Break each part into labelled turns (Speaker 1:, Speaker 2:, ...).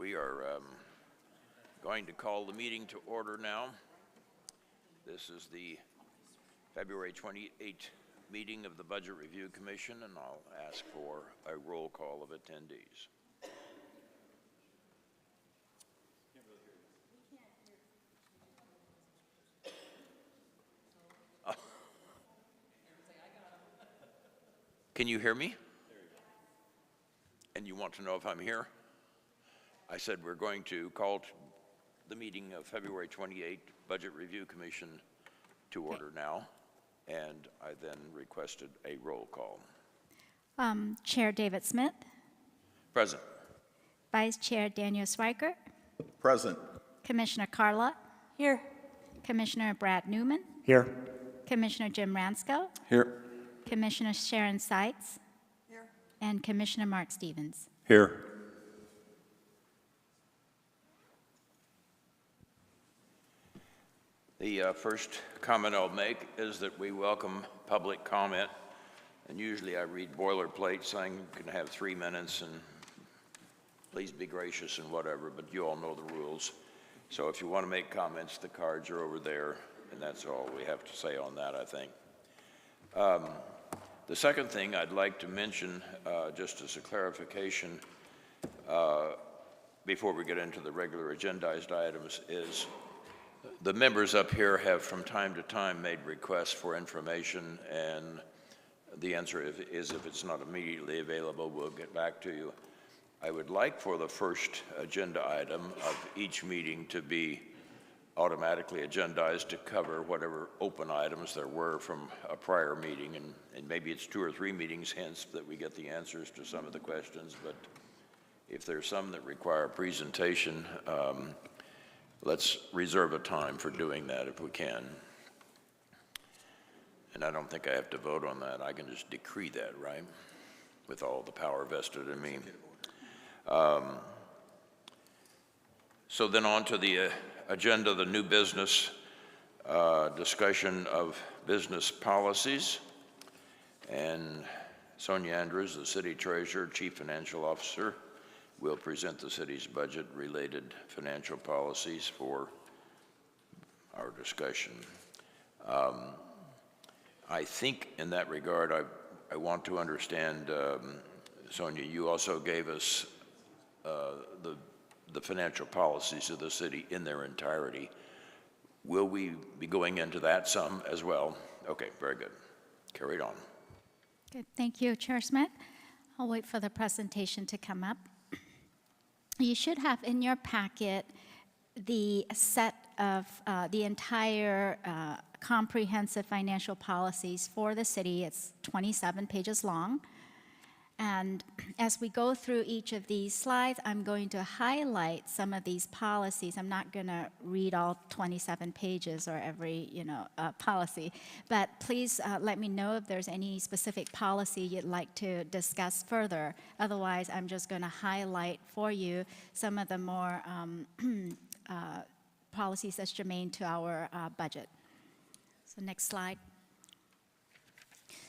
Speaker 1: We are going to call the meeting to order now. This is the February 28th meeting of the Budget Review Commission, and I'll ask for a roll call of attendees. Oh. Can you hear me? And you want to know if I'm here? I said we're going to call the meeting of February 28th Budget Review Commission to order now, and I then requested a roll call.
Speaker 2: Chair David Smith.
Speaker 1: Present.
Speaker 2: Vice Chair Daniel Schweikert.
Speaker 3: Present.
Speaker 2: Commissioner Carla.
Speaker 4: Here.
Speaker 2: Commissioner Brad Newman.
Speaker 3: Here.
Speaker 2: Commissioner Jim Ransko.
Speaker 3: Here.
Speaker 2: Commissioner Sharon Seitz.
Speaker 4: Here.
Speaker 2: And Commissioner Mark Stevens.
Speaker 3: Here.
Speaker 1: The first comment I'll make is that we welcome public comment, and usually I read boilerplate saying you can have 3 minutes and please be gracious and whatever, but you all know the rules. So if you want to make comments, the cards are over there, and that's all we have to say on that, I think. The second thing I'd like to mention, just as a clarification, before we get into the regular agendized items, is the members up here have from time to time made requests for information, and the answer is if it's not immediately available, we'll get back to you. I would like for the first agenda item of each meeting to be automatically agendized to cover whatever open items there were from a prior meeting, and maybe it's 2 or 3 meetings hence that we get the answers to some of the questions, but if there's some that require a presentation, let's reserve a time for doing that if we can. And I don't think I have to vote on that. I can just decree that, right? With all the power vested in me. So then on to the agenda, the new business discussion of business policies. And Sonia Andrews, the City Treasurer, Chief Financial Officer, will present the city's budget-related financial policies for our discussion. I think in that regard, I want to understand, Sonia, you also gave us the financial policies of the city in their entirety. Will we be going into that some as well? Okay, very good. Carried on.
Speaker 2: Good, thank you, Chair Smith. I'll wait for the presentation to come up. You should have in your packet the set of the entire comprehensive financial policies for the city. It's 27 pages long. And as we go through each of these slides, I'm going to highlight some of these policies. I'm not going to read all 27 pages or every policy, but please let me know if there's any specific policy you'd like to discuss further. Otherwise, I'm just going to highlight for you some of the more policies that's germane to our budget. So next slide.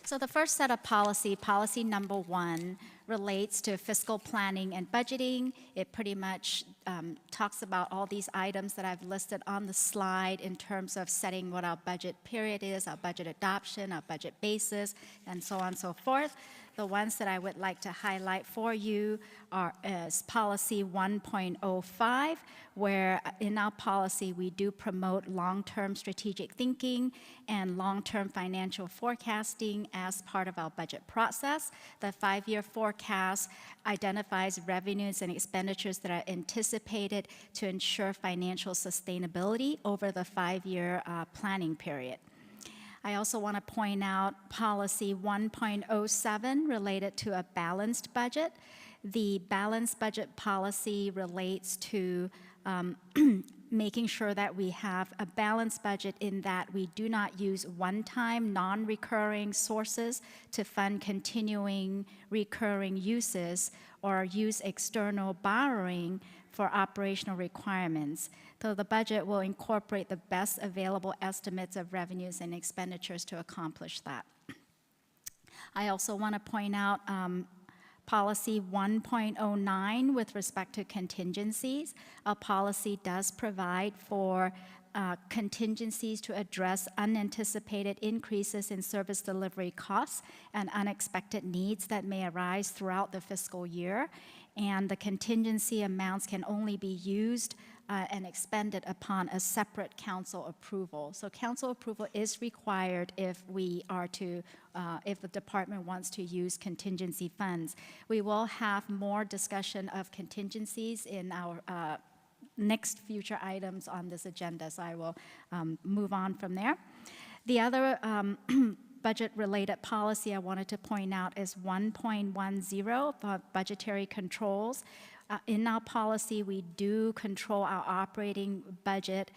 Speaker 2: So the first set of policy number 1, relates to fiscal planning and budgeting. It pretty much talks about all these items that I've listed on the slide in terms of setting what our budget period is, our budget adoption, our budget basis, and so on and so forth. The ones that I would like to highlight for you is policy 1.05, where in our policy we do promote long-term strategic thinking and long-term financial forecasting as part of our budget process. The 5-year forecast identifies revenues and expenditures that are anticipated to ensure financial sustainability over the 5-year planning period. I also want to point out policy 1.07 related to a balanced budget. The balanced budget policy relates to making sure that we have a balanced budget in that we do not use one-time, non-recurring sources to fund continuing recurring uses or use external borrowing for operational requirements. So the budget will incorporate the best available estimates of revenues and expenditures to accomplish that. I also want to point out Policy 1.09 with respect to contingencies. Our policy does provide for contingencies to address unanticipated increases in service delivery costs and unexpected needs that may arise throughout the fiscal year. And the contingency amounts can only be used and expended upon a separate council approval. So council approval is required if we are to, if the department wants to use contingency funds. We will have more discussion of contingencies in our next future items on this agenda, so I will move on from there. The other budget-related policy I wanted to point out is 1.10, budgetary controls. In our policy, we do control our operating budget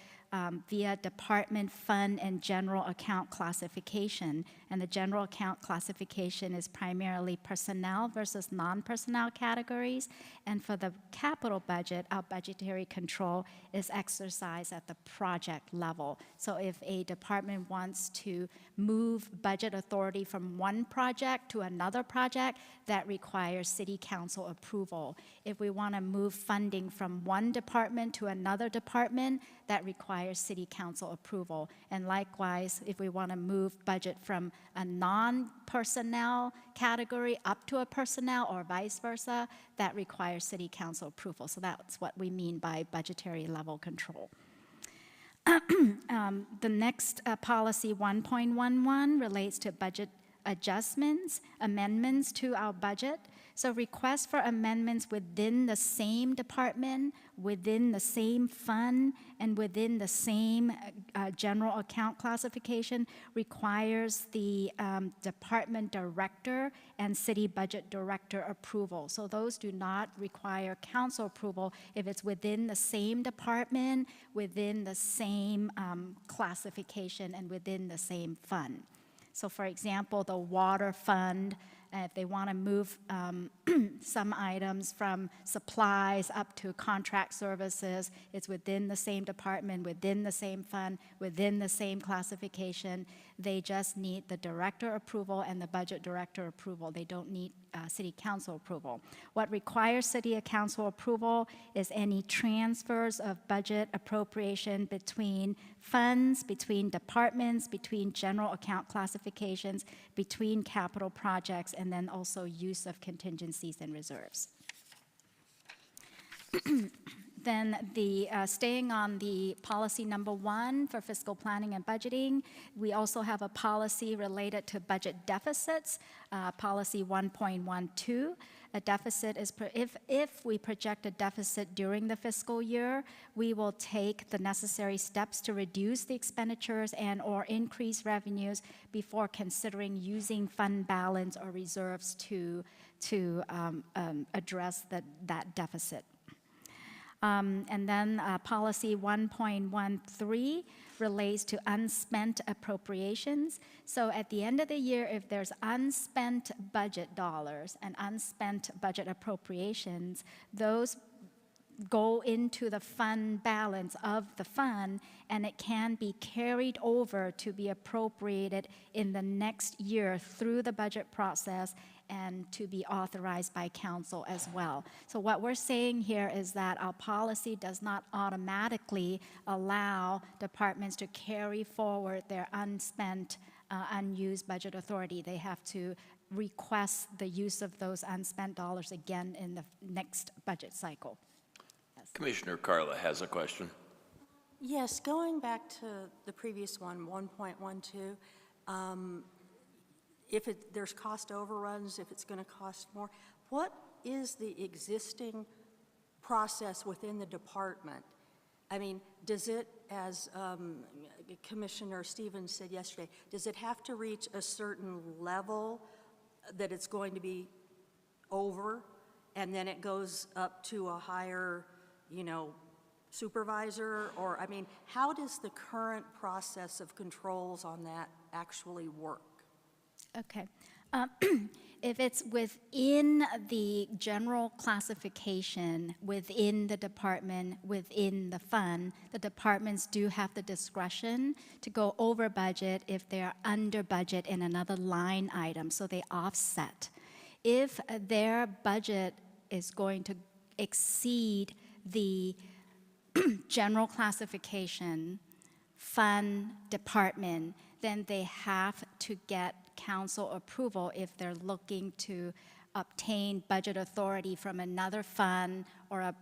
Speaker 2: via department, fund, and general account classification. And the general account classification is primarily personnel versus non-personnel categories. And for the capital budget, our budgetary control is exercised at the project level. So if a department wants to move budget authority from one project to another project, that requires city council approval. If we want to move funding from one department to another department, that requires city council approval. And likewise, if we want to move budget from a non-personnel category up to a personnel or vice versa, that requires city council approval. So that's what we mean by budgetary level control. The next policy, 1.11, relates to budget adjustments, amendments to our budget. So requests for amendments within the same department, within the same fund, and within the same general account classification requires the department director and city budget director approval. So those do not require council approval if it's within the same department, within the same classification, and within the same fund. So for example, the water fund, if they want to move some items from supplies up to contract services, it's within the same department, within the same fund, within the same classification. They just need the director approval and the budget director approval. They don't need city council approval. What requires city council approval is any transfers of budget appropriation between funds, between departments, between general account classifications, between capital projects, and then also use of contingencies and reserves. Then staying on the policy number 1 for fiscal planning and budgeting, we also have a policy related to budget deficits, policy 1.12. A deficit is, if we project a deficit during the fiscal year, we will take the necessary steps to reduce the expenditures and or increase revenues before considering using fund balance or reserves to address that deficit. And then policy 1.13 relates to unspent appropriations. So at the end of the year, if there's unspent budget dollars and unspent budget appropriations, those go into the fund balance of the fund, and it can be carried over to be appropriated in the next year through the budget process and to be authorized by council as well. So what we're saying here is that our policy does not automatically allow departments to carry forward their unspent, unused budget authority. They have to request the use of those unspent dollars again in the next budget cycle. Yes.
Speaker 1: Commissioner Carla has a question.
Speaker 3: Yes, going back to the previous one, 1.12, if there's cost overruns, if it's going to cost more, what is the existing process within the department? I mean, does it, as Commissioner Stevens said yesterday, does it have to reach a certain level that it's going to be over, and then it goes up to a higher, supervisor? Or, I mean, how does the current process of controls on that actually work?
Speaker 2: Okay. If it's within the general classification, within the department, within the fund, the departments do have the discretion to go over budget if they're under budget in another line item, so they offset. if their budget is going to exceed the general classification fund department, then they have to get council approval if they're looking to obtain budget authority from another fund or a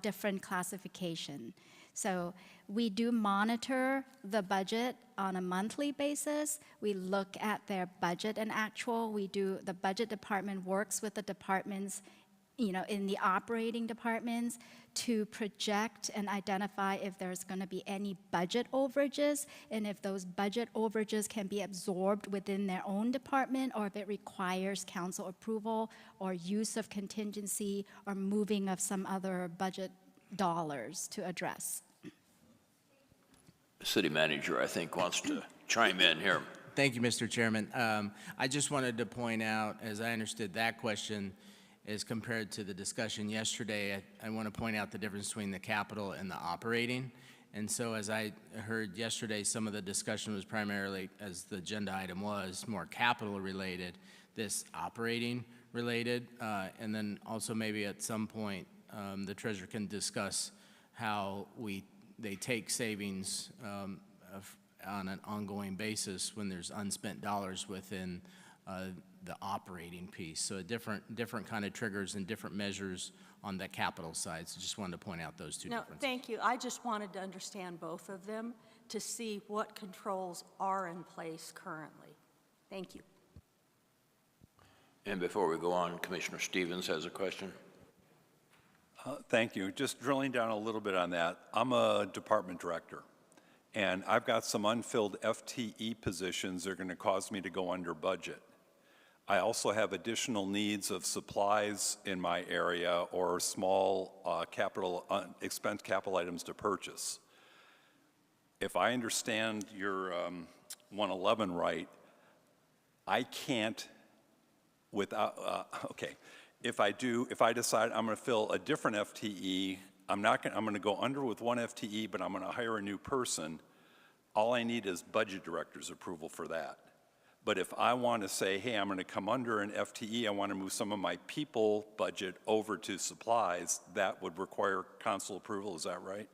Speaker 2: different classification. So we do monitor the budget on a monthly basis. We look at their budget and actual. The budget department works with the departments, in the operating departments to project and identify if there's going to be any budget overages, and if those budget overages can be absorbed within their own department, or if it requires council approval or use of contingency or moving of some other budget dollars to address.
Speaker 1: City manager, I think, wants to chime in here.
Speaker 4: Thank you, Mr. Chairman. I just wanted to point out, as I understood that question, as compared to the discussion yesterday, I want to point out the difference between the capital and the operating. And so as I heard yesterday, some of the discussion was primarily, as the agenda item was, more capital related, this operating related. And then also maybe at some point, the treasurer can discuss how they take savings on an ongoing basis when there's unspent dollars within the operating piece. So different kind of triggers and different measures on the capital side. So just wanted to point out those two differences.
Speaker 3: Thank you. I just wanted to understand both of them to see what controls are in place currently. Thank you.
Speaker 1: And before we go on, Commissioner Stevens has a question.
Speaker 5: Thank you. Just drilling down a little bit on that. I'm a department director, and I've got some unfilled FTE positions that are going to cause me to go under budget. I also have additional needs of supplies in my area or small expense capital items to purchase. If I understand your 111 right, I can't without, okay. If I decide I'm going to fill a different FTE, I'm going to go under with one FTE, but I'm going to hire a new person. All I need is budget director's approval for that. But if I want to say, hey, I'm going to come under an FTE, I want to move some of my people budget over to supplies, that would require council approval. Is that right?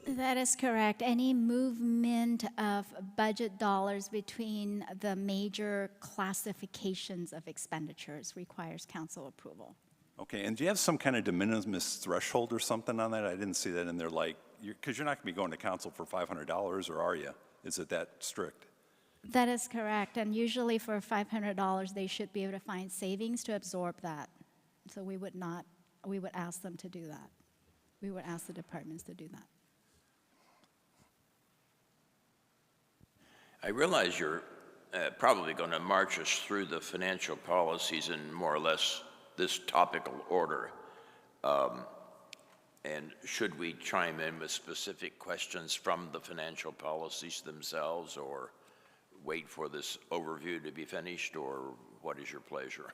Speaker 2: That is correct. Any movement of budget dollars between the major classifications of expenditures requires council approval.
Speaker 5: Okay, and do you have some kind of de minimis threshold or something on that? I didn't see that in there, like, because you're not going to be going to council for $500, or are you? Is it that strict?
Speaker 2: That is correct, and usually for $500, they should be able to find savings to absorb that. So we would ask them to do that. We would ask the departments to do that.
Speaker 1: I realize you're probably going to march us through the financial policies in more or less this topical order. And should we chime in with specific questions from the financial policies themselves, or wait for this overview to be finished, or what is your pleasure?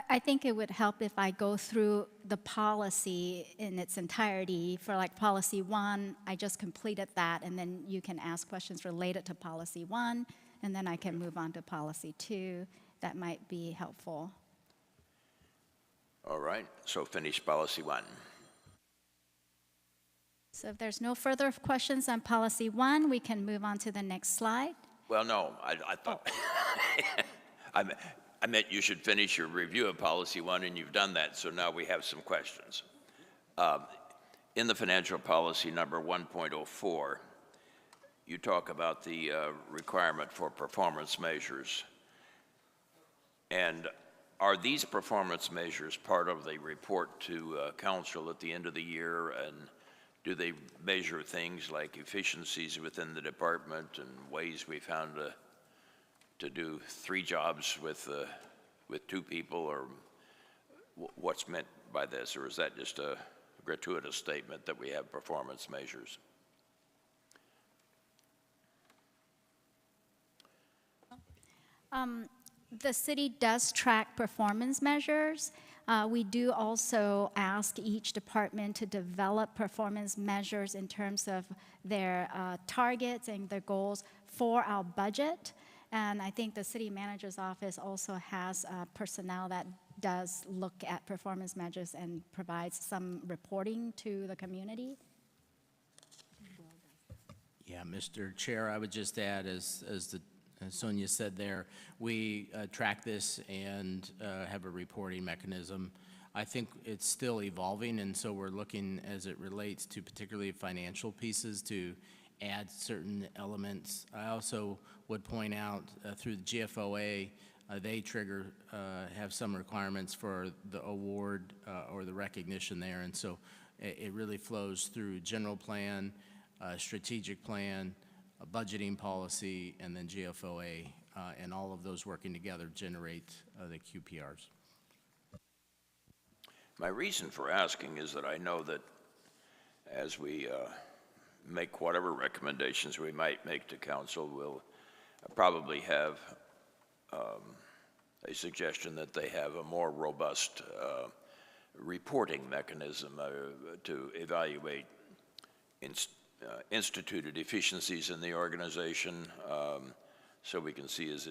Speaker 2: I think it would help if I go through the policy in its entirety. For like policy 1, I just completed that, and then you can ask questions related to policy 1, and then I can move on to policy 2. That might be helpful.
Speaker 1: All right, so finish policy 1.
Speaker 2: So if there's no further questions on policy 1, we can move on to the next slide.
Speaker 1: Well, no, I thought, I meant you should finish your review of policy 1, and you've done that, so now we have some questions. In the financial policy number 1.04, you talk about the requirement for performance measures. And are these performance measures part of the report to council at the end of the year? And do they measure things like efficiencies within the department and ways we found to do 3 jobs with 2 people, or what's meant by this? Or is that just a gratuitous statement that we have performance measures?
Speaker 2: The city does track performance measures. We do also ask each department to develop performance measures in terms of their targets and their goals for our budget. And I think the city manager's office also has personnel that does look at performance measures and provides some reporting to the community.
Speaker 4: Yeah, Mr. Chair, I would just add, as Sonia said there, we track this and have a reporting mechanism. I think it's still evolving, and so we're looking, as it relates to particularly financial pieces, to add certain elements. I also would point out through the GFOA, they have some requirements for the award or the recognition there, and so it really flows through general plan, strategic plan, a budgeting policy, and then GFOA, and all of those working together generate the QPRs.
Speaker 1: My reason for asking is that I know that as we make whatever recommendations we might make to council, we'll probably have a suggestion that they have a more robust reporting mechanism to evaluate instituted efficiencies in the organization, so we can see, is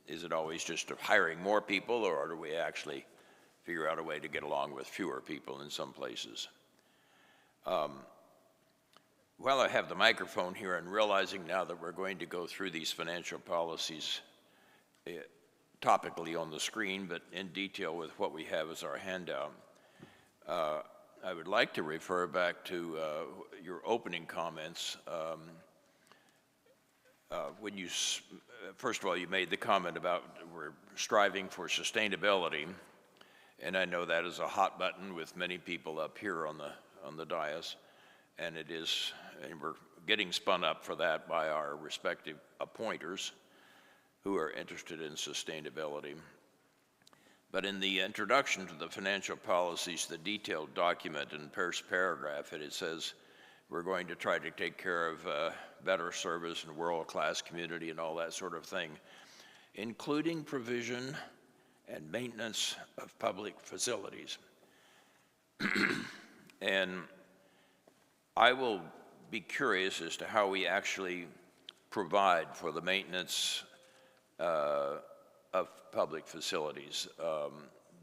Speaker 1: it always just hiring more people, or do we actually figure out a way to get along with fewer people in some places? While I have the microphone here, and realizing now that we're going to go through these financial policies topically on the screen, but in detail with what we have as our handout, I would like to refer back to your opening comments. When you, first of all, you made the comment about we're striving for sustainability, and I know that is a hot button with many people up here on the dais, and it is, and we're getting spun up for that by our respective appointers who are interested in sustainability. But in the introduction to the financial policies, the detailed document in first paragraph, it says we're going to try to take care of better service and world-class community and all that sort of thing, including provision and maintenance of public facilities. And I will be curious as to how we actually provide for the maintenance of public facilities,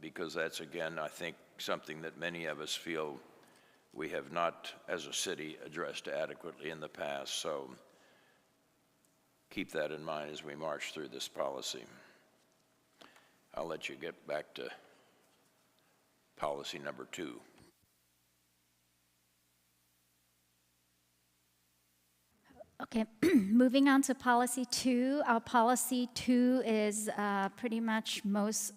Speaker 1: because that's, again, I think, something that many of us feel we have not, as a city, addressed adequately in the past. So keep that in mind as we march through this policy. I'll let you get back to policy number 2.
Speaker 2: Okay, moving on to policy 2. Our policy 2 is pretty much most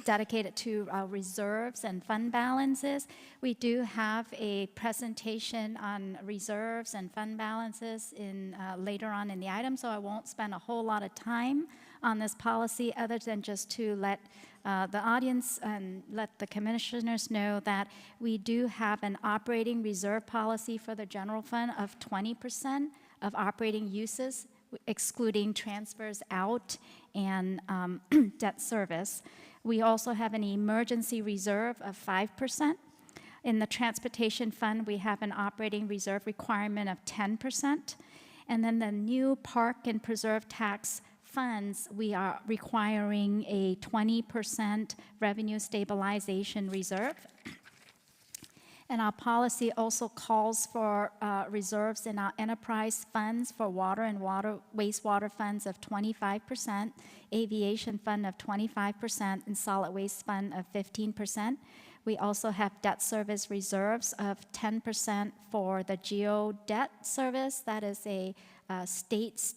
Speaker 2: dedicated to our reserves and fund balances. We do have a presentation on reserves and fund balances in later on in the item, so I won't spend a whole lot of time on this policy other than just to let the audience and let the commissioners know that we do have an operating reserve policy for the general fund of 20% of operating uses, excluding transfers out and debt service. We also have an emergency reserve of 5%. In the transportation fund, we have an operating reserve requirement of 10%. And then the new park and preserve tax funds, we are requiring a 20% revenue stabilization reserve. And our policy also calls for reserves in our enterprise funds for water and wastewater funds of 25%, aviation fund of 25%, and solid waste fund of 15%. We also have debt service reserves of 10% for the GEO debt service. That is a state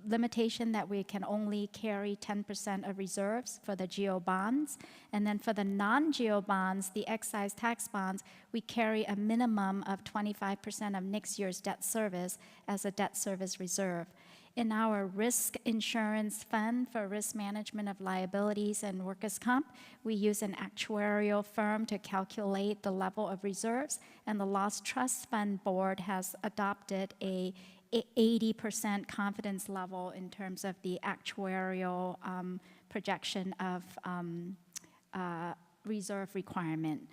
Speaker 2: limitation that we can only carry 10% of reserves for the GEO bonds. And then for the non-GEO bonds, the excise tax bonds, we carry a minimum of 25% of next year's debt service as a debt service reserve. In our risk insurance fund for risk management of liabilities and workers' comp, we use an actuarial firm to calculate the level of reserves, and the Loss Trust Fund Board has adopted a 80% confidence level in terms of the actuarial projection of reserve requirement.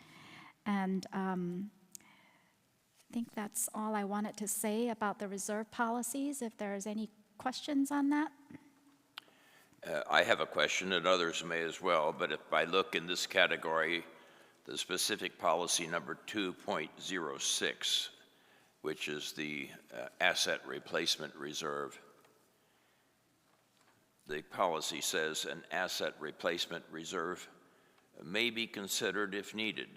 Speaker 2: And I think that's all I wanted to say about the reserve policies. If there's any questions on that.
Speaker 1: I have a question, and others may as well, but if I look in this category, the specific policy number 2.06, which is the asset replacement reserve, the policy says an asset replacement reserve may be considered if needed.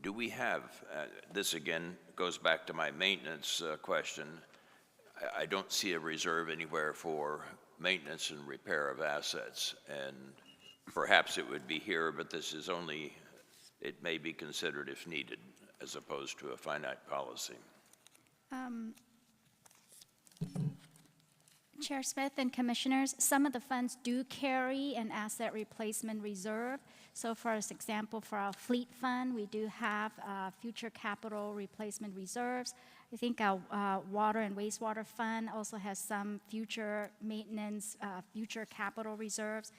Speaker 1: Do we have, this again goes back to my maintenance question, I don't see a reserve anywhere for maintenance and repair of assets, and perhaps it would be here, but this is only, it may be considered if needed, as opposed to a finite policy.
Speaker 2: Chair Smith and Commissioners, some of the funds do carry an asset replacement reserve. So for example, for our fleet fund, we do have future capital replacement reserves. I think our water and wastewater fund also has some future maintenance, future capital reserves.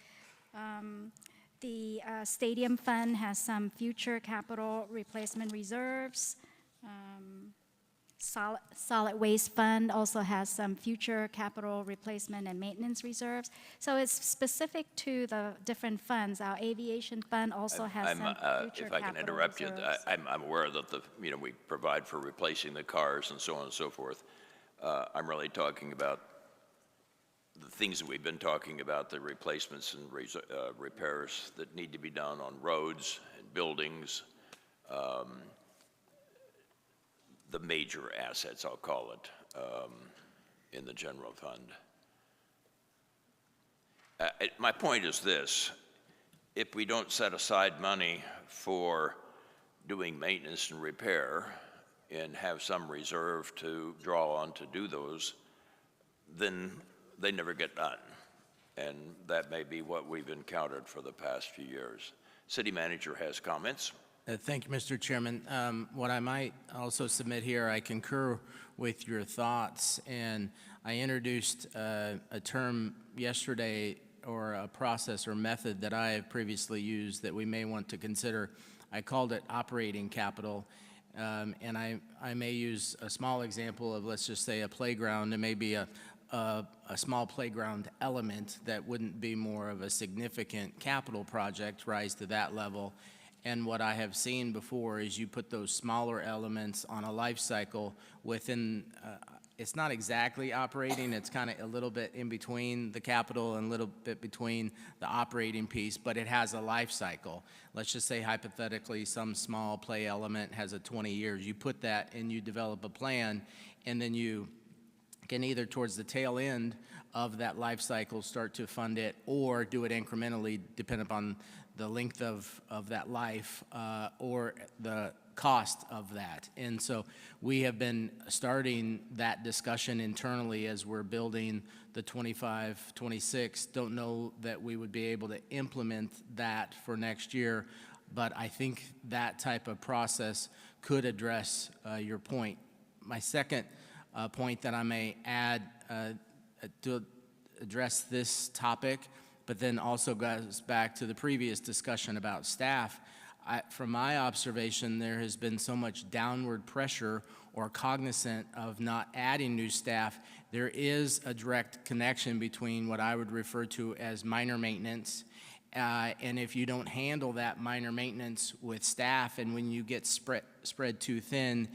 Speaker 2: The stadium fund has some future capital replacement reserves. Solid Waste Fund also has some future capital replacement and maintenance reserves. So it's specific to the different funds. Our aviation fund also has some future
Speaker 1: If I can
Speaker 2: capital
Speaker 1: interrupt you,
Speaker 2: reserves.
Speaker 1: I'm aware that we provide for replacing the cars and so on and so forth. I'm really talking about the things that we've been talking about, the replacements and repairs that need to be done on roads and buildings, the major assets, I'll call it, in the general fund. My point is this: if we don't set aside money for doing maintenance and repair and have some reserve to draw on to do those, then they never get done. And that may be what we've encountered for the past few years. City manager has comments.
Speaker 4: Thank you, Mr. Chairman. What I might also submit here, I concur with your thoughts, and I introduced a term yesterday, or a process or method that I have previously used that we may want to consider. I called it operating capital, and I may use a small example of, let's just say, a playground. It may be a small playground element that wouldn't be more of a significant capital project, rise to that level. And what I have seen before is you put those smaller elements on a life cycle within, it's not exactly operating, it's kind of a little bit in between the capital and a little bit between the operating piece, but it has a life cycle. Let's just say hypothetically some small play element has a 20 years. You put that and you develop a plan, and then you can either towards the tail end of that life cycle start to fund it, or do it incrementally depending upon the length of that life or the cost of that. And so we have been starting that discussion internally as we're building the 25, 26. Don't know that we would be able to implement that for next year, but I think that type of process could address your point. My second point that I may add to address this topic, but then also goes back to the previous discussion about staff. From my observation, there has been so much downward pressure or cognizant of not adding new staff. There is a direct connection between what I would refer to as minor maintenance, and if you don't handle that minor maintenance with staff, and when you get spread too thin,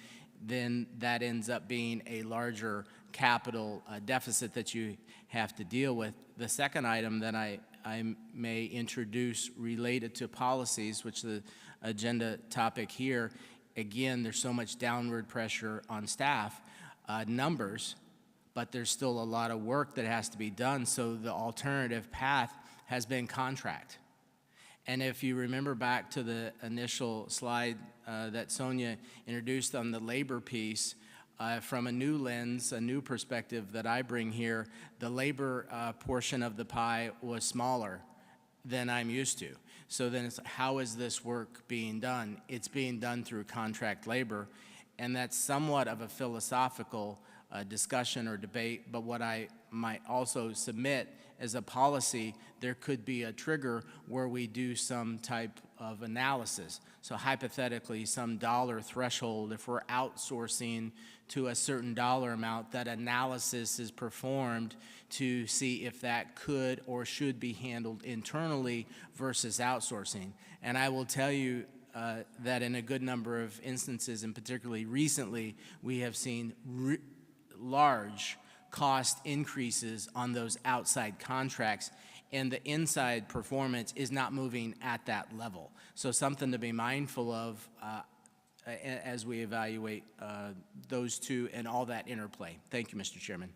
Speaker 4: then that ends up being a larger capital deficit that you have to deal with. The second item that I may introduce related to policies, which is the agenda topic here, again, there's so much downward pressure on staff numbers, but there's still a lot of work that has to be done, so the alternative path has been contract. And if you remember back to the initial slide that Sonia introduced on the labor piece, from a new lens, a new perspective that I bring here, the labor portion of the pie was smaller than I'm used to. So then it's, how is this work being done? It's being done through contract labor, and that's somewhat of a philosophical discussion or debate, but what I might also submit as a policy, there could be a trigger where we do some type of analysis. So hypothetically, some dollar threshold, if we're outsourcing to a certain dollar amount, that analysis is performed to see if that could or should be handled internally versus outsourcing. And I will tell you that in a good number of instances, and particularly recently, we have seen large cost increases on those outside contracts, and the inside performance is not moving at that level. So something to be mindful of as we evaluate those two and all that interplay. Thank you, Mr. Chairman.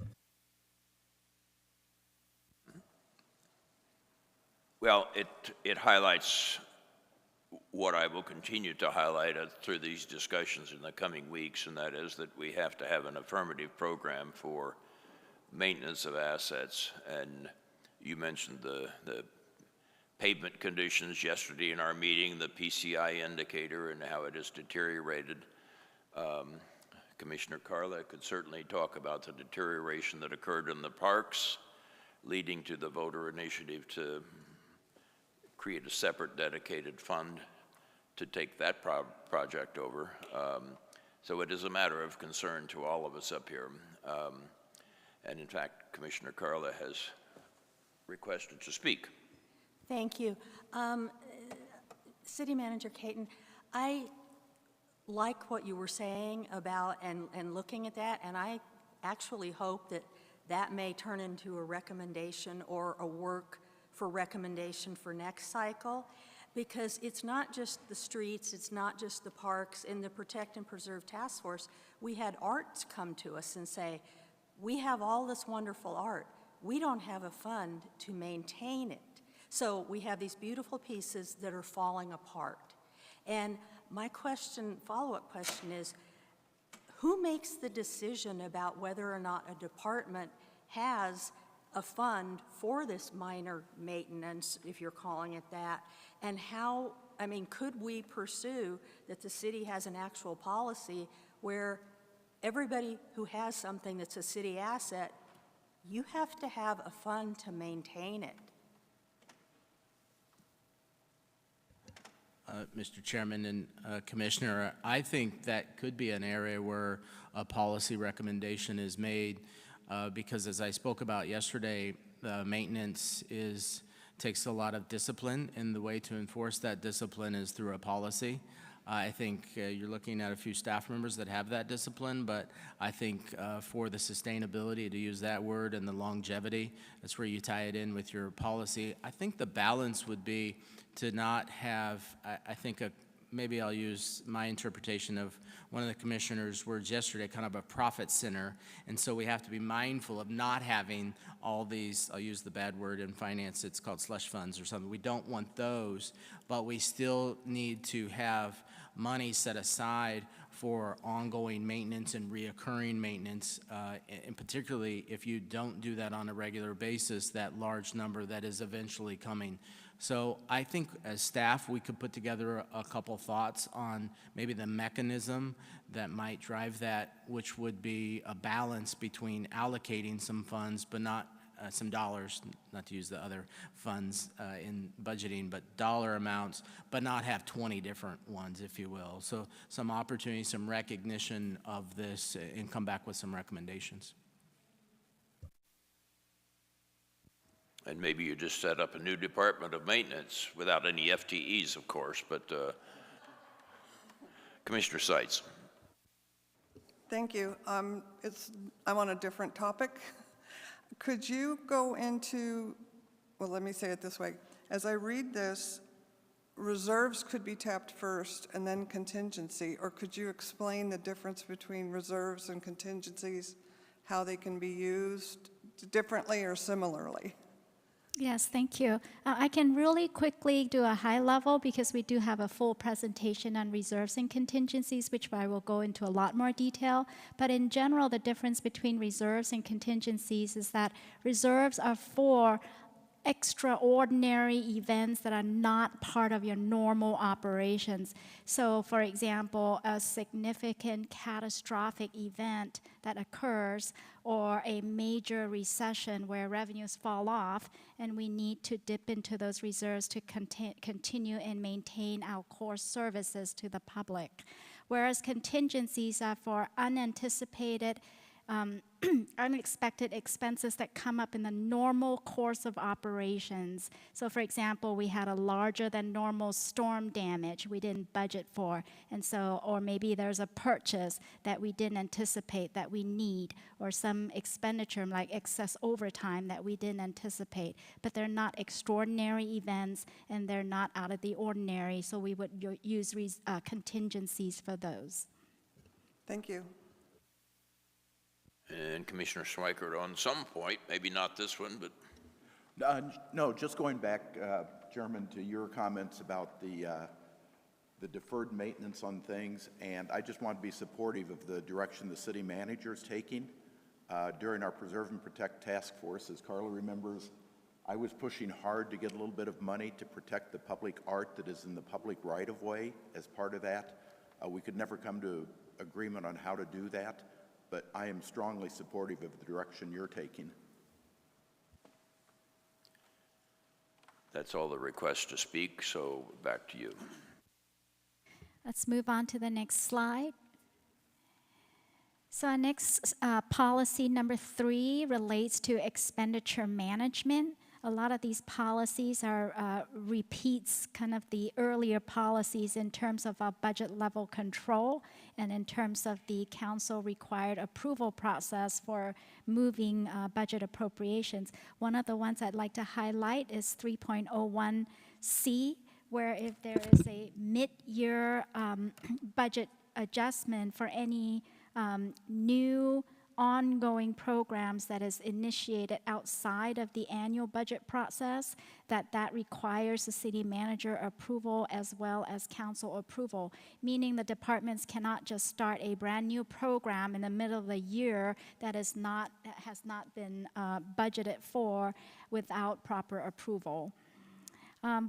Speaker 1: Well, it highlights what I will continue to highlight through these discussions in the coming weeks, and that is that we have to have an affirmative program for maintenance of assets. And you mentioned the pavement conditions yesterday in our meeting, the PCI indicator and how it has deteriorated. Commissioner Carla could certainly talk about the deterioration that occurred in the parks, leading to the voter initiative to create a separate dedicated fund to take that project over. So it is a matter of concern to all of us up here. And in fact, Commissioner Carla has requested to speak.
Speaker 3: Thank you. City Manager Caton, I like what you were saying about and looking at that, and I actually hope that that may turn into a recommendation or a work for recommendation for next cycle, because it's not just the streets, it's not just the parks. In the Protect and Preserve Task Force, we had arts come to us and say, we have all this wonderful art. We don't have a fund to maintain it. So we have these beautiful pieces that are falling apart. And my question, follow-up question is, who makes the decision about whether or not a department has a fund for this minor maintenance, if you're calling it that? And how, I mean, could we pursue that the city has an actual policy where everybody who has something that's a city asset, you have to have a fund to maintain it?
Speaker 4: Mr. Chairman and Commissioner, I think that could be an area where a policy recommendation is made because, as I spoke about yesterday, maintenance takes a lot of discipline, and the way to enforce that discipline is through a policy. I think you're looking at a few staff members that have that discipline, but I think for the sustainability, to use that word, and the longevity, that's where you tie it in with your policy. I think the balance would be to not have, I think, maybe I'll use my interpretation of one of the commissioner's words yesterday, kind of a profit center. And so we have to be mindful of not having all these, I'll use the bad word in finance, it's called slush funds or something. We don't want those, but we still need to have money set aside for ongoing maintenance and reoccurring maintenance, and particularly if you don't do that on a regular basis, that large number that is eventually coming. So I think as staff, we could put together a couple thoughts on maybe the mechanism that might drive that, which would be a balance between allocating some funds, but not some dollars, not to use the other funds in budgeting, but dollar amounts, but not have 20 different ones, if you will. So some opportunity, some recognition of this, and come back with some recommendations.
Speaker 1: And maybe you just set up a new department of maintenance without any FTEs, of course, but Commissioner Seitz.
Speaker 6: Thank you. I'm on a different topic. Could you go into, well, let me say it this way. As I read this, reserves could be tapped first and then contingency, or could you explain the difference between reserves and contingencies, how they can be used differently or similarly?
Speaker 2: Yes, thank you. I can really quickly do a high level because we do have a full presentation on reserves and contingencies, which I will go into a lot more detail. But in general, the difference between reserves and contingencies is that reserves are for extraordinary events that are not part of your normal operations. So, for example, a significant catastrophic event that occurs or a major recession where revenues fall off and we need to dip into those reserves to continue and maintain our core services to the public. Whereas contingencies are for unanticipated unexpected expenses that come up in the normal course of operations. So for example, we had a larger than normal storm damage we didn't budget for. And so, or maybe there's a purchase that we didn't anticipate that we need, or some expenditure like excess overtime that we didn't anticipate. But they're not extraordinary events and they're not out of the ordinary. So we would use contingencies for those.
Speaker 6: Thank you.
Speaker 1: And Commissioner Schweikert, on some point, maybe not this one, but
Speaker 7: No, just going back, Chairman, to your comments about the deferred maintenance on things, and I just want to be supportive of the direction the city manager is taking. During our Preserve and Protect Task Force, as Carla remembers, I was pushing hard to get a little bit of money to protect the public art that is in the public right-of-way as part of that. We could never come to agreement on how to do that, but I am strongly supportive of the direction you're taking.
Speaker 1: that's all the requests to speak, so back to you.
Speaker 2: Let's move on to the next slide. So our next policy number 3 relates to expenditure management. A lot of these policies are repeats kind of the earlier policies in terms of our budget level control and in terms of the council required approval process for moving budget appropriations. One of the ones I'd like to highlight is 3.01C, where if there is a mid-year budget adjustment for any new ongoing programs that is initiated outside of the annual budget process, that requires the city manager approval as well as council approval, meaning the departments cannot just start a brand new program in the middle of the year that has not been budgeted for without proper approval.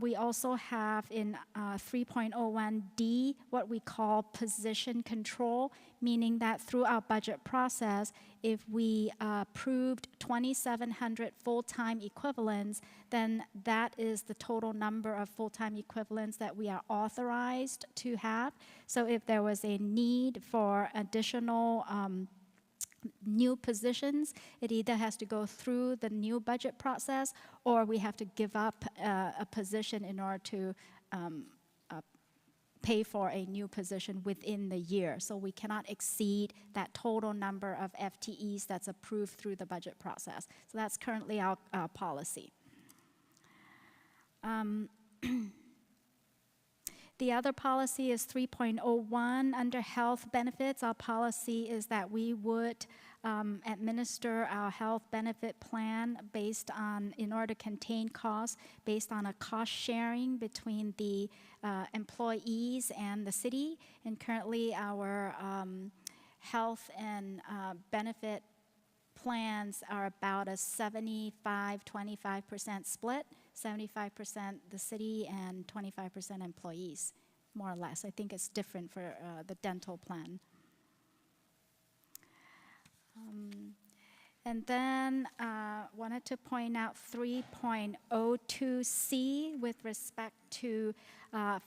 Speaker 2: We also have in 3.01D what we call position control, meaning that through our budget process, if we approved 2,700 full-time equivalents, then that is the total number of full-time equivalents that we are authorized to have. So if there was a need for additional new positions, it either has to go through the new budget process or we have to give up a position in order to pay for a new position within the year. So we cannot exceed that total number of FTEs that's approved through the budget process. So that's currently our policy. The other policy is 3.01 under health benefits. Our policy is that we would administer our health benefit plan based on, in order to contain costs, based on a cost sharing between the employees and the city. And currently our health and benefit plans are about a 75-25% split. 75% the city and 25% employees, more or less. I think it's different for the dental plan. And then wanted to point out 3.02C with respect to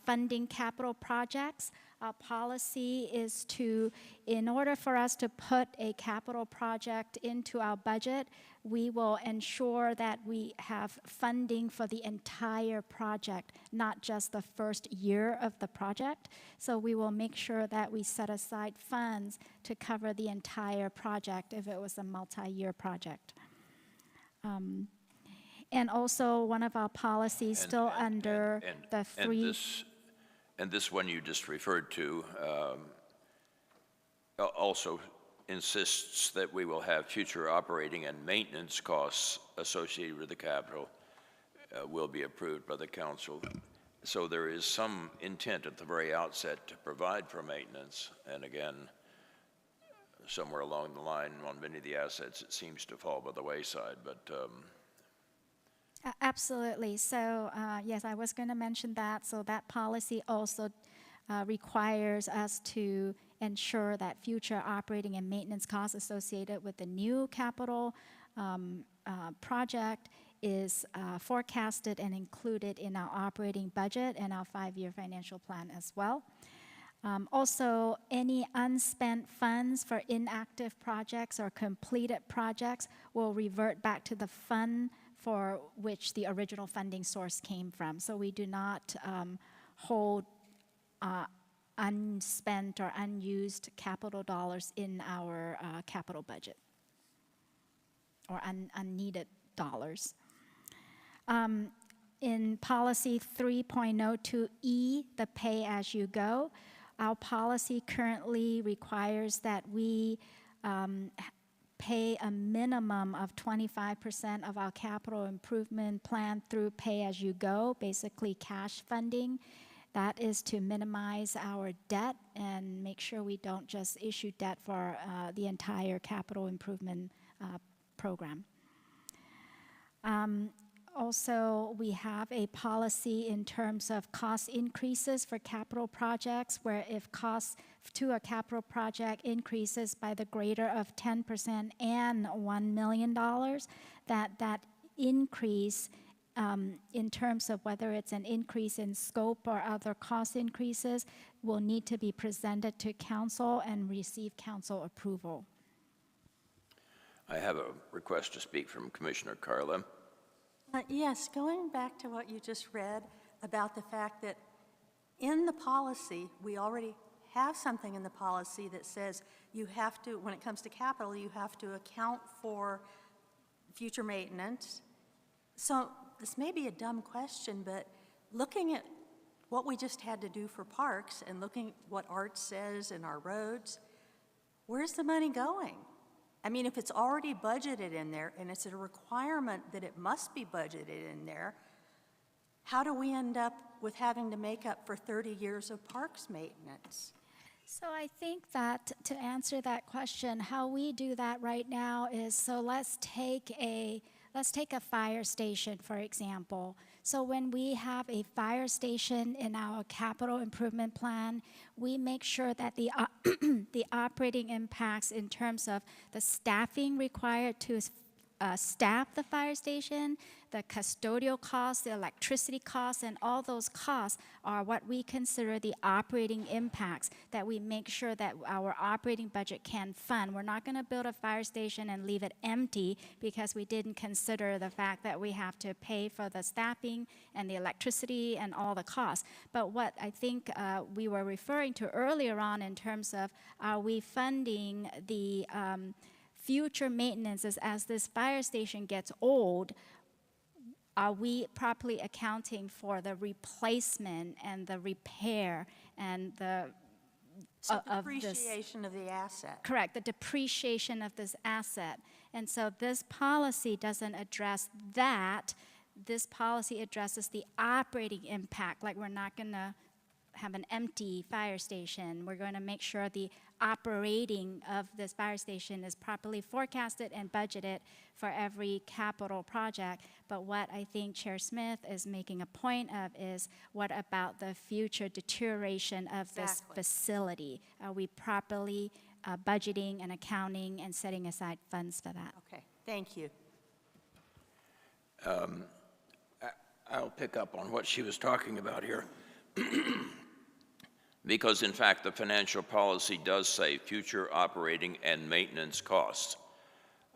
Speaker 2: funding capital projects. Our policy is to, in order for us to put a capital project into our budget, we will ensure that we have funding for the entire project, not just the first year of the project. So we will make sure that we set aside funds to cover the entire project if it was a multi-year project. And also one of our policies under the three...
Speaker 1: And this one you just referred to also insists that we will have future operating and maintenance costs associated with the capital will be approved by the council. So there is some intent at the very outset to provide for maintenance. And again, somewhere along the line on many of the assets, it seems to fall by the wayside. But
Speaker 2: Absolutely. So, yes, I was going to mention that. So that policy also requires us to ensure that future operating and maintenance costs associated with the new capital project is forecasted and included in our operating budget and our 5-year financial plan as well. Also, any unspent funds for inactive projects or completed projects will revert back to the fund for which the original funding source came from. So we do not hold unspent or unused capital dollars in our capital budget, or unneeded dollars. In policy 3.02E, the pay-as-you-go, our policy currently requires that we pay a minimum of 25% of our capital improvement plan through pay-as-you-go, basically cash funding. That is to minimize our debt and make sure we don't just issue debt for the entire capital improvement program. Also, we have a policy in terms of cost increases for capital projects, where if costs to a capital project increases by the greater of 10% and $1 million, that increase in terms of whether it's an increase in scope or other cost increases will need to be presented to council and receive council approval.
Speaker 1: I have a request to speak from Commissioner Carla.
Speaker 3: Yes, going back to what you just read about the fact that in the policy, we already have something in the policy that says you have to, when it comes to capital, you have to account for future maintenance. So this may be a dumb question, but looking at what we just had to do for parks and looking at what Art says in our roads, where's the money going? I mean, if it's already budgeted in there and it's a requirement that it must be budgeted in there, how do we end up with having to make up for 30 years of parks maintenance?
Speaker 2: So I think that to answer that question, how we do that right now is, so let's take a fire station, for example. So when we have a fire station in our capital improvement plan, we make sure that the operating impacts in terms of the staffing required to staff the fire station, the custodial costs, the electricity costs, and all those costs are what we consider the operating impacts that we make sure that our operating budget can fund. We're not going to build a fire station and leave it empty because we didn't consider the fact that we have to pay for the staffing and the electricity and all the costs. But what I think we were referring to earlier on in terms of are we funding the future maintenance as this fire station gets old, are we properly accounting for the replacement and the repair and the
Speaker 3: Depreciation of the asset.
Speaker 2: Correct, the depreciation of this asset. And so this policy doesn't address that. This policy addresses the operating impact, like we're not going to have an empty fire station. We're going to make sure the operating of this fire station is properly forecasted and budgeted for every capital project. But what I think Chair Smith is making a point of is, what about the future deterioration of this facility? Are we properly budgeting and accounting and setting aside funds for that?
Speaker 3: Okay, thank you.
Speaker 1: I'll pick up on what she was talking about here. Because in fact, the financial policy does say future operating and maintenance costs.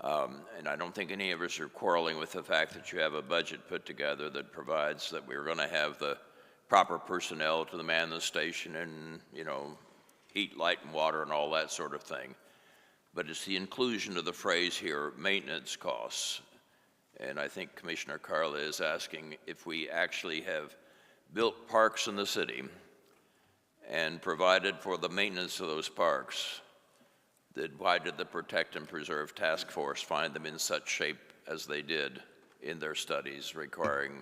Speaker 1: And I don't think any of us are quarreling with the fact that you have a budget put together that provides that we're going to have the proper personnel to man the station and, you know, heat, light, and water and all that sort of thing. But it's the inclusion of the phrase here, maintenance costs. And I think Commissioner Carla is asking if we actually have built parks in the city and provided for the maintenance of those parks, why did the Protect and Preserve Task Force find them in such shape as they did in their studies requiring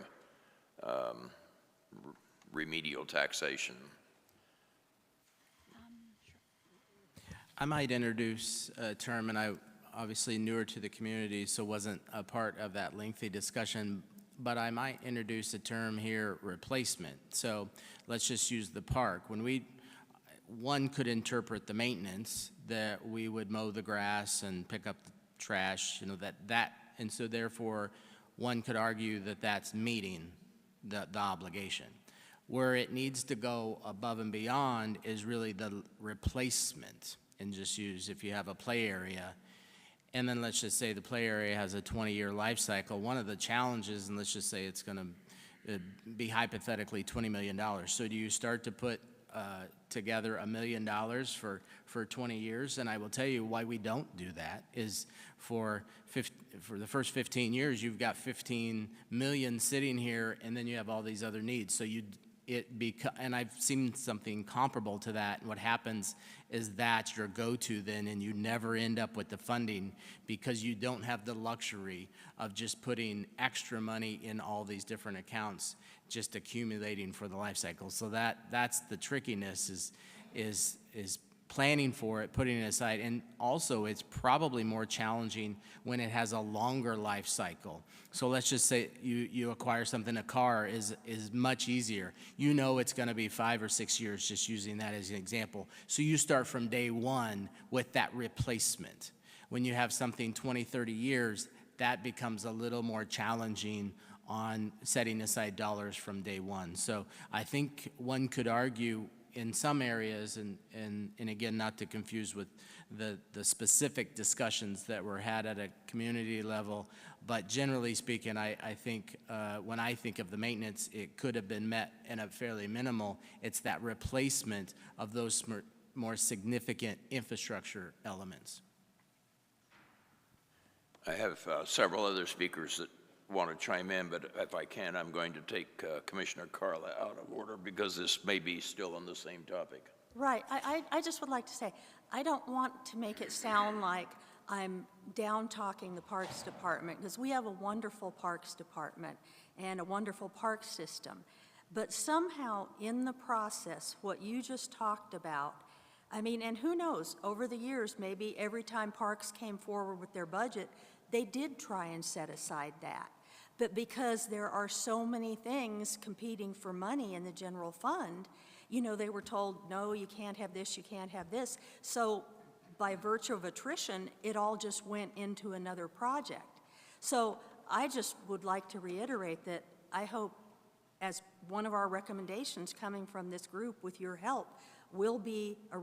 Speaker 1: remedial taxation?
Speaker 4: I might introduce a term, and I obviously newer to the community, so wasn't a part of that lengthy discussion, but I might introduce a term here, replacement. So let's just use the park. One could interpret the maintenance that we would mow the grass and pick up the trash, and so therefore, one could argue that that's meeting the obligation. Where it needs to go above and beyond is really the replacement, and just use, if you have a play area, and then let's just say the play area has a 20-year life cycle, one of the challenges, and let's just say it's gonna be hypothetically $20 million. So do you start to put together $1 million for 20 years? And I will tell you why we don't do that is for the first 15 years, you've got 15 million sitting here, and then you have all these other needs. So and I've seen something comparable to that. And what happens is that's your go-to then, and you never end up with the funding because you don't have the luxury of just putting extra money in all these different accounts, just accumulating for the life cycle. So that's the trickiness is planning for it, putting it aside. And also it's probably more challenging when it has a longer life cycle. So let's just say you acquire something, a car is much easier. You know it's gonna be 5 or 6 years, just using that as an example. So you start from day one with that replacement. When you have something 20, 30 years, that becomes a little more challenging on setting aside dollars from day one. So I think one could argue in some areas, and again, not to confuse with the specific discussions that were had at a community level, but generally speaking, I think when I think of the maintenance, it could have been met in a fairly minimal. It's that replacement of those more significant infrastructure elements.
Speaker 1: I have several other speakers that want to chime in, but if I can, I'm going to take Commissioner Carla out of order because this may be still on the same topic.
Speaker 3: Right. I just would like to say, I don't want to make it sound like I'm down-talking the Parks Department, because we have a wonderful Parks Department and a wonderful park system. But somehow in the process, what you just talked about, I mean, and who knows, over the years, maybe every time parks came forward with their budget, they did try and set aside that. But because there are so many things competing for money in the general fund, you know, they were told, no, you can't have this, you can't have this. So by virtue of attrition, it all just went into another project. So I just would like to reiterate that I hope, as one of our recommendations coming from this group with your help, will be a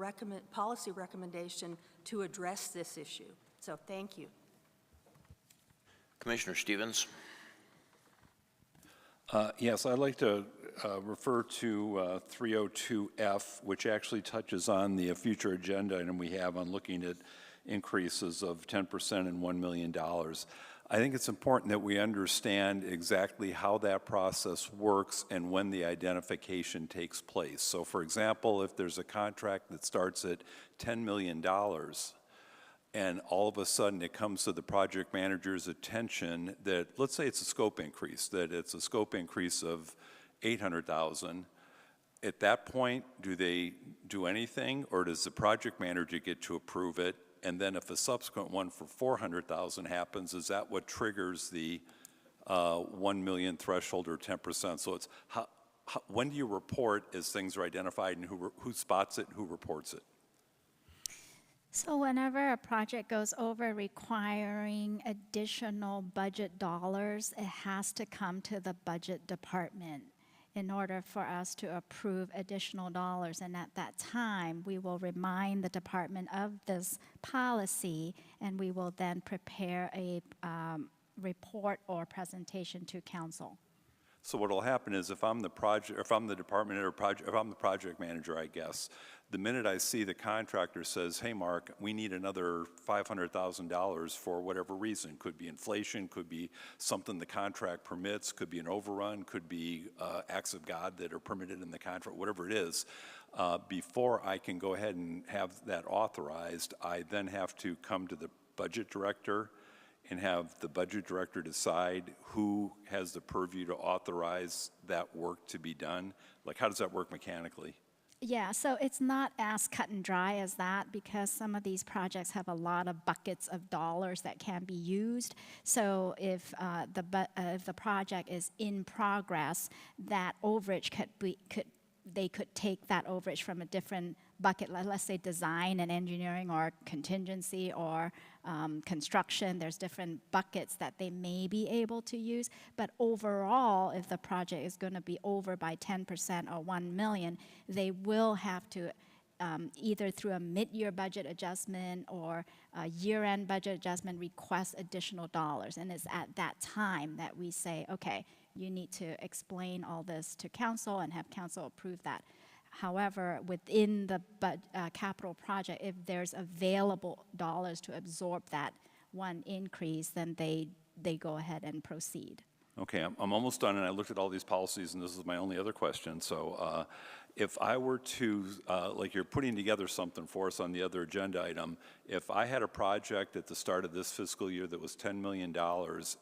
Speaker 3: policy recommendation to address this issue. So thank you.
Speaker 1: Commissioner Stevens.
Speaker 5: Yes, I'd like to refer to 302F, which actually touches on the future agenda item we have on looking at increases of 10% and $1 million. I think it's important that we understand exactly how that process works and when the identification takes place. So for example, if there's a contract that starts at $10 million, and all of a sudden it comes to the project manager's attention that, let's say it's a scope increase, that it's a scope increase of $800,000, at that point, do they do anything, or does the project manager get to approve it? And then if a subsequent one for $400,000 happens, is that what triggers the 1 million threshold or 10%? So it's when do you report as things are identified, and who spots it and who reports it?
Speaker 2: So whenever a project goes over requiring additional budget dollars, it has to come to the budget department in order for us to approve additional dollars. And at that time, we will remind the department of this policy, and we will then prepare a report or presentation to council.
Speaker 5: So what will happen is, if I'm the project, if I'm the department or if I'm the project manager, I guess, the minute I see the contractor says, hey, Mark, we need another $500,000 for whatever reason, could be inflation, could be something the contract permits, could be an overrun, could be acts of God that are permitted in the contract, whatever it is, before I can go ahead and have that authorized, I then have to come to the budget director and have the budget director decide who has the purview to authorize that work to be done? Like, how does that work mechanically?
Speaker 2: Yeah, so it's not as cut and dry as that because some of these projects have a lot of buckets of dollars that can be used. So if the project is in progress, that overage they could take that overage from a different bucket, let's say design and engineering or contingency or construction. There's different buckets that they may be able to use. But overall, if the project is going to be over by 10% or 1 million, they will have to either through a mid-year budget adjustment or a year-end budget adjustment request additional dollars. And it's at that time that we say, okay, you need to explain all this to council and have council approve that. However, within the capital project, if there's available dollars to absorb that one increase, then they go ahead and proceed.
Speaker 5: Okay, I'm almost done, and I looked at all these policies, and this is my only other question. So if I were to, like you're putting together something for us on the other agenda item, if I had a project at the start of this fiscal year that was $10 million,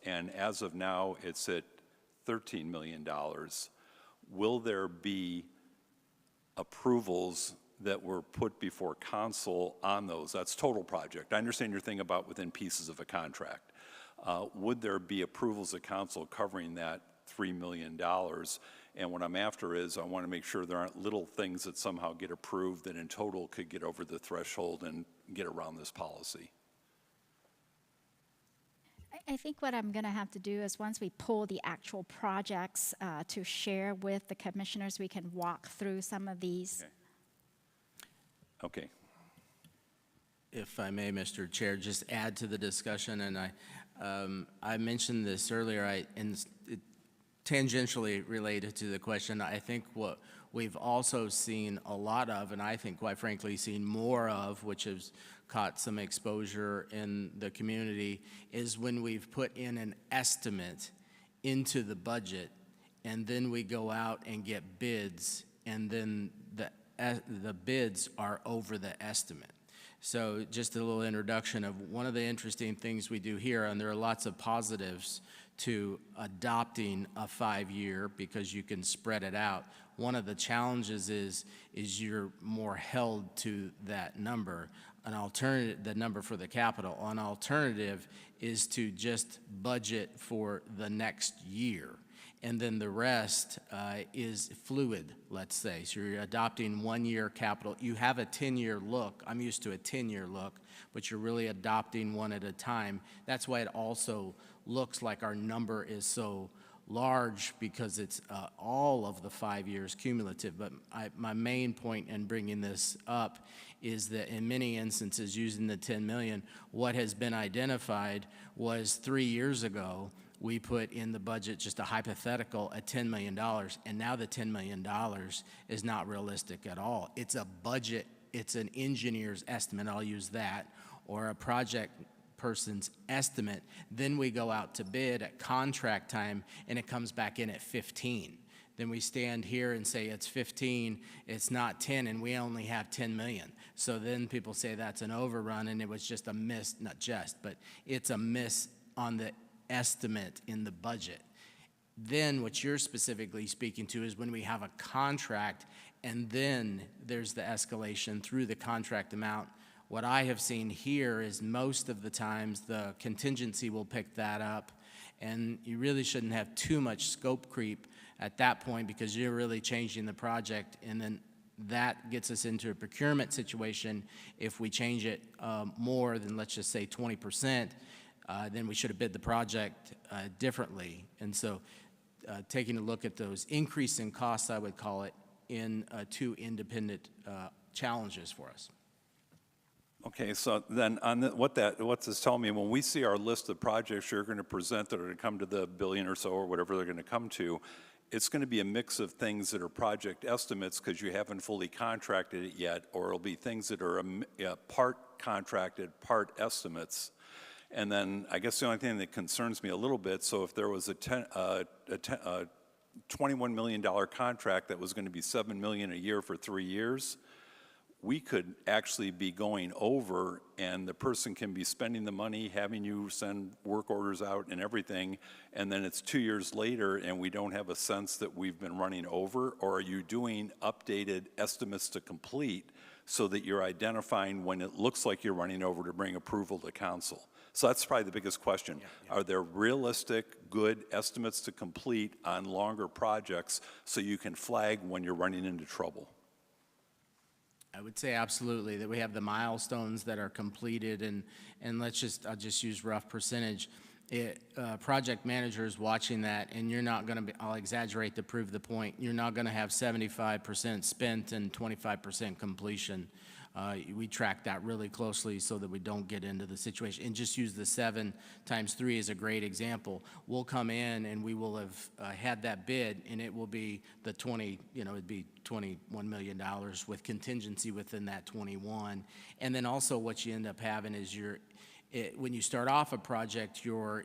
Speaker 5: and as of now it's at $13 million, will there be approvals that were put before council on those? That's total project. I understand your thing about within pieces of a contract. Would there be approvals at council covering that $3 million? And what I'm after is I want to make sure there aren't little things that somehow get approved that in total could get over the threshold and get around this policy.
Speaker 2: I think what I'm going to have to do is once we pull the actual projects to share with the commissioners, we can walk through some of these.
Speaker 5: Okay.
Speaker 4: If I may, Mr. Chair, just add to the discussion, and I mentioned this earlier, and it tangentially related to the question. I think what we've also seen a lot of, and I think quite frankly seen more of, which has caught some exposure in the community, is when we've put in an estimate into the budget, and then we go out and get bids, and then the bids are over the estimate. So just a little introduction of one of the interesting things we do here, and there are lots of positives to adopting a 5-year because you can spread it out. One of the challenges is you're more held to that number. An alternative, the number for the capital, an alternative is to just budget for the next year. And then the rest is fluid, let's say. So you're adopting 1-year capital. You have a 10-year look. I'm used to a 10-year look, but you're really adopting one at a time. That's why it also looks like our number is so large, because it's all of the 5 years cumulative. But my main point in bringing this up is that in many instances, using the 10 million, what has been identified was 3 years ago, we put in the budget just a hypothetical at $10 million, and now the $10 million is not realistic at all. It's a budget, it's an engineer's estimate, I'll use that, or a project person's estimate. Then we go out to bid at contract time, and it comes back in at 15. Then we stand here and say it's 15, it's not 10, and we only have 10 million. So then people say that's an overrun, and it was just a miss, not just, but it's a miss on the estimate in the budget. Then what you're specifically speaking to is when we have a contract, and then there's the escalation through the contract amount. What I have seen here is most of the times the contingency will pick that up, and you really shouldn't have too much scope creep at that point because you're really changing the project, and then that gets us into a procurement situation. If we change it more than, let's just say 20%, then we should have bid the project differently. And so taking a look at those increase in costs, I would call it, in two independent challenges for us.
Speaker 5: Okay, so then on what's this telling me, when we see our list of projects you're going to present that are going to come to the billion or so or whatever they're going to come to, it's going to be a mix of things that are project estimates because you haven't fully contracted it yet, or it'll be things that are part contracted, part estimates. And then I guess the only thing that concerns me a little bit, so if there was a $21 million contract that was going to be $7 million a year for 3 years, we could actually be going over, and the person can be spending the money, having you send work orders out and everything, and then it's 2 years later and we don't have a sense that we've been running over? Or are you doing updated estimates to complete so that you're identifying when it looks like you're running over to bring approval to council? So that's probably the biggest question. Are there realistic, good estimates to complete on longer projects so you can flag when you're running into trouble?
Speaker 4: I would say absolutely, that we have the milestones that are completed, and I'll just use rough percentage. Project managers watching that, and you're not gonna be, I'll exaggerate to prove the point, you're not gonna have 75% spent and 25% completion. We track that really closely so that we don't get into the situation. And just use the 7 times 3 as a great example. We'll come in and we will have had that bid, and it will be the 20, it'd be $21 million with contingency within that 21. And then also what you end up having is when you start off a project, your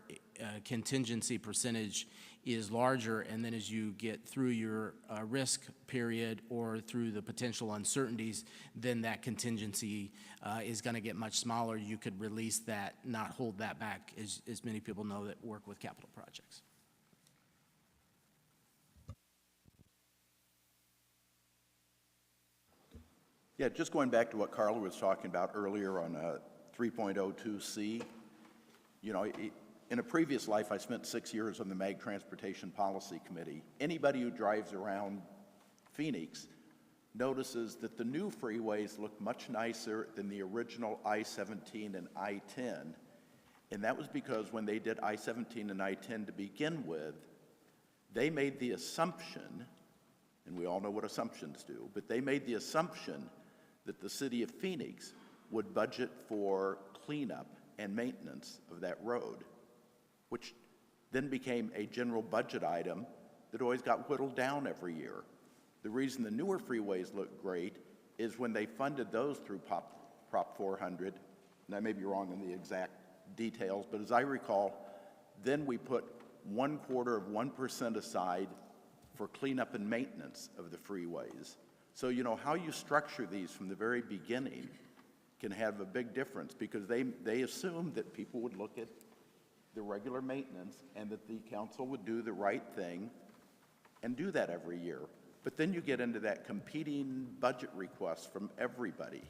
Speaker 4: contingency percentage is larger, and then as you get through your risk period or through the potential uncertainties, then that contingency is going to get much smaller. You could release that, not hold that back, as many people know that work with capital projects.
Speaker 7: Yeah, just going back to what Carla was talking about earlier on 3.02C, in a previous life, I spent 6 years on the MAG Transportation Policy Committee. Anybody who drives around Phoenix notices that the new freeways look much nicer than the original I-17 and I-10. And that was because when they did I-17 and I-10 to begin with, they made the assumption, and we all know what assumptions do, but they made the assumption that the city of Phoenix would budget for cleanup and maintenance of that road, which then became a general budget item that always got whittled down every year. The reason the newer freeways look great is when they funded those through Prop 400, and I may be wrong on the exact details, but as I recall, then we put 0.25% aside for cleanup and maintenance of the freeways. So how you structure these from the very beginning can have a big difference, because they assumed that people would look at the regular maintenance and that the council would do the right thing and do that every year. But then you get into that competing budget request from everybody.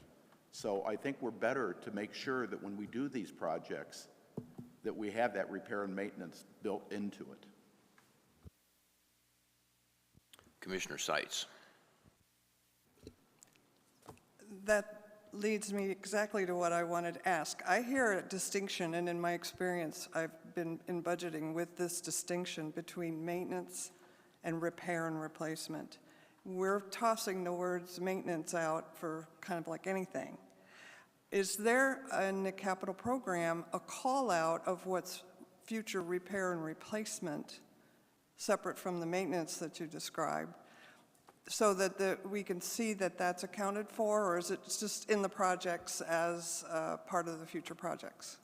Speaker 7: So I think we're better to make sure that when we do these projects, that we have that repair and maintenance built into it.
Speaker 1: Commissioner Seitz.
Speaker 6: That leads me exactly to what I wanted to ask. I hear a distinction, and in my experience, I've been in budgeting with this distinction between maintenance and repair and replacement. We're tossing the words maintenance out for kind of like anything. Is there in the capital program a call out of what's future repair and replacement separate from the maintenance that you described, so that we can see that that's accounted for, or is it just in the projects as part of the future projects?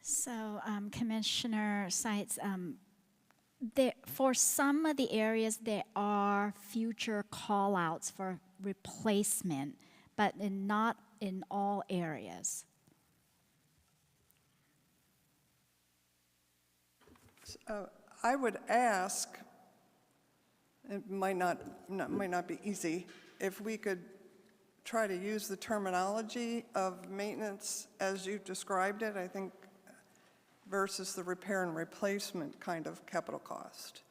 Speaker 2: So, Commissioner Seitz, for some of the areas, there are future call-outs for replacement, but not in all areas.
Speaker 6: I would ask, it might not be easy, if we could try to use the terminology of maintenance as you've described it, I think, versus the repair and replacement kind of capital cost.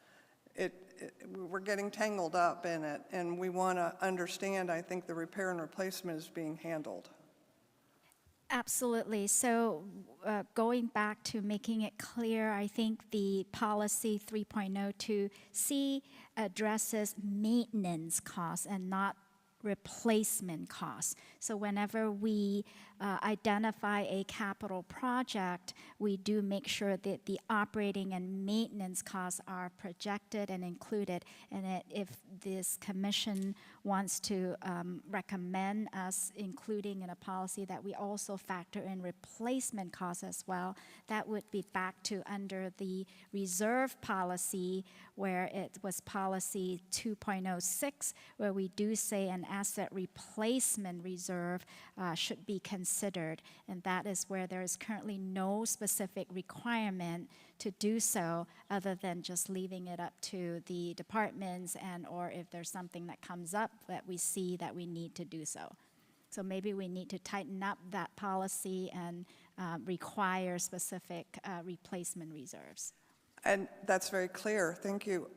Speaker 6: We're getting tangled up in it, and we want to understand, I think, the repair and replacement is being handled.
Speaker 2: Absolutely. So going back to making it clear, I think the policy 3.02C addresses maintenance costs and not replacement costs. So whenever we identify a capital project, we do make sure that the operating and maintenance costs are projected and included. And if this commission wants to recommend us including in a policy that we also factor in replacement costs as well, that would be back to under the reserve policy, where it was policy 2.06, where we do say an asset replacement reserve should be considered. And that is where there is currently no specific requirement to do so, other than just leaving it up to the departments, and or if there's something that comes up that we see that we need to do so. So maybe we need to tighten up that policy and require specific replacement reserves.
Speaker 6: And that's very clear, thank you.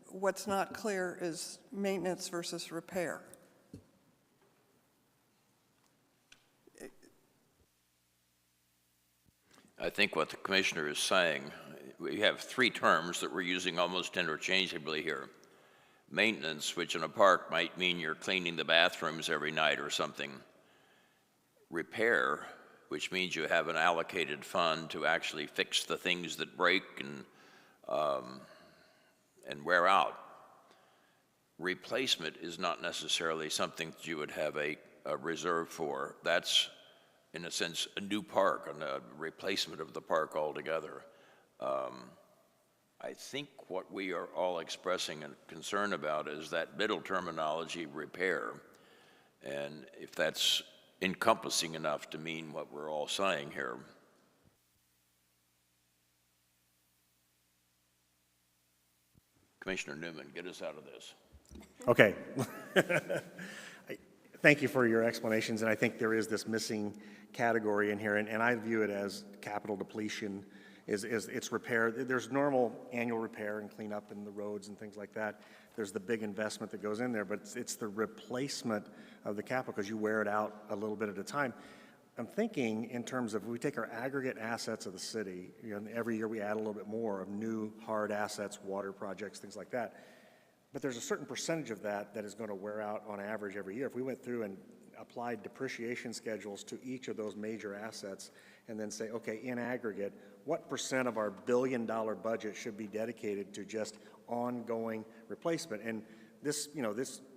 Speaker 6: What's not clear is maintenance versus repair.
Speaker 1: I think what the commissioner is saying, we have three terms that we're using almost interchangeably here. Maintenance, which in a park might mean you're cleaning the bathrooms every night or something. Repair, which means you have an allocated fund to actually fix the things that break and wear out. Replacement is not necessarily something that you would have a reserve for. That's, in a sense, a new park and a replacement of the park altogether. I think what we are all expressing a concern about is that middle terminology, repair, and if that's encompassing enough to mean what we're all saying here. Commissioner Newman, get us out of this.
Speaker 8: Okay. Thank you for your explanations, and I think there is this missing category in here, and I view it as capital depletion. It's repair. There's normal annual repair and cleanup in the roads and things like that. There's the big investment that goes in there, but it's the replacement of the capital because you wear it out a little bit at a time. I'm thinking in terms of, we take our aggregate assets of the city, every year we add a little bit more of new hard assets, water projects, things like that. But there's a certain percentage of that that is going to wear out on average every year. If we went through and applied depreciation schedules to each of those major assets and then say, okay, in aggregate, what percent of our billion-dollar budget should be dedicated to just ongoing replacement? And this,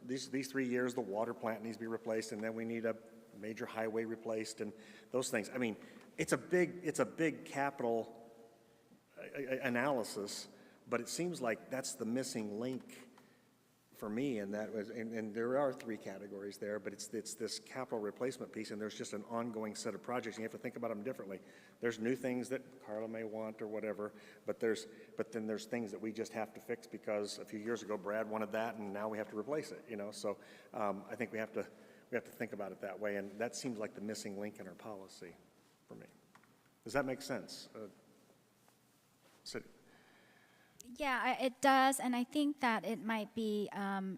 Speaker 8: these 3 years, the water plant needs to be replaced, and then we need a major highway replaced, and those things. I mean, it's a big capital analysis, but it seems like that's the missing link for me, and that was, and there are three categories there, but it's this capital replacement piece, and there's just an ongoing set of projects, and you have to think about them differently. There's new things that Carla may want or whatever, but then there's things that we just have to fix because a few years ago Brad wanted that, and now we have to replace it. So I think we have to think about it that way, and that seems like the missing link in our policy for me. Does that make sense?
Speaker 2: Yeah, it does, and I think that it might be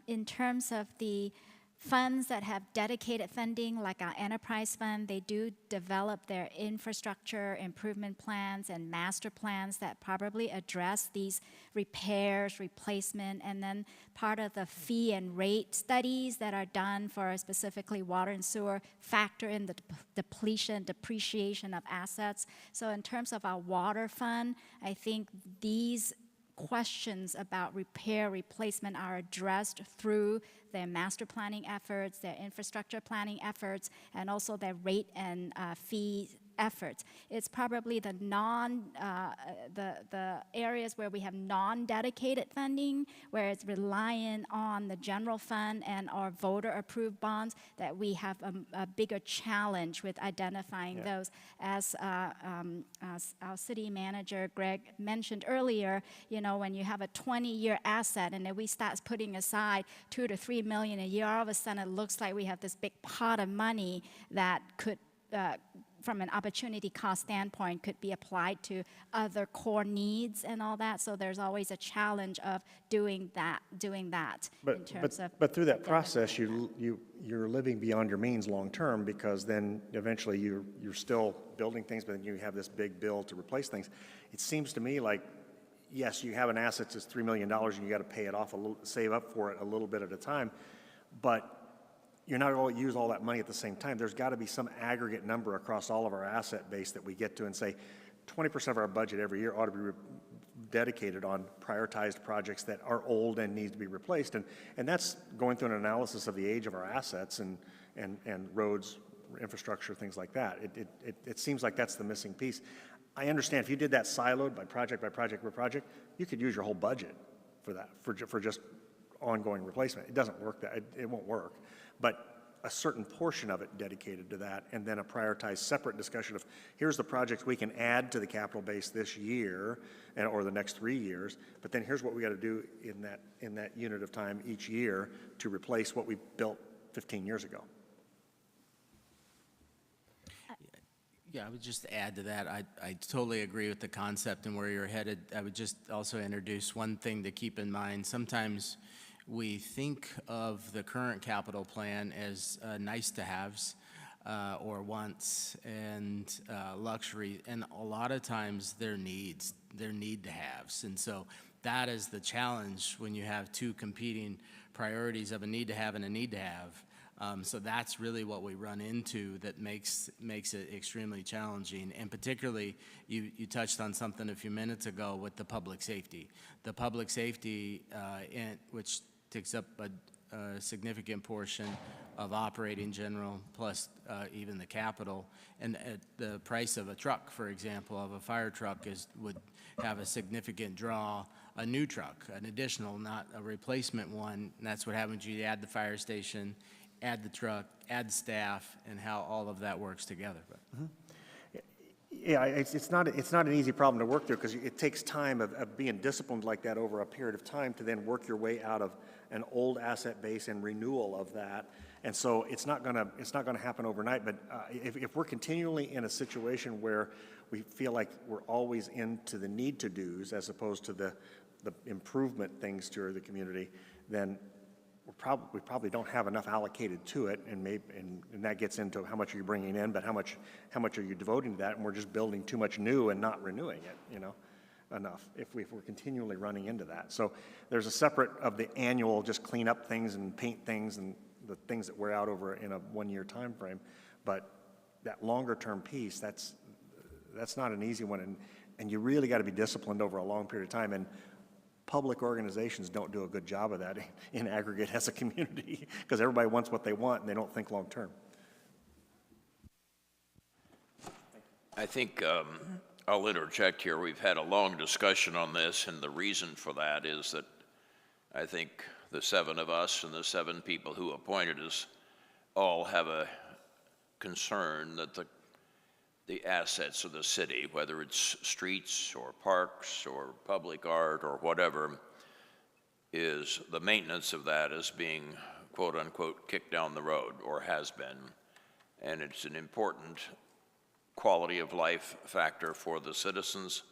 Speaker 2: in terms of the funds that have dedicated funding, like our enterprise fund, they do develop their infrastructure improvement plans and master plans that probably address these repairs, replacement, and then part of the fee and rate studies that are done for specifically water and sewer factor in the depreciation of assets. So in terms of our water fund, I think these questions about repair, replacement are addressed through their master planning efforts, their infrastructure planning efforts, and also their rate and fee efforts. It's probably the areas where we have non-dedicated funding, where it's reliant on the general fund and our voter-approved bonds, that we have a bigger challenge with identifying those. As our city manager, Greg, mentioned earlier, when you have a 20-year asset and then we start putting aside $2 to $3 million a year, all of a sudden it looks like we have this big pot of money that could from an opportunity cost standpoint, could be applied to other core needs and all that. So there's always a challenge of doing that in terms of.
Speaker 8: But through that process, you're living beyond your means long term, because then eventually you're still building things, but then you have this big bill to replace things. It seems to me like, yes, you have an asset that's $3 million and you got to pay it off save up for it a little bit at a time, but you're not going to use all that money at the same time. There's got to be some aggregate number across all of our asset base that we get to and say 20% of our budget every year ought to be dedicated on prioritized projects that are old and need to be replaced. And that's going through an analysis of the age of our assets and roads, infrastructure, things like that. It seems like that's the missing piece. I understand if you did that siloed by project by project by project, you could use your whole budget for that, for just ongoing replacement. It doesn't work it won't work. But a certain portion of it dedicated to that, and then a prioritized separate discussion of here's the projects we can add to the capital base this year or the next 3 years, but then here's what we got to do in that unit of time each year to replace what we built 15 years ago.
Speaker 4: Yeah, I would just add to that. I totally agree with the concept and where you're headed. I would just also introduce one thing to keep in mind. Sometimes we think of the current capital plan as nice to haves or wants and luxury, and a lot of times they're needs, they're need to haves. And so that is the challenge when you have two competing priorities of a need to have and a need to have. So that's really what we run into that makes it extremely challenging. And particularly, you touched on something a few minutes ago with the public safety. The public safety, which takes up a significant portion of operating general plus even the capital. And the price of a truck, for example, of a fire truck would have a significant draw, a new truck, an additional, not a replacement one. And that's what happens. You add the fire station, add the truck, add staff, and how all of that works together.
Speaker 8: Yeah, it's not an easy problem to work through because it takes time of being disciplined like that over a period of time to then work your way out of an old asset base and renewal of that. And so it's not gonna happen overnight. But if we're continually in a situation where we feel like we're always into the need to do's as opposed to the improvement things to the community, then we probably don't have enough allocated to it, and that gets into how much are you bringing in, but how much are you devoting to that, and we're just building too much new and not renewing it, enough if we're continually running into that. So there's a separate of the annual just clean up things and paint things and the things that wear out over in a 1-year time frame, but that longer term piece, that's not an easy one, and you really got to be disciplined over a long period of time. And public organizations don't do a good job of that in aggregate as a community because everybody wants what they want and they don't think long term.
Speaker 1: I think I'll interject here. We've had a long discussion on this, and the reason for that is that I think the 7 of us and the 7 people who appointed us all have a concern that the assets of the city, whether it's streets or parks or public art or whatever, is the maintenance of that is being, quote unquote, kicked down the road or has been. And it's an important quality of life factor for the citizens.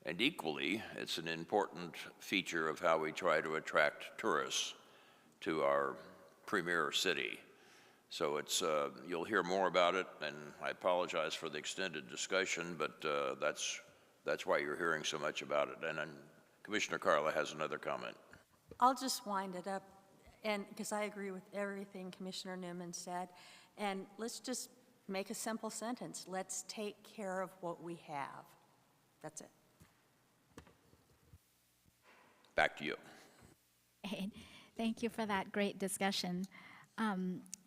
Speaker 1: And equally, it's an important feature of how we try to attract tourists to our premier city. So it's, you'll hear more about it, and I apologize for the extended discussion, but that's why you're hearing so much about it. And then Commissioner Carla has another comment.
Speaker 3: I'll just wind it up, and because I agree with everything Commissioner Newman said, and let's just make a simple sentence. Let's take care of what we have. That's it.
Speaker 1: Back to you.
Speaker 2: Thank you for that great discussion.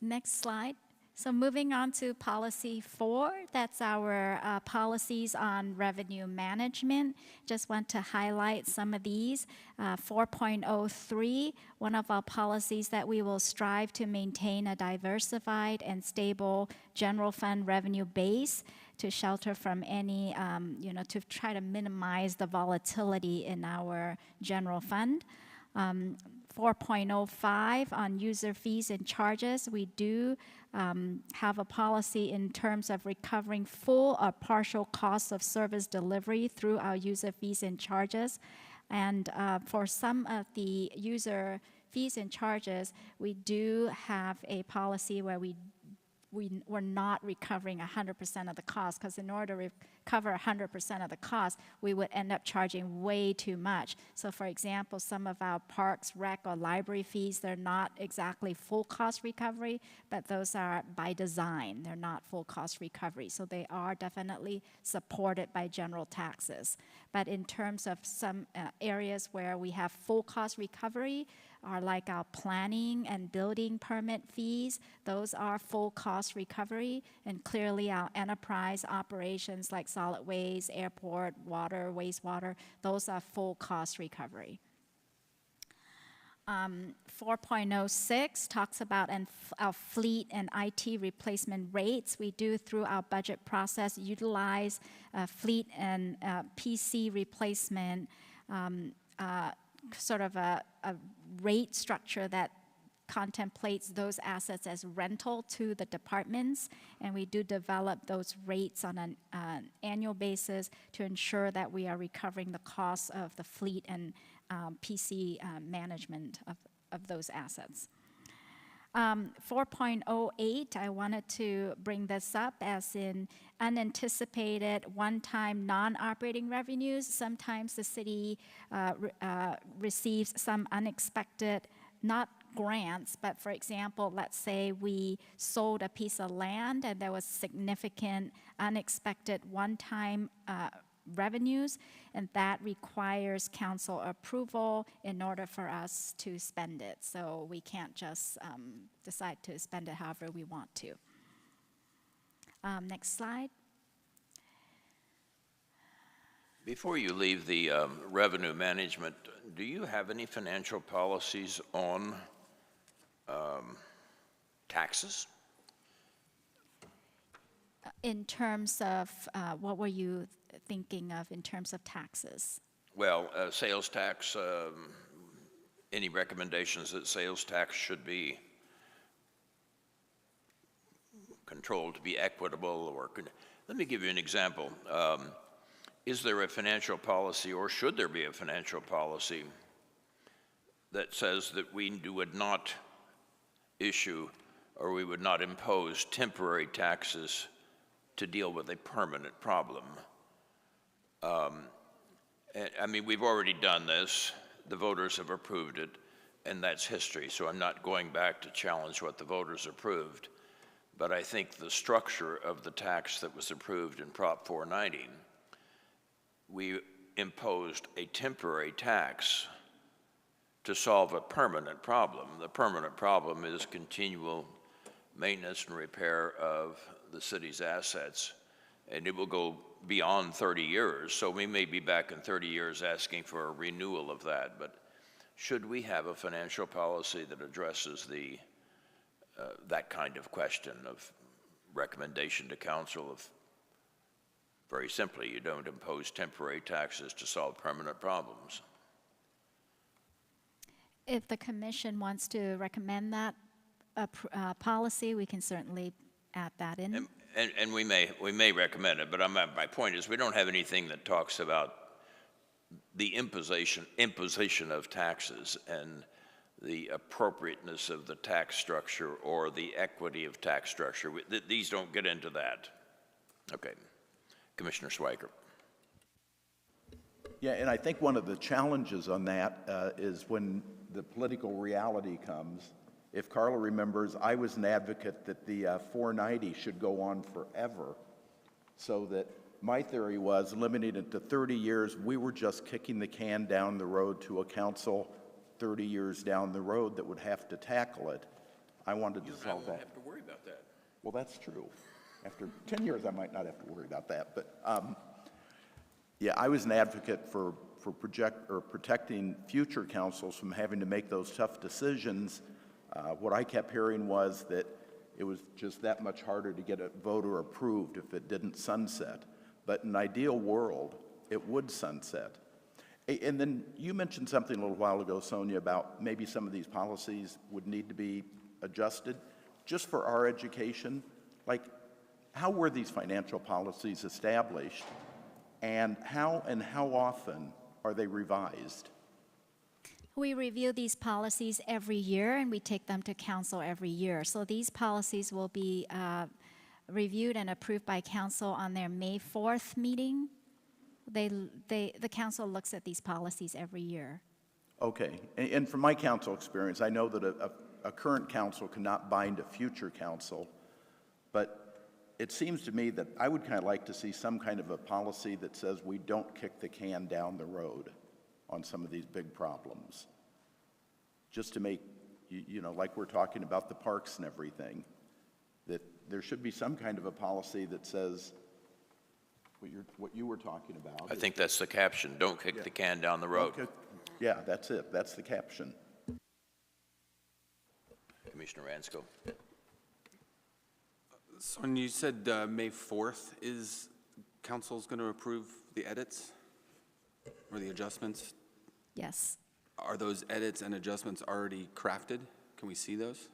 Speaker 2: Next slide. So moving on to policy 4, that's our policies on revenue management. Just want to highlight some of these. 4.03, one of our policies that we will strive to maintain a diversified and stable general fund revenue base to shelter from any, to try to minimize the volatility in our general fund. 4.05 on user fees and charges. We do have a policy in terms of recovering full or partial costs of service delivery through our user fees and charges. And for some of the user fees and charges, we do have a policy where we're not recovering 100% of the cost, because in order to recover 100% of the cost, we would end up charging way too much. So for example, some of our parks, rec, or library fees, they're not exactly full cost recovery, but those are by design. They're not full cost recovery. So they are definitely supported by general taxes. But in terms of some areas where we have full cost recovery, are like our planning and building permit fees. Those are full cost recovery, and clearly our enterprise operations like solid waste, airport, water, wastewater, those are full cost recovery. 4.06 talks about our fleet and IT replacement rates. We do, through our budget process, utilize fleet and PC replacement, sort of a rate structure that contemplates those assets as rental to the departments, and we do develop those rates on an annual basis to ensure that we are recovering the costs of the fleet and PC management of those assets. 4.08, I wanted to bring this up as in unanticipated one-time non-operating revenues. Sometimes the city receives some unexpected, not grants, but for example, let's say we sold a piece of land and there was significant unexpected one-time revenues, and that requires council approval in order for us to spend it. So we can't just decide to spend it however we want to. Next slide.
Speaker 1: Before you leave the revenue management, do you have any financial policies on taxes?
Speaker 2: In terms of, what were you thinking of in terms of taxes?
Speaker 1: Well, sales tax, any recommendations that sales tax should be controlled to be equitable, or let me give you an example. Is there a financial policy, or should there be a financial policy that says that we would not issue or we would not impose temporary taxes to deal with a permanent problem? I mean, we've already done this. The voters have approved it, and that's history. So I'm not going back to challenge what the voters approved. But I think the structure of the tax that was approved in Prop 490, we imposed a temporary tax to solve a permanent problem. The permanent problem is continual maintenance and repair of the city's assets, and it will go beyond 30 years. So we may be back in 30 years asking for a renewal of that. But should we have a financial policy that addresses that kind of question of recommendation to council of, very simply, you don't impose temporary taxes to solve permanent problems?
Speaker 2: If the commission wants to recommend that policy, we can certainly add that in.
Speaker 1: And we may recommend it, but my point is we don't have anything that talks about the imposition of taxes and the appropriateness of the tax structure or the equity of tax structure. These don't get into that. Okay. Commissioner Swiker.
Speaker 7: Yeah, and I think one of the challenges on that is when the political reality comes. If Carla remembers, I was an advocate that the 490 should go on forever, so that my theory was limiting it to 30 years. We were just kicking the can down the road to a council 30 years down the road that would have to tackle it. I wanted to solve that.
Speaker 1: You don't have to worry about that.
Speaker 7: Well, that's true. After 10 years, I might not have to worry about that. But yeah, I was an advocate for protecting future councils from having to make those tough decisions. What I kept hearing was that it was just that much harder to get a voter approved if it didn't sunset. But in an ideal world, it would sunset. And then you mentioned something a little while ago, Sonia, about maybe some of these policies would need to be adjusted. Just for our education, like, how were these financial policies established, and how often are they revised?
Speaker 2: We review these policies every year, and we take them to council every year. So these policies will be reviewed and approved by council on their May 4th meeting. The council looks at these policies every year.
Speaker 7: Okay, and from my council experience, I know that a current council cannot bind a future council, but it seems to me that I would kind of like to see some kind of a policy that says we don't kick the can down the road on some of these big problems. Just to make, you know, like we're talking about the parks and everything, that there should be some kind of a policy that says what you were talking about.
Speaker 1: I think that's the caption. Don't kick the can down the road.
Speaker 7: Yeah, that's it. That's the caption.
Speaker 1: Commissioner Ransco.
Speaker 9: So when you said May 4th, is council's going to approve the edits or the adjustments?
Speaker 2: Yes.
Speaker 9: Are those edits and adjustments already crafted? Can we see those?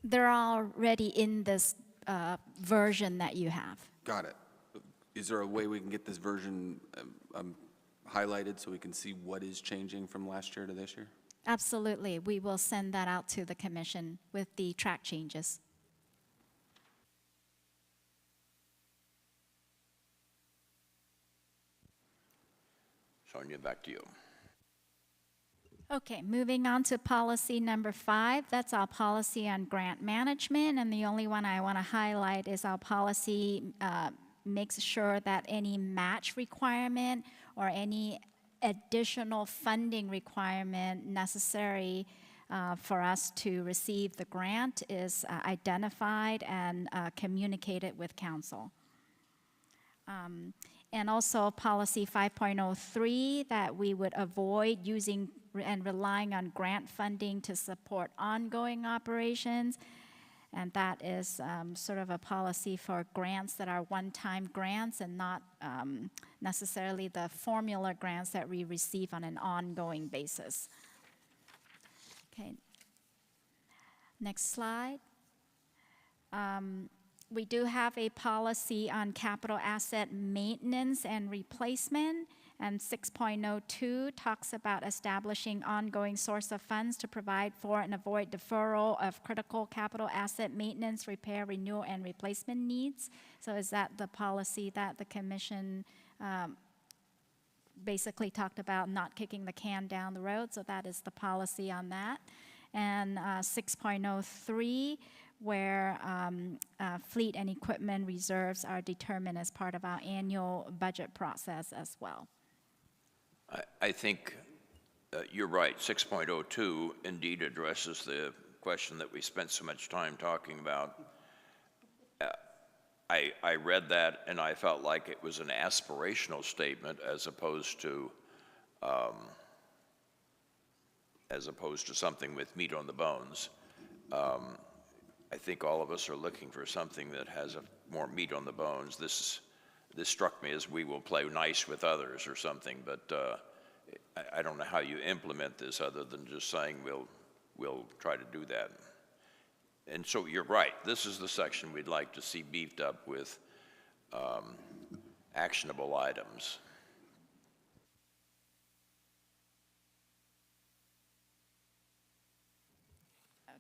Speaker 2: They're already in this version that you have.
Speaker 9: Got it. Is there a way we can get this version highlighted so we can see what is changing from last year to this year?
Speaker 2: Absolutely. We will send that out to the commission with the track changes.
Speaker 1: Sonia, back to you.
Speaker 2: Okay, moving on to policy number 5. That's our policy on grant management, and the only one I want to highlight is our policy makes sure that any match requirement or any additional funding requirement necessary for us to receive the grant is identified and communicated with council. And also policy 5.03, that we would avoid using and relying on grant funding to support ongoing operations. And that is sort of a policy for grants that are one-time grants and not necessarily the formula grants that we receive on an ongoing basis. Okay. Next slide. We do have a policy on capital asset maintenance and replacement, and 6.02 talks about establishing ongoing source of funds to provide for and avoid deferral of critical capital asset maintenance, repair, renewal, and replacement needs. So is that the policy that the commission basically talked about, not kicking the can down the road? So that is the policy on that. And 6.03, where fleet and equipment reserves are determined as part of our annual budget process as well.
Speaker 1: I think you're right. 6.02 indeed addresses the question that we spent so much time talking about. I read that and I felt like it was an aspirational statement as opposed to something with meat on the bones. I think all of us are looking for something that has more meat on the bones. This struck me as we will play nice with others or something, but I don't know how you implement this other than just saying we'll try to do that. And so you're right. This is the section we'd like to see beefed up with actionable items.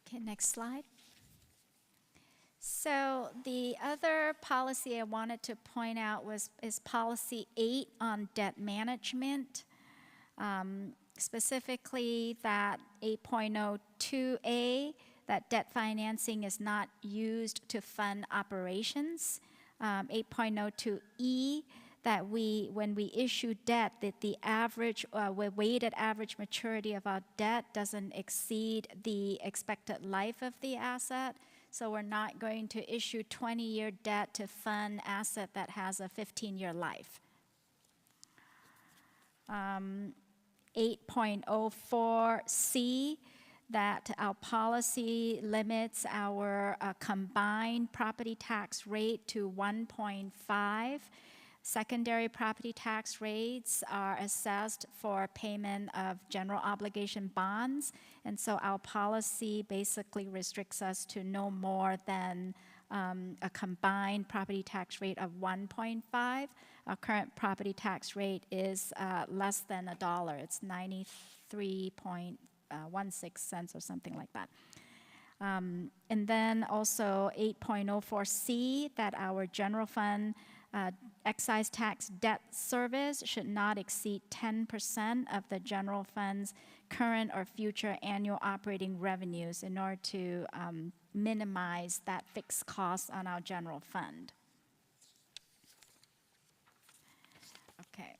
Speaker 2: Okay, next slide. So the other policy I wanted to point out is policy 8 on debt management. Specifically that 8.02A, that debt financing is not used to fund operations. 8.02E, that when we issue debt, that the weighted average maturity of our debt doesn't exceed the expected life of the asset. So we're not going to issue 20-year debt to fund asset that has a 15-year life. 8.04C, that our policy limits our combined property tax rate to 1.5. Secondary property tax rates are assessed for payment of general obligation bonds, and so our policy basically restricts us to no more than a combined property tax rate of 1.5. Our current property tax rate is less than $1. It's 93.16 cents or something like that. And then also 8.04C, that our general fund excise tax debt service should not exceed 10% of the general fund's current or future annual operating revenues in order to minimize that fixed cost on our general fund. Okay,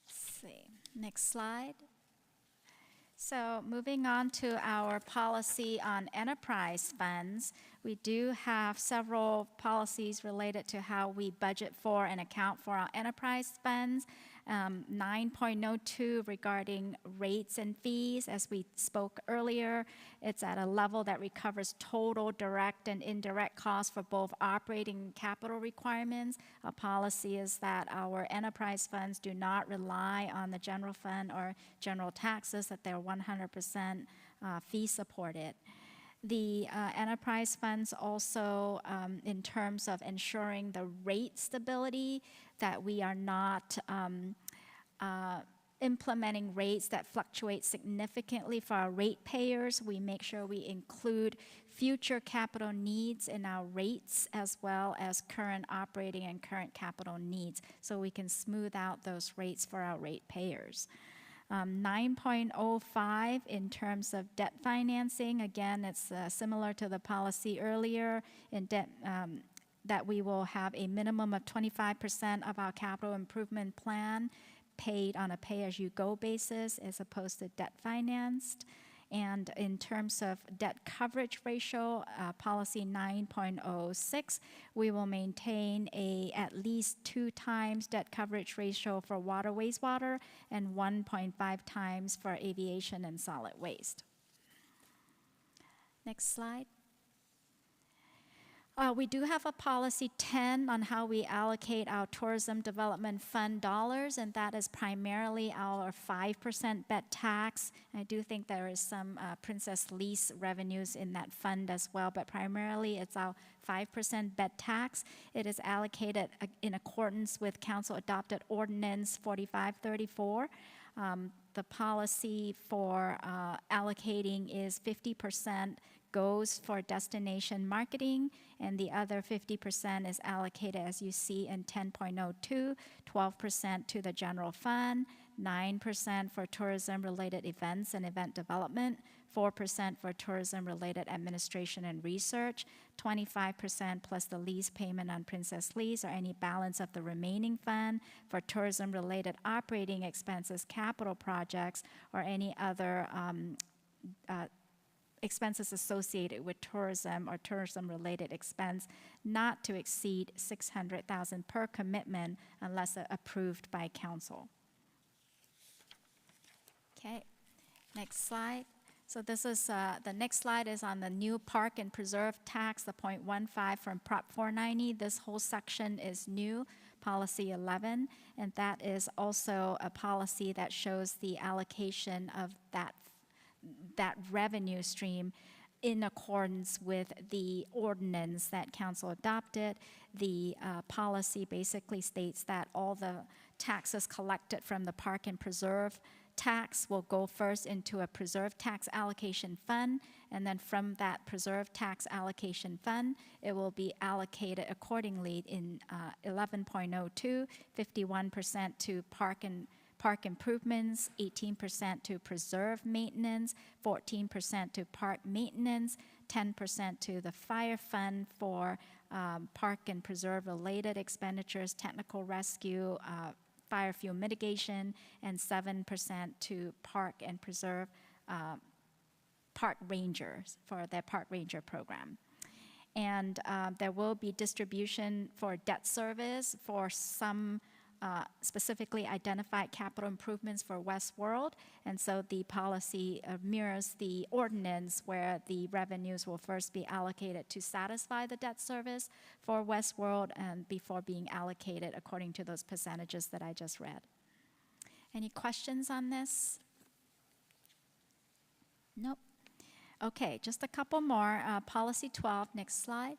Speaker 2: let's see. Next slide. So moving on to our policy on enterprise funds, we do have several policies related to how we budget for and account for our enterprise funds. 9.02 regarding rates and fees, as we spoke earlier, it's at a level that recovers total direct and indirect costs for both operating and capital requirements. A policy is that our enterprise funds do not rely on the general fund or general taxes, that they're 100% fee supported. The enterprise funds also, in terms of ensuring the rate stability, that we are not implementing rates that fluctuate significantly for our ratepayers. We make sure we include future capital needs in our rates as well as current operating and current capital needs, so we can smooth out those rates for our ratepayers. 9.05 in terms of debt financing, again, it's similar to the policy earlier in debt, that we will have a minimum of 25% of our capital improvement plan paid on a pay-as-you-go basis as opposed to debt financed. And in terms of debt coverage ratio, policy 9.06, we will maintain at least 2 times debt coverage ratio for water wastewater and 1.5 times for aviation and solid waste. Next slide. We do have a policy 10 on how we allocate our tourism development fund dollars, and that is primarily our 5% bet tax. I do think there is some Princess lease revenues in that fund as well, but primarily it's our 5% bet tax. It is allocated in accordance with Council adopted Ordinance 4534. The policy for allocating is 50% goes for destination marketing, and the other 50% is allocated, as you see in 10.02, 12% to the general fund, 9% for tourism-related events and event development, 4% for tourism-related administration and research, 25% plus the lease payment on Princess Lease or any balance of the remaining fund for tourism-related operating expenses, capital projects, or any other expenses associated with tourism or tourism-related expense not to exceed $600,000 per commitment unless approved by council. Okay, next slide. So this is, the next slide is on the new park and preserve tax, the 0.15 from Prop 490. This whole section is new, policy 11, and that is also a policy that shows the allocation of that revenue stream in accordance with the ordinance that council adopted. The policy basically states that all the taxes collected from the park and preserve tax will go first into a preserve tax allocation fund, and then from that preserve tax allocation fund, it will be allocated accordingly in 11.02, 51% to park improvements, 18% to preserve maintenance, 14% to park maintenance, 10% to the fire fund for park and preserve related expenditures, technical rescue, fire fuel mitigation, and 7% to park and preserve park rangers for their park ranger program. And there will be distribution for debt service for some specifically identified capital improvements for Westworld, and so the policy mirrors the ordinance where the revenues will first be allocated to satisfy the debt service for Westworld and before being allocated according to those percentages that I just read. Any questions on this? Nope. Okay, just a couple more. Policy 12, next slide.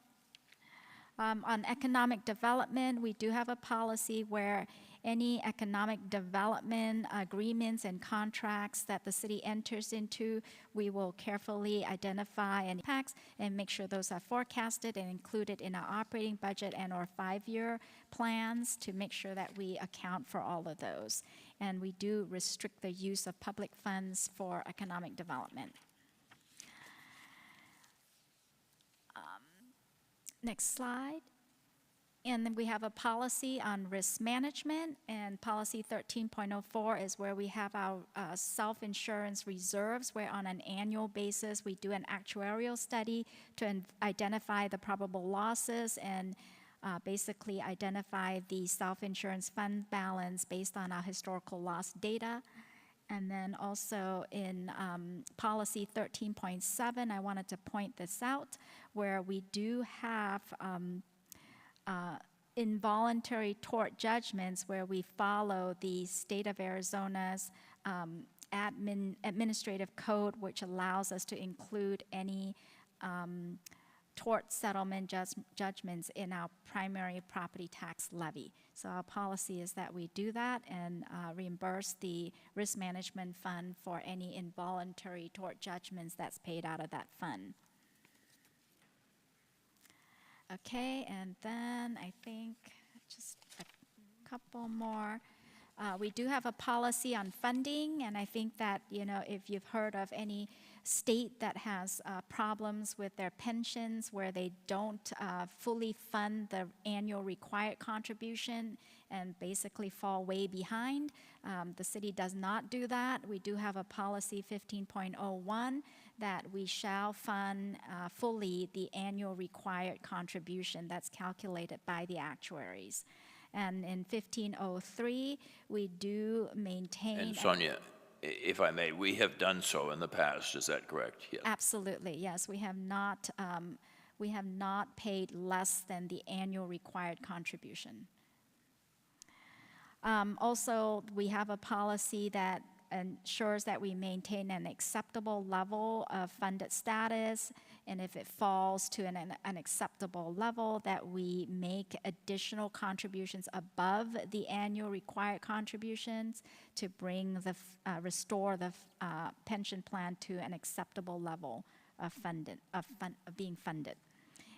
Speaker 2: On economic development, we do have a policy where any economic development agreements and contracts that the city enters into, we will carefully identify and impacts and make sure those are forecasted and included in our operating budget and our 5-year plans to make sure that we account for all of those. And we do restrict the use of public funds for economic development. Next slide. And then we have a policy on risk management, and policy 13.04 is where we have our self-insurance reserves, where on an annual basis we do an actuarial study to identify the probable losses and basically identify the self-insurance fund balance based on our historical loss data. And then also in policy 13.7, I wanted to point this out, where we do have involuntary tort judgments where we follow the state of Arizona's administrative code, which allows us to include any tort settlement judgments in our primary property tax levy. So our policy is that we do that and reimburse the risk management fund for any involuntary tort judgments that's paid out of that fund. Okay, and then I think just a couple more. We do have a policy on funding, and I think that, you know, if you've heard of any state that has problems with their pensions where they don't fully fund the annual required contribution and basically fall way behind, the city does not do that. We do have a policy 15.01 that we shall fund fully the annual required contribution that's calculated by the actuaries. And in 1503, we do maintain.
Speaker 1: And Sonia, if I may, we have done so in the past, is that correct? Yes.
Speaker 2: Absolutely, yes. We have not paid less than the annual required contribution. Also, we have a policy that ensures that we maintain an acceptable level of funded status, and if it falls to an unacceptable level, that we make additional contributions above the annual required contributions to bring the restore the pension plan to an acceptable level of being funded.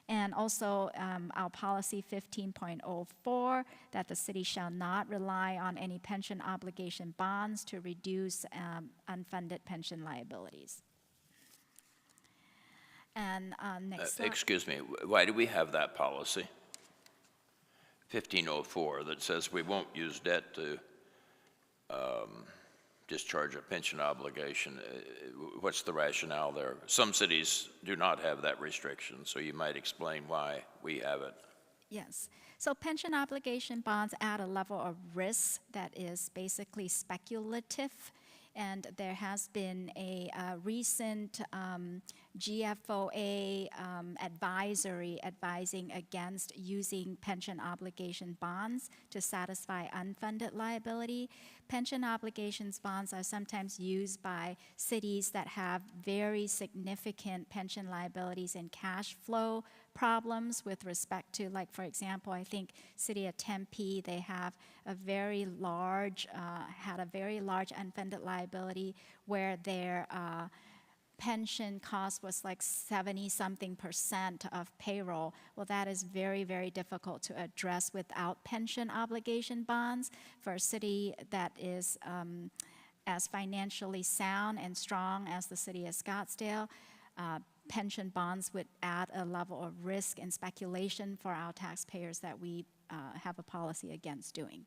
Speaker 2: And also our policy 15.04, that the city shall not rely on any pension obligation bonds to reduce unfunded pension liabilities. And next slide.
Speaker 1: Excuse me, why do we have that policy? 1504 that says we won't use debt to discharge a pension obligation. What's the rationale there? Some cities do not have that restriction, so you might explain why we have it.
Speaker 2: Yes. So pension obligation bonds add a level of risk that is basically speculative, and there has been a recent GFOA advisory advising against using pension obligation bonds to satisfy unfunded liability. Pension obligations bonds are sometimes used by cities that have very significant pension liabilities and cash flow problems with respect to, like, for example, I think City of Tempe, they have a very large, had a very large unfunded liability where their pension cost was like 70-something% of payroll. Well, that is very, very difficult to address without pension obligation bonds. For a city that is as financially sound and strong as the city of Scottsdale, pension bonds would add a level of risk and speculation for our taxpayers that we have a policy against doing.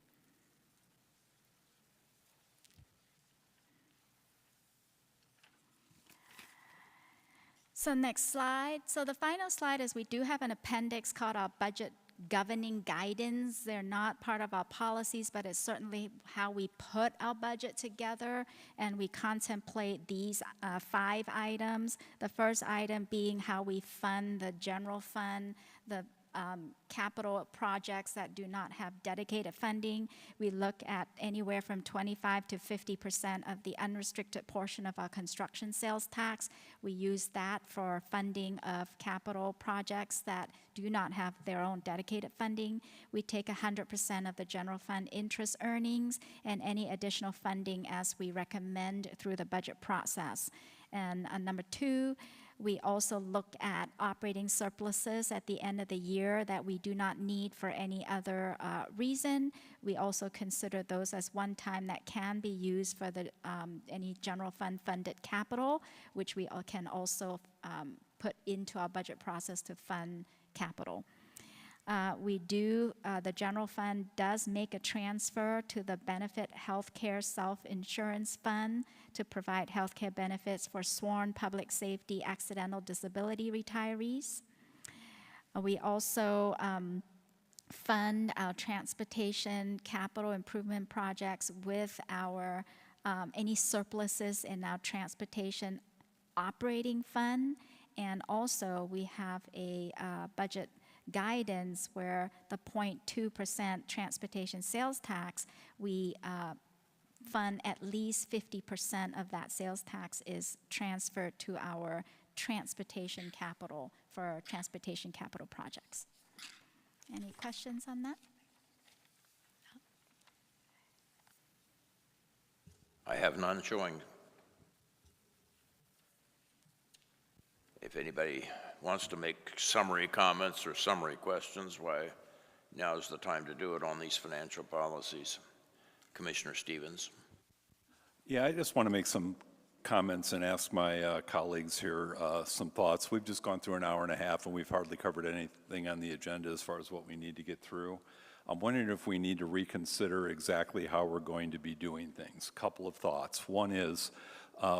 Speaker 2: So next slide. So the final slide is we do have an appendix called our budget governing guidance. They're not part of our policies, but it's certainly how we put our budget together, and we contemplate these 5 items. The first item being how we fund the general fund, the capital projects that do not have dedicated funding. We look at anywhere from 25 to 50% of the unrestricted portion of our construction sales tax. We use that for funding of capital projects that do not have their own dedicated funding. We take 100% of the general fund interest earnings and any additional funding as we recommend through the budget process. And number 2, we also look at operating surpluses at the end of the year that we do not need for any other reason. We also consider those as one-time that can be used for the any general fund funded capital, which we can also put into our budget process to fund capital. The general fund does make a transfer to the benefit healthcare self-insurance fund to provide healthcare benefits for sworn public safety accidental disability retirees. We also fund our transportation capital improvement projects with our, any surpluses in our transportation operating fund. And also, we have a budget guidance where the 0.2% transportation sales tax, we fund at least 50% of that sales tax is transferred to our transportation capital for transportation capital projects. Any questions on that?
Speaker 1: I have none showing. If anybody wants to make summary comments or summary questions, why, now is the time to do it on these financial policies. Commissioner Stevens.
Speaker 5: Yeah, I just want to make some comments and ask my colleagues here some thoughts. We've just gone through an hour and a half, and we've hardly covered anything on the agenda as far as what we need to get through. I'm wondering if we need to reconsider exactly how we're going to be doing things. Couple of thoughts. One is,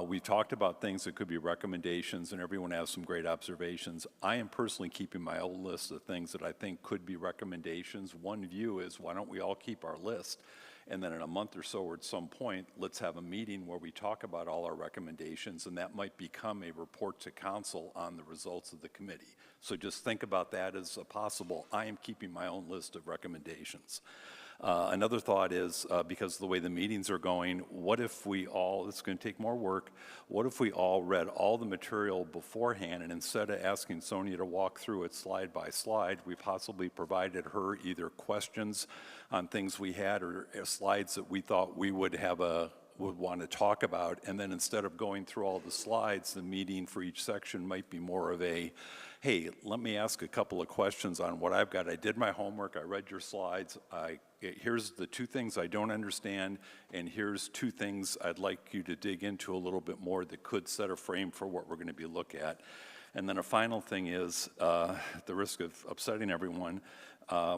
Speaker 5: we talked about things that could be recommendations, and everyone has some great observations. I am personally keeping my own list of things that I think could be recommendations. One view is, why don't we all keep our list? And then in a month or so, or at some point, let's have a meeting where we talk about all our recommendations, and that might become a report to council on the results of the committee. So just think about that as a possible. I am keeping my own list of recommendations. Another thought is, because of the way the meetings are going, what if we all, it's going to take more work, what if we all read all the material beforehand, and instead of asking Sonia to walk through it slide by slide, we possibly provided her either questions on things we had or slides that we thought we would want to talk about, and then instead of going through all the slides, the meeting for each section might be more of a, hey, let me ask a couple of questions on what I've got. I did my homework, I read your slides, here's the two things I don't understand, and here's two things I'd like you to dig into a little bit more that could set a frame for what we're going to be looking at. And then a final thing is, at the risk of upsetting everyone,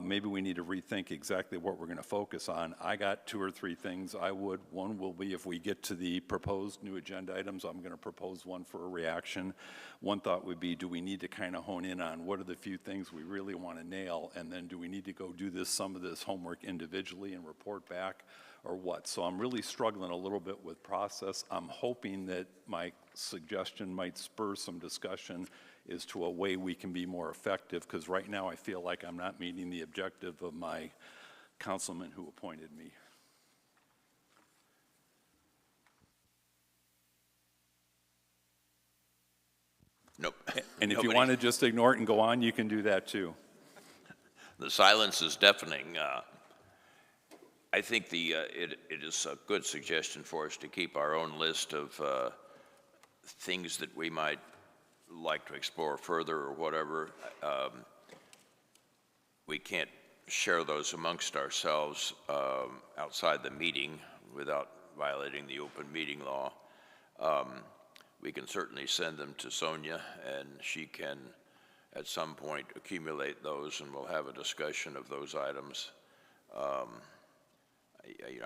Speaker 5: maybe we need to rethink exactly what we're going to focus on. I got 2 or 3 things I would. One will be, if we get to the proposed new agenda items, I'm going to propose one for a reaction. One thought would be, do we need to kind of hone in on what are the few things we really want to nail, and then do we need to go do some of this homework individually and report back, or what? So I'm really struggling a little bit with process. I'm hoping that my suggestion might spur some discussion as to a way we can be more effective, because right now I feel like I'm not meeting the objective of my councilman who appointed me.
Speaker 1: Nope.
Speaker 5: And if you want to just ignore it and go on, you can do that too.
Speaker 1: The silence is deafening. I think it is a good suggestion for us to keep our own list of things that we might like to explore further or whatever. We can't share those amongst ourselves outside the meeting without violating the open meeting law. We can certainly send them to Sonia, and she can at some point accumulate those, and we'll have a discussion of those items. I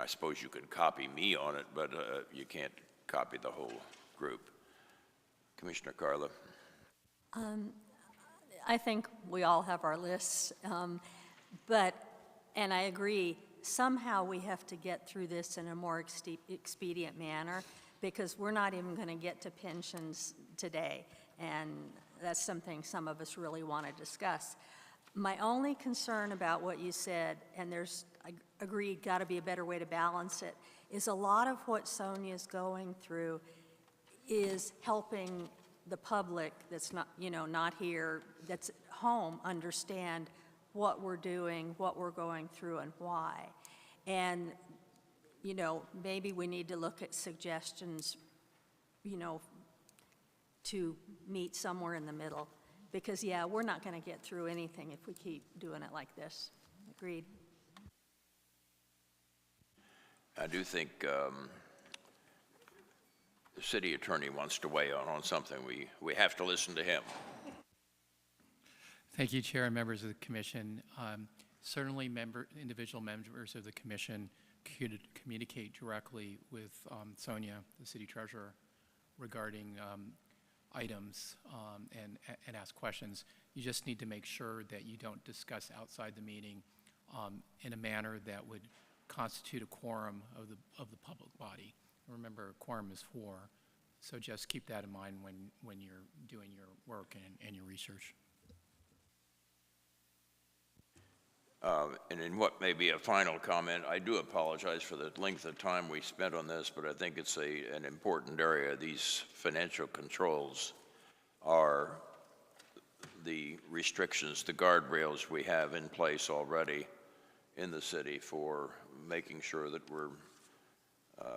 Speaker 1: suppose you can copy me on it, but you can't copy the whole group. Commissioner Carla.
Speaker 3: I think we all have our lists, and I agree, somehow we have to get through this in a more expedient manner, because we're not even going to get to pensions today, and that's something some of us really want to discuss. My only concern about what you said, and I agree, got to be a better way to balance it, is a lot of what Sonia's going through is helping the public that's not here, that's at home, understand what we're doing, what we're going through, and why. And, maybe we need to look at suggestions, to meet somewhere in the middle. Because, yeah, we're not going to get through anything if we keep doing it like this. Agreed.
Speaker 1: I do think the city attorney wants to weigh in on something. We have to listen to him.
Speaker 10: Thank you, Chair and members of the Commission. Certainly, individual members of the Commission could communicate directly with Sonia, the City Treasurer, regarding items and ask questions. You just need to make sure that you don't discuss outside the meeting in a manner that would constitute a quorum of the public body. Remember, a quorum is 4, so just keep that in mind when you're doing your work and your research.
Speaker 1: And in what may be a final comment, I do apologize for the length of time we spent on this, but I think it's an important area. These financial controls are the restrictions, the guardrails we have in place already in the city for making sure that we're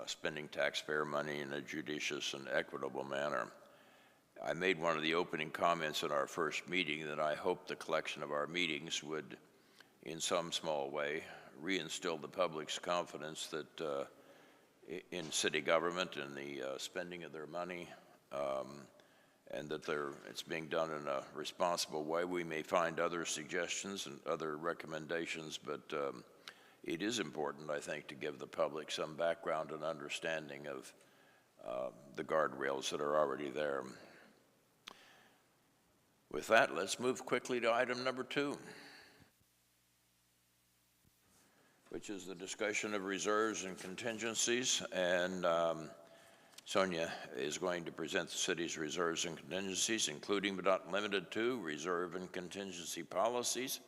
Speaker 1: spending taxpayer money in a judicious and equitable manner. I made one of the opening comments in our first meeting that I hope the collection of our meetings would, in some small way, reinstill the public's confidence that in city government and the spending of their money, and that it's being done in a responsible way. We may find other suggestions and other recommendations, but it is important, I think, to give the public some background and understanding of the guardrails that are already there. With that, let's move quickly to item number 2, which is the discussion of reserves and contingencies. And Sonia is going to present the city's reserves and contingencies, including but not limited to reserve and contingency policies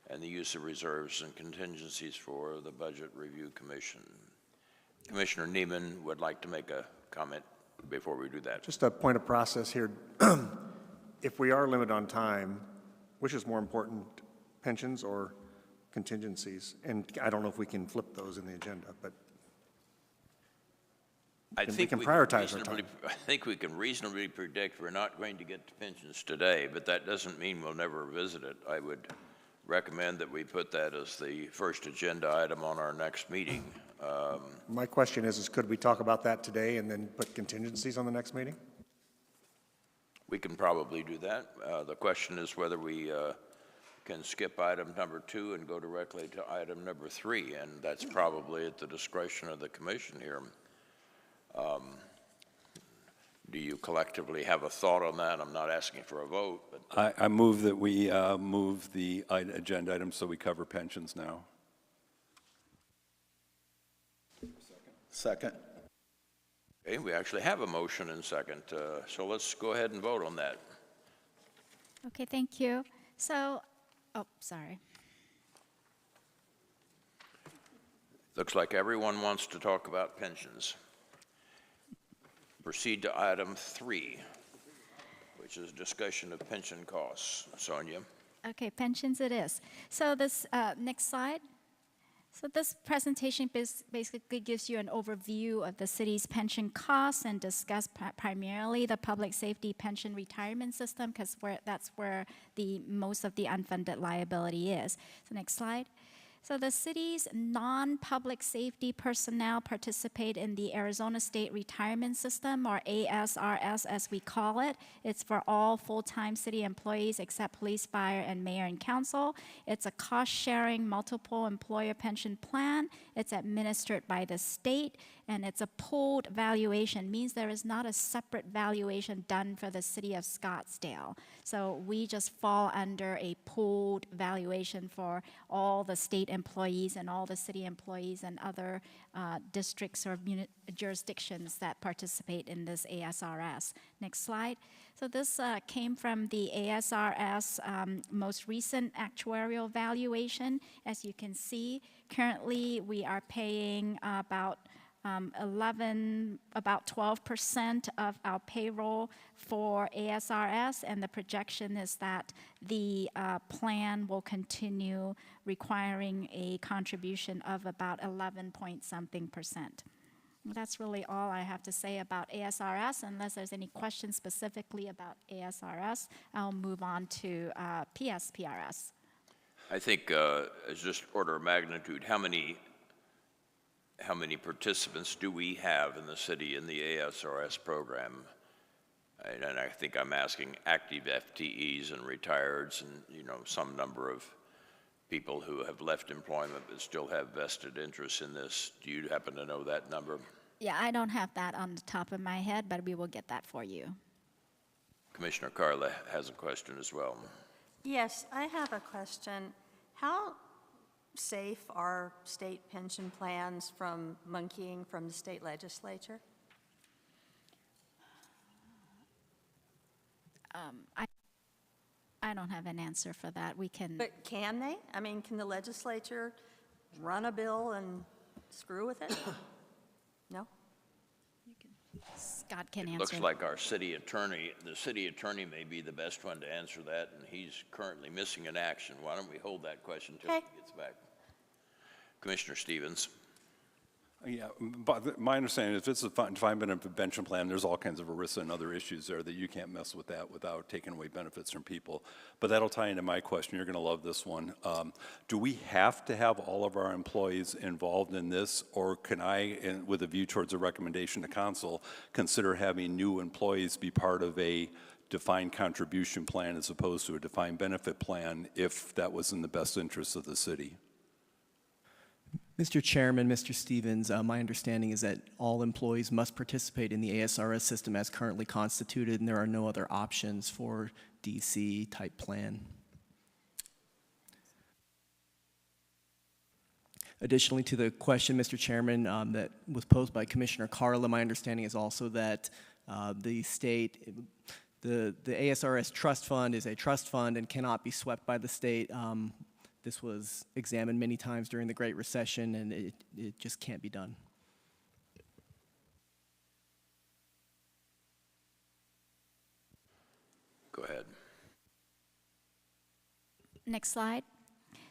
Speaker 1: and the use of reserves and contingencies for the Budget Review Commission. Commissioner Neiman would like to make a comment before we do that.
Speaker 8: Just a point of process here. If we are limited on time, which is more important, pensions or contingencies? And I don't know if we can flip those in the agenda, but
Speaker 1: I think
Speaker 8: we can prioritize our time.
Speaker 1: I think we can reasonably predict we're not going to get to pensions today, but that doesn't mean we'll never visit it. I would recommend that we put that as the first agenda item on our next meeting.
Speaker 8: My question is could we talk about that today and then put contingencies on the next meeting?
Speaker 1: We can probably do that. The question is whether we can skip item number 2 and go directly to item number 3, and that's probably at the discretion of the commission here. Do you collectively have a thought on that? I'm not asking for a vote, but
Speaker 5: I move that we move the agenda item so we cover pensions now.
Speaker 7: Second.
Speaker 1: okay, we actually have a motion and second, so let's go ahead and vote on that.
Speaker 2: Okay, thank you. So, oh, sorry.
Speaker 1: Looks like everyone wants to talk about pensions. Proceed to item 3, which is discussion of pension costs. Sonia?
Speaker 2: Okay, pensions it is. So this, next slide. So this presentation basically gives you an overview of the city's pension costs and discuss primarily the public safety pension retirement system, because that's where most of the unfunded liability is. So next slide. So the city's non-public safety personnel participate in the Arizona State Retirement System, or ASRS as we call it. It's for all full-time city employees except police, fire, and mayor and council. It's a cost-sharing multiple employer pension plan. It's administered by the state, and it's a pooled valuation, means there is not a separate valuation done for the city of Scottsdale. So we just fall under a pooled valuation for all the state employees and all the city employees and other districts or jurisdictions that participate in this ASRS. Next slide. So this came from the ASRS most recent actuarial valuation. As you can see, currently we are paying about 12% of our payroll for ASRS, and the projection is that the plan will continue requiring a contribution of about 11-point-something%. That's really all I have to say about ASRS. Unless there's any questions specifically about ASRS, I'll move on to PSPRS.
Speaker 1: I think as just order of magnitude, how many participants do we have in the city in the ASRS program? And I think I'm asking active FTEs and retireds and, some number of people who have left employment but still have vested interests in this. Do you happen to know that number?
Speaker 2: Yeah, I don't have that on the top of my head, but we will get that for you.
Speaker 1: Commissioner Carla has a question as well.
Speaker 3: Yes, I have a question. How safe are state pension plans from monkeying from the state legislature?
Speaker 2: I don't have an answer for that. We can,
Speaker 3: But can they? I mean, can the legislature run a bill and screw with it? No?
Speaker 2: Scott can
Speaker 1: It
Speaker 2: answer.
Speaker 1: looks like our city attorney, the city attorney may be the best one to answer that, and he's currently missing in action. Why don't we hold that question till he
Speaker 3: Okay.
Speaker 1: gets back? Commissioner Stevens.
Speaker 5: Yeah, but my understanding is if it's a defined benefit pension plan, there's all kinds of ERISA and other issues there that you can't mess with that without taking away benefits from people. But that'll tie into my question. You're going to love this one. Do we have to have all of our employees involved in this, or can I, with a view towards a recommendation to council, consider having new employees be part of a defined contribution plan as opposed to a defined benefit plan if that was in the best interest of the city?
Speaker 11: Mr. Chairman, Mr. Stevens, my understanding is that all employees must participate in the ASRS system as currently constituted, and there are no other options for DC-type plan. Additionally, to the question, Mr. Chairman, that was posed by Commissioner Carla, my understanding is also that the state, the ASRS trust fund is a trust fund and cannot be swept by the state. This was examined many times during the Great Recession, and it just can't be done.
Speaker 1: Go ahead.
Speaker 2: Next slide.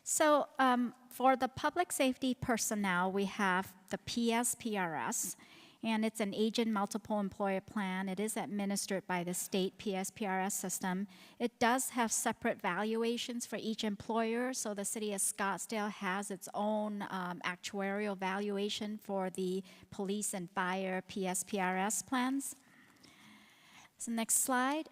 Speaker 2: So for the public safety personnel, we have the PSPRS, and it's an agent multiple employer plan. It is administered by the state PSPRS system. It does have separate valuations for each employer, so the city of Scottsdale has its own actuarial valuation for the police and fire PSPRS plans. So next slide.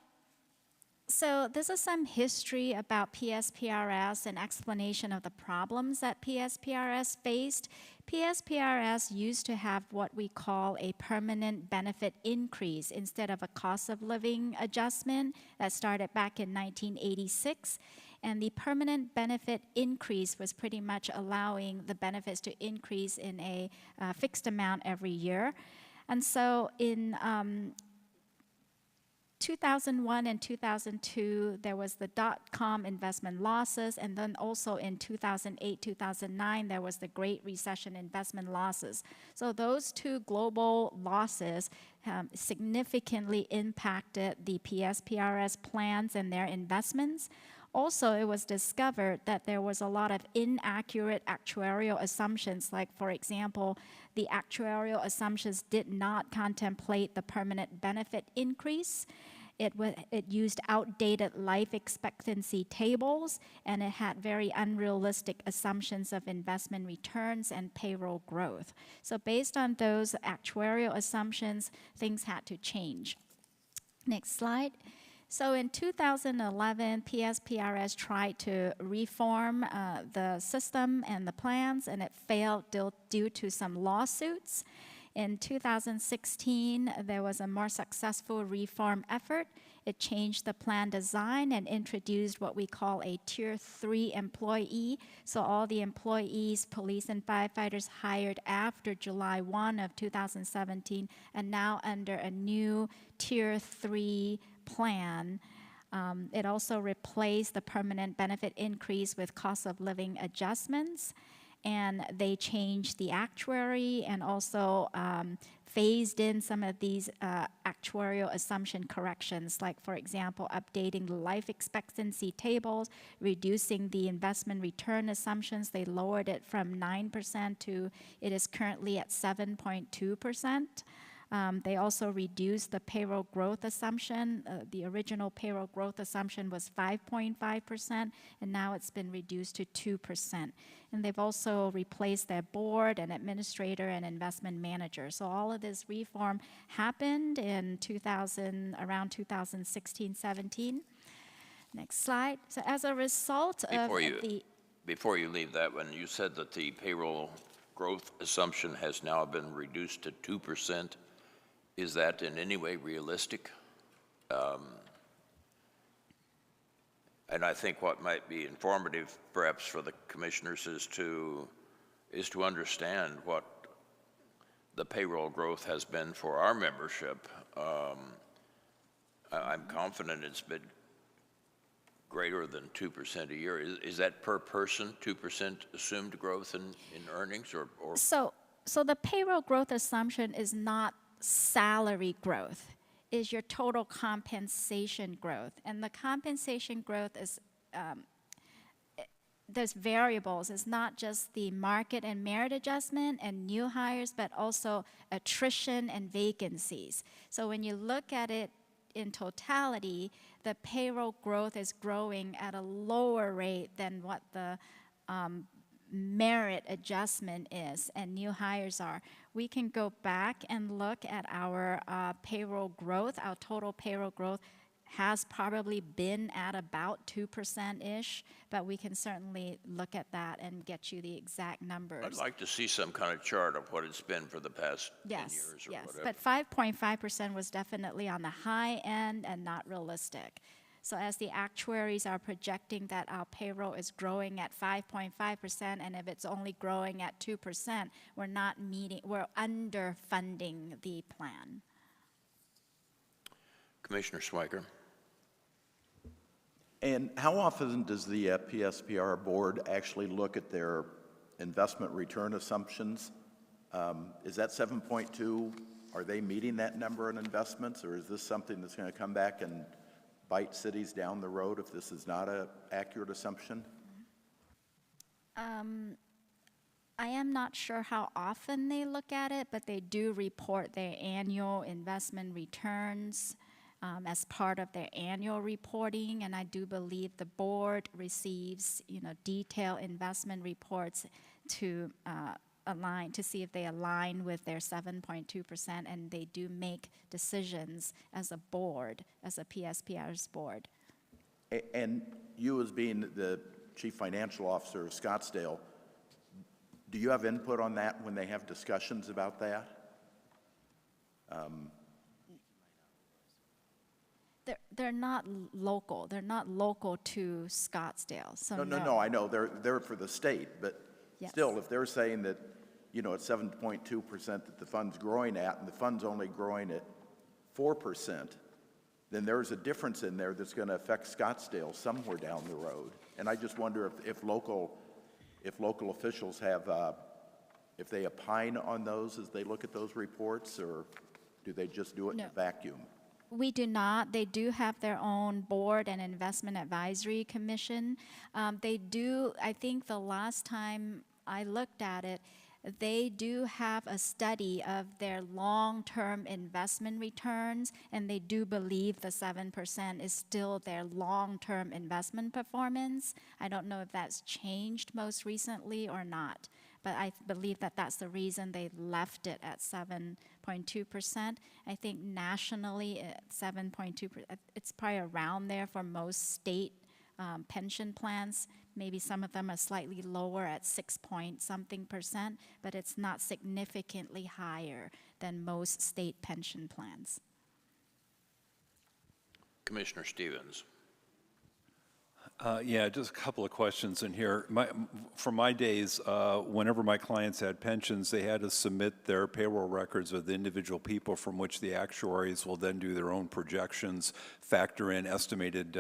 Speaker 2: So this is some history about PSPRS and explanation of the problems that PSPRS faced. PSPRS used to have what we call a permanent benefit increase instead of a cost of living adjustment that started back in 1986. And the permanent benefit increase was pretty much allowing the benefits to increase in a fixed amount every year. And so in 2001 and 2002, there was the dot-com investment losses, and then also in 2008, 2009, there was the Great Recession investment losses. So those two global losses significantly impacted the PSPRS plans and their investments. Also, it was discovered that there was a lot of inaccurate actuarial assumptions, like, for example, the actuarial assumptions did not contemplate the permanent benefit increase. It used outdated life expectancy tables, and it had very unrealistic assumptions of investment returns and payroll growth. So based on those actuarial assumptions, things had to change. Next slide. So in 2011, PSPRS tried to reform the system and the plans, and it failed due to some lawsuits. In 2016, there was a more successful reform effort. It changed the plan design and introduced what we call a Tier 3 employee. So all the employees, police and firefighters hired after July 1 of 2017 and now under a new Tier 3 plan. It also replaced the permanent benefit increase with cost of living adjustments, and they changed the actuary and also phased in some of these actuarial assumption corrections, like, for example, updating the life expectancy tables, reducing the investment return assumptions. They lowered it from 9% to it is currently at 7.2%. They also reduced the payroll growth assumption. The original payroll growth assumption was 5.5%, and now it's been reduced to 2%. And they've also replaced their board and administrator and investment manager. So all of this reform happened in around 2016, 17. Next slide. So as a result of the...
Speaker 1: Before you leave that one, you said that the payroll growth assumption has now been reduced to 2%. Is that in any way realistic? And I think what might be informative perhaps for the commissioners is to understand what the payroll growth has been for our membership. I'm confident it's been greater than 2% a year. Is that per person, 2% assumed growth in earnings, or?
Speaker 2: So the payroll growth assumption is not salary growth, is your total compensation growth. And the compensation growth is, there's variables. It's not just the market and merit adjustment and new hires, but also attrition and vacancies. So when you look at it in totality, the payroll growth is growing at a lower rate than what the merit adjustment is and new hires are. We can go back and look at our payroll growth. Our total payroll growth has probably been at about 2%-ish, but we can certainly look at that and get you the exact numbers.
Speaker 1: I'd like to see some kind of chart of what it's been for the past 10 years or whatever.
Speaker 2: But 5.5% was definitely on the high end and not realistic. So as the actuaries are projecting that our payroll is growing at 5.5%, and if it's only growing at 2%, we're underfunding the plan.
Speaker 1: Commissioner Swiker.
Speaker 7: And how often does the PSPR board actually look at their investment return assumptions? Is that 7.2, are they meeting that number in investments, or is this something that's going to come back and bite cities down the road if this is not an accurate assumption?
Speaker 2: I am not sure how often they look at it, but they do report their annual investment returns as part of their annual reporting, and I do believe the board receives, detailed investment reports to see if they align with their 7.2%, and they do make decisions as a board, as a PSPR's board.
Speaker 7: And you, as being the chief financial officer of Scottsdale, do you have input on that when they have discussions about that?
Speaker 2: They're not local. They're not local to Scottsdale. So
Speaker 7: No, I know. They're for the state, but
Speaker 2: Yes.
Speaker 7: still, if they're saying that, at 7.2% that the fund's growing at, and the fund's only growing at 4%, then there's a difference in there that's going to affect Scottsdale somewhere down the road. And I just wonder if local officials have, if they opine on those as they look at those reports, or do they just do it in a vacuum?
Speaker 2: We do not. They do have their own board and investment advisory commission. They do, I think the last time I looked at it, they do have a study of their long-term investment returns, and they do believe the 7% is still their long-term investment performance. I don't know if that's changed most recently or not, but I believe that that's the reason they left it at 7.2%. I think nationally, 7.2%, it's probably around there for most state pension plans. Maybe some of them are slightly lower at 6-point-something%, but it's not significantly higher than most state pension plans.
Speaker 1: Commissioner Stevens.
Speaker 5: Yeah, just a couple of questions in here. From my days, whenever my clients had pensions, they had to submit their payroll records of the individual people from which the actuaries will then do their own projections, factor in estimated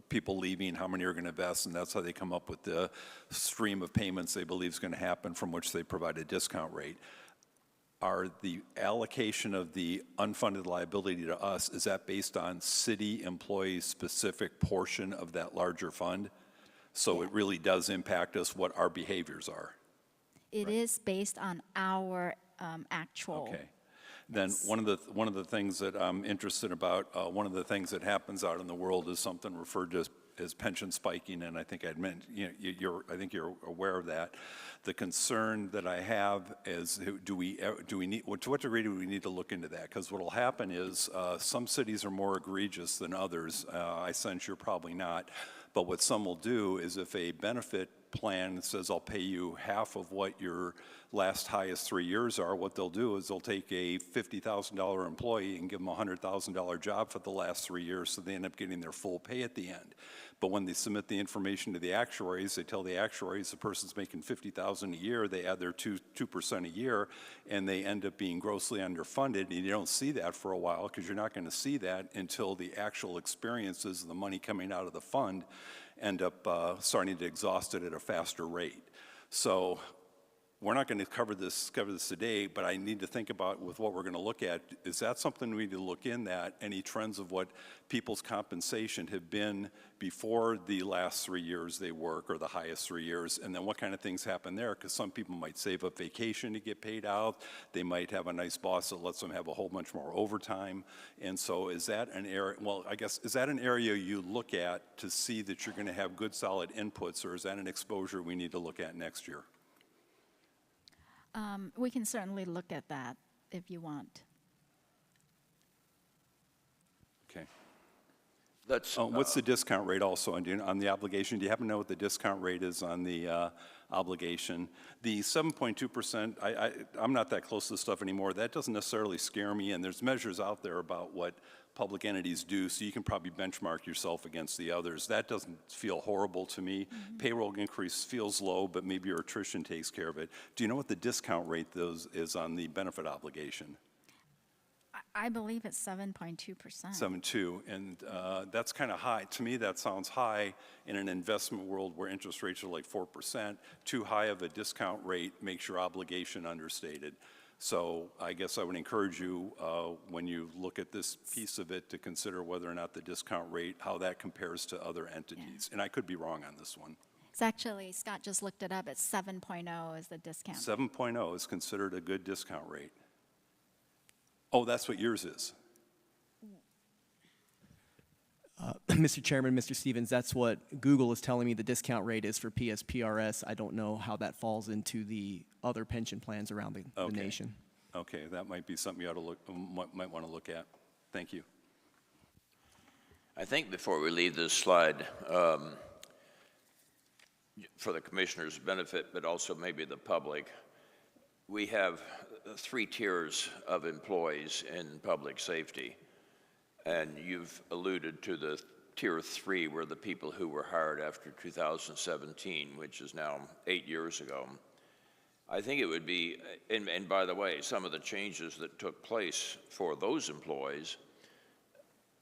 Speaker 5: people leaving, how many are going to vest, and that's how they come up with the stream of payments they believe is going to happen from which they provide a discount rate. Are the allocation of the unfunded liability to us, is that based on city employees' specific portion of that larger fund? So it really does impact us what our behaviors are.
Speaker 2: It is based on our actual.
Speaker 5: Okay. Then one of the things that I'm interested about, one of the things that happens out in the world is something referred to as pension spiking, and I think I think you're aware of that. The concern that I have is, do we need, to what degree do we need to look into that? Because what will happen is some cities are more egregious than others. I sense you're probably not. But what some will do is if a benefit plan that says, I'll pay you half of what your last highest 3 years are, what they'll do is they'll take a $50,000 employee and give them a $100,000 job for the last 3 years, so they end up getting their full pay at the end. But when they submit the information to the actuaries, they tell the actuaries the person's making $50,000 a year, they add their 2% a year, and they end up being grossly underfunded, and you don't see that for a while because you're not going to see that until the actual experiences and the money coming out of the fund end up starting to exhaust it at a faster rate. So we're not going to cover this today, but I need to think about with what we're going to look at, is that something we need to look in at, any trends of what people's compensation have been before the last 3 years they work or the highest 3 years, and then what kind of things happen there, because some people might save up vacation to get paid out, they might have a nice boss that lets them have a whole bunch more overtime, and so is that an area, well, I guess, is that an area you look at to see that you're going to have good solid inputs, or is that an exposure we need to look at next year?
Speaker 2: We can certainly look at that if you want.
Speaker 5: Okay.
Speaker 1: That's,
Speaker 5: What's the discount rate also on the obligation? Do you happen to know what the discount rate is on the obligation? The 7.2%, I'm not that close to this stuff anymore. That doesn't necessarily scare me, and there's measures out there about what public entities do, so you can probably benchmark yourself against the others. That doesn't feel horrible to me. Payroll increase feels low, but maybe your attrition takes care of it. Do you know what the discount rate is on the benefit obligation?
Speaker 2: I believe it's 7.2%.
Speaker 5: 7.2, and that's kind of high. To me, that sounds high in an investment world where interest rates are like 4%. Too high of a discount rate makes your obligation understated. So I guess I would encourage you, when you look at this piece of it, to consider whether or not the discount rate, how that compares to other entities. And I could be wrong on this one.
Speaker 2: It's actually, Scott just looked it up, it's 7.0 is the discount.
Speaker 5: 7.0 is considered a good discount rate. Oh, that's what yours is.
Speaker 11: Mr. Chairman, Mr. Stevens, that's what Google is telling me the discount rate is for PSPRS. I don't know how that falls into the other pension plans around the nation.
Speaker 5: Okay, that might be something you ought to look, might want to look at. Thank you.
Speaker 1: I think before we leave this slide, for the commissioner's benefit, but also maybe the public, we have 3 tiers of employees in public safety. And you've alluded to the tier 3 were the people who were hired after 2017, which is now 8 years ago. I think it would be, and by the way, some of the changes that took place for those employees,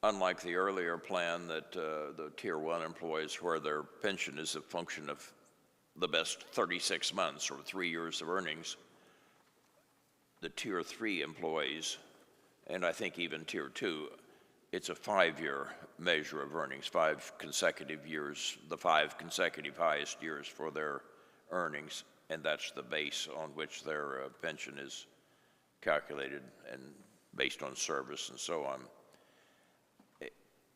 Speaker 1: unlike the earlier plan that the tier 1 employees where their pension is a function of the best 36 months or 3 years of earnings, the tier 3 employees, and I think even tier 2, it's a 5-year measure of earnings, 5 consecutive years, the 5 consecutive highest years for their earnings, and that's the base on which their pension is calculated and based on service and so on.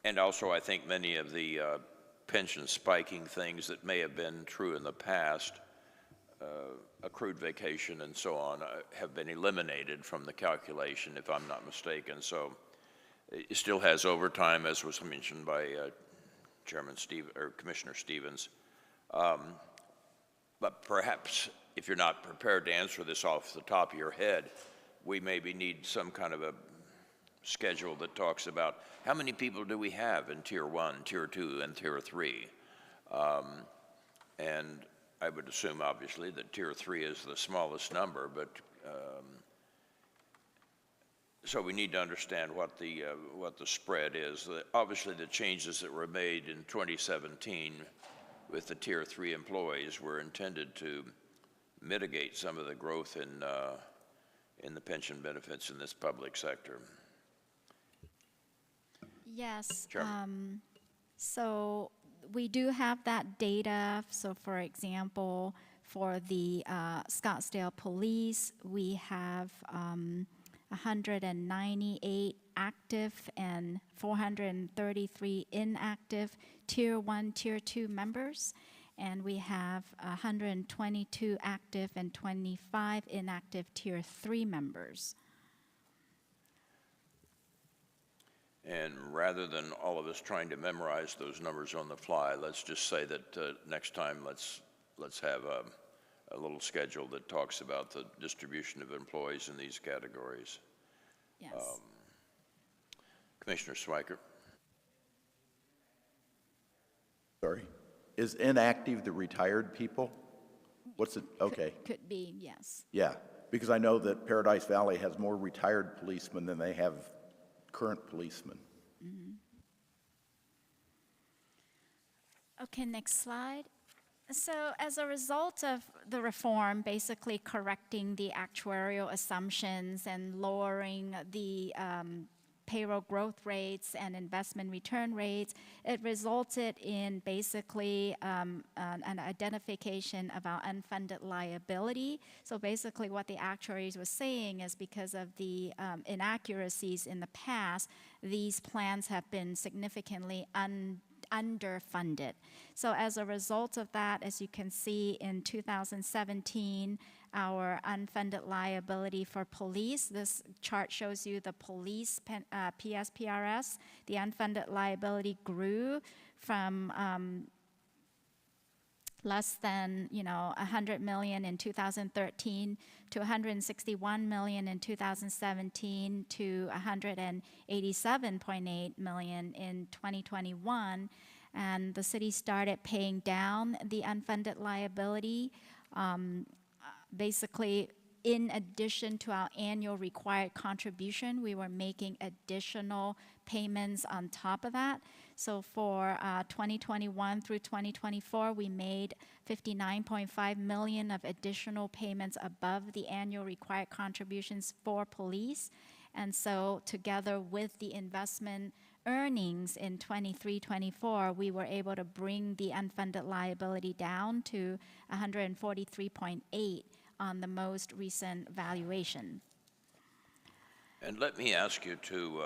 Speaker 1: And also, I think many of the pension spiking things that may have been true in the past, accrued vacation and so on, have been eliminated from the calculation, if I'm not mistaken. So it still has overtime, as was mentioned by Commissioner Stevens. But perhaps, if you're not prepared to answer this off the top of your head, we maybe need some kind of a schedule that talks about how many people do we have in Tier 1, Tier 2, and Tier 3. And I would assume, obviously, that Tier 3 is the smallest number, but so we need to understand what the spread is. Obviously, the changes that were made in 2017 with the Tier 3 employees were intended to mitigate some of the growth in the pension benefits in this public sector.
Speaker 2: Yes.
Speaker 1: Chairman.
Speaker 2: So we do have that data. So for example, for the Scottsdale Police, we have 198 active and 433 inactive Tier 1, Tier 2 members. And we have 122 active and 25 inactive Tier 3 members.
Speaker 1: And rather than all of us trying to memorize those numbers on the fly, let's just say that next time let's let's have a little schedule that talks about the distribution of employees in these categories.
Speaker 2: Yes.
Speaker 1: Commissioner Swiker.
Speaker 7: Sorry. Is inactive the retired people? What's it, okay,
Speaker 2: Could be, yes.
Speaker 7: yeah. Because I know that Paradise Valley has more retired policemen than they have current policemen.
Speaker 2: Okay, next slide. So as a result of the reform, basically correcting the actuarial assumptions and lowering the payroll growth rates and investment return rates, it resulted in basically an identification of our unfunded liability. So basically what the actuaries were saying is because of the inaccuracies in the past, these plans have been significantly underfunded. So as a result of that, as you can see in 2017, our unfunded liability for police, this chart shows you the police PSPRS, the unfunded liability grew from less than, 100 million in 2013 to 161 million in 2017 to 187.8 million in 2021. And the city started paying down the unfunded liability. Basically, in addition to our annual required contribution, we were making additional payments on top of that. So for 2021 through 2024, we made 59.5 million of additional payments above the annual required contributions for police. And so together with the investment earnings in 23-24, we were able to bring the unfunded liability down to 143.8 on the most recent valuation.
Speaker 1: And let me ask you to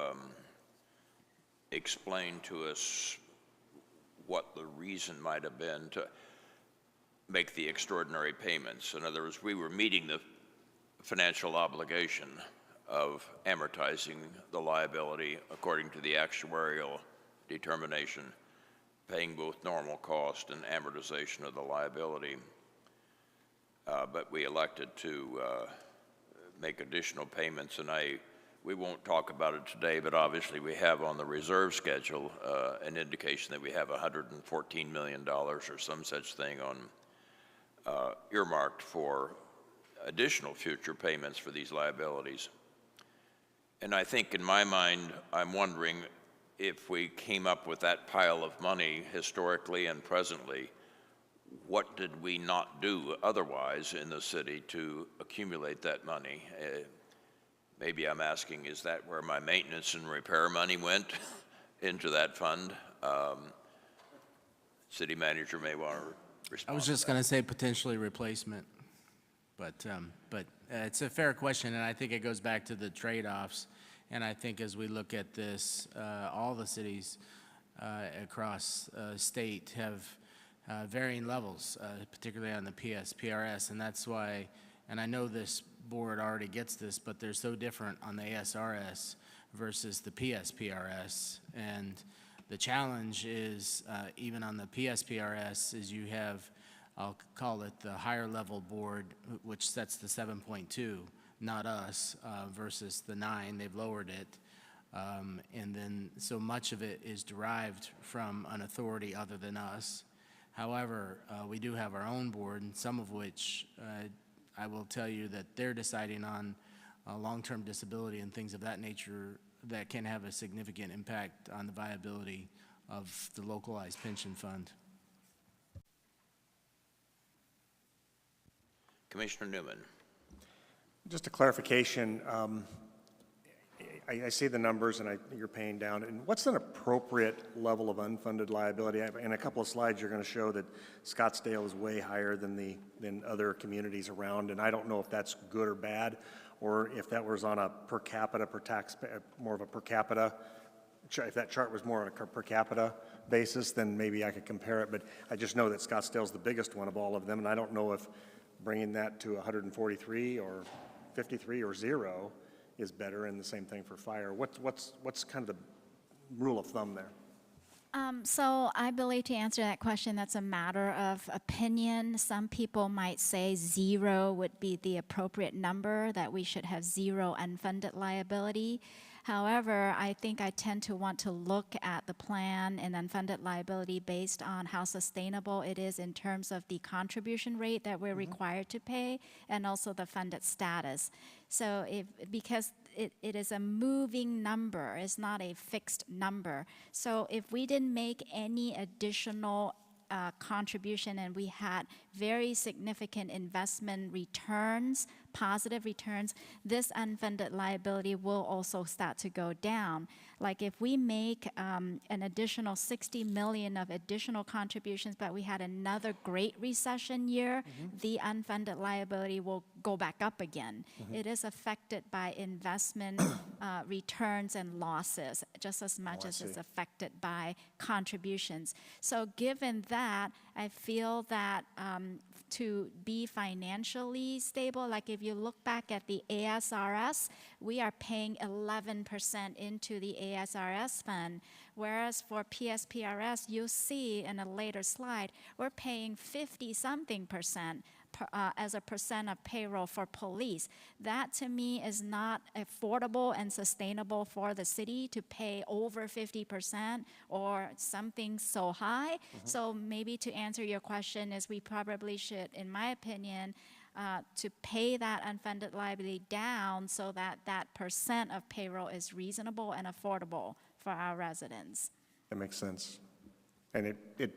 Speaker 1: explain to us what the reason might have been to make the extraordinary payments. In other words, we were meeting the financial obligation of amortizing the liability according to the actuarial determination, paying both normal cost and amortization of the liability. But we elected to make additional payments, and we won't talk about it today, but obviously we have on the reserve schedule an indication that we have $114 million or some such thing on earmarked for additional future payments for these liabilities. And I think in my mind, I'm wondering if we came up with that pile of money historically and presently, what did we not do otherwise in the city to accumulate that money? Maybe I'm asking, is that where my maintenance and repair money went into that fund? City manager may want to respond.
Speaker 4: I was just going to say potentially replacement, but it's a fair question, and I think it goes back to the trade-offs. And I think as we look at this, all the cities across state have varying levels, particularly on the PSPRS, and that's why, and I know this board already gets this, but they're so different on the ASRS versus the PSPRS. And the challenge is, even on the PSPRS, is you have, I'll call it the higher level board, which sets the 7.2, not us, versus the 9, they've lowered it. And then so much of it is derived from an authority other than us. However, we do have our own board, and some of which I will tell you that they're deciding on long-term disability and things of that nature that can have a significant impact on the viability of the localized pension fund.
Speaker 1: Commissioner Newman.
Speaker 8: Just a clarification, I see the numbers and you're paying down, and what's an appropriate level of unfunded liability? In a couple of slides, you're going to show that Scottsdale is way higher than other communities around, and I don't know if that's good or bad, or if that was on a per capita, more of a per capita, if that chart was more on a per capita basis, then maybe I could compare it, but I just know that Scottsdale's the biggest one of all of them, and I don't know if bringing that to 143 or 53 or 0 is better, and the same thing for fire. What's kind of the rule of thumb there?
Speaker 2: So I believe to answer that question, that's a matter of opinion. Some people might say 0 would be the appropriate number, that we should have 0 unfunded liability. However, I think I tend to want to look at the plan and unfunded liability based on how sustainable it is in terms of the contribution rate that we're required to pay and also the funded status. So because it is a moving number, it's not a fixed number. So if we didn't make any additional contribution and we had very significant investment returns, positive returns, this unfunded liability will also start to go down. Like if we make an additional 60 million of additional contributions, but we had another great recession year, the unfunded liability will go back up again. It is affected by investment returns and losses just as much as it's affected by contributions. So given that, I feel that to be financially stable, like if you look back at the ASRS, we are paying 11% into the ASRS fund, whereas for PSPRS, you'll see in a later slide, we're paying 50-something% as a percent of payroll for police. That to me is not affordable and sustainable for the city to pay over 50% or something so high. So maybe to answer your question is we probably should, in my opinion, to pay that unfunded liability down so that that percent of payroll is reasonable and affordable for our residents.
Speaker 8: That makes sense. And it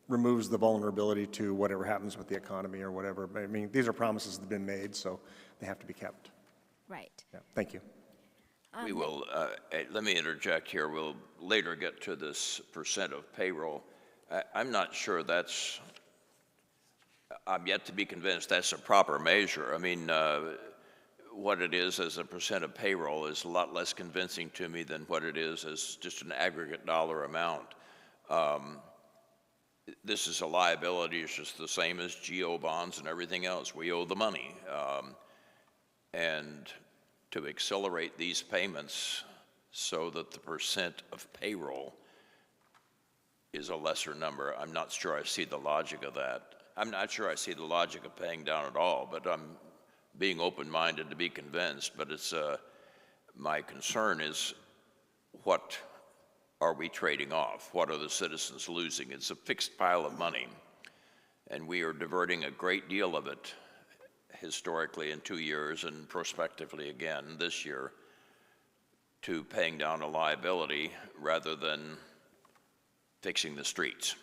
Speaker 8: removes the vulnerability to whatever happens with the economy or whatever. But I mean, these are promises that have been made, so they have to be kept.
Speaker 2: Right.
Speaker 8: Yeah, thank you.
Speaker 1: We will, let me interject here. We'll later get to this percent of payroll. I'm not sure that's, I'm yet to be convinced that's a proper measure. I mean, what it is as a percent of payroll is a lot less convincing to me than what it is as just an aggregate dollar amount. This is a liability. It's just the same as GO bonds and everything else. We owe the money. And to accelerate these payments so that the percent of payroll is a lesser number, I'm not sure I see the logic of that. I'm not sure I see the logic of paying down at all, but I'm being open-minded to be convinced. But it's my concern is what are we trading off? What are the citizens losing? It's a fixed pile of money, and we are diverting a great deal of it historically in 2 years and prospectively again this year to paying down a liability rather than fixing the streets.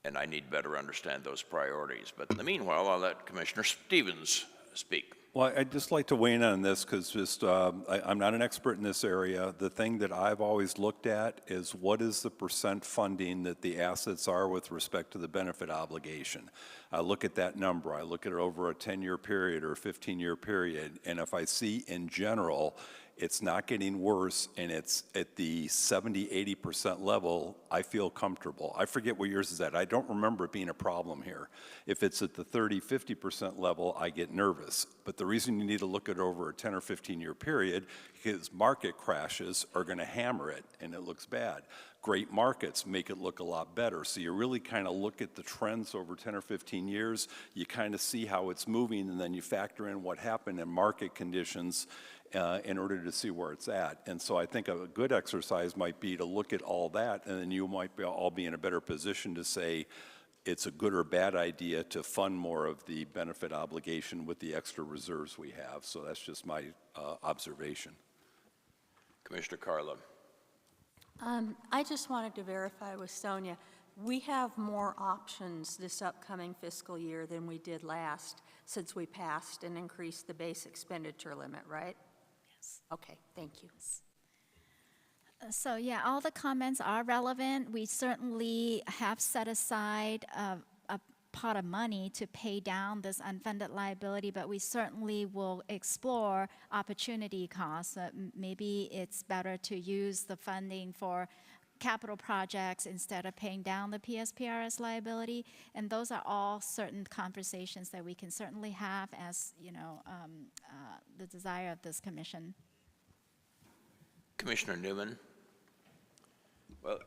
Speaker 1: And I need better understand those priorities. But in the meanwhile, I'll let Commissioner Stevens speak.
Speaker 5: Well, I'd just like to weigh in on this because I'm not an expert in this area. The thing that I've always looked at is what is the percent funding that the assets are with respect to the benefit obligation. I look at that number. I look at it over a 10-year period or a 15-year period. And if I see in general it's not getting worse and it's at the 70-80% level, I feel comfortable. I forget what yours is at. I don't remember it being a problem here. If it's at the 30-50% level, I get nervous. But the reason you need to look at it over a 10 or 15-year period is market crashes are going to hammer it and it looks bad. Great markets make it look a lot better. So you really kind of look at the trends over 10 or 15 years, you kind of see how it's moving, and then you factor in what happened in market conditions in order to see where it's at. And so I think a good exercise might be to look at all that, and then you might all be in a better position to say it's a good or bad idea to fund more of the benefit obligation with the extra reserves we have. So that's just my observation.
Speaker 1: Commissioner Carla.
Speaker 3: I just wanted to verify with Sonia, we have more options this upcoming fiscal year than we did last since we passed and increased the base expenditure limit, right?
Speaker 2: Yes.
Speaker 3: Okay, thank you.
Speaker 2: So yeah, all the comments are relevant. We certainly have set aside a pot of money to pay down this unfunded liability, but we certainly will explore opportunity costs. Maybe it's better to use the funding for capital projects instead of paying down the PSPRS liability. And those are all certain conversations that we can certainly have as, you know, the desire of this commission.
Speaker 1: Commissioner Newman.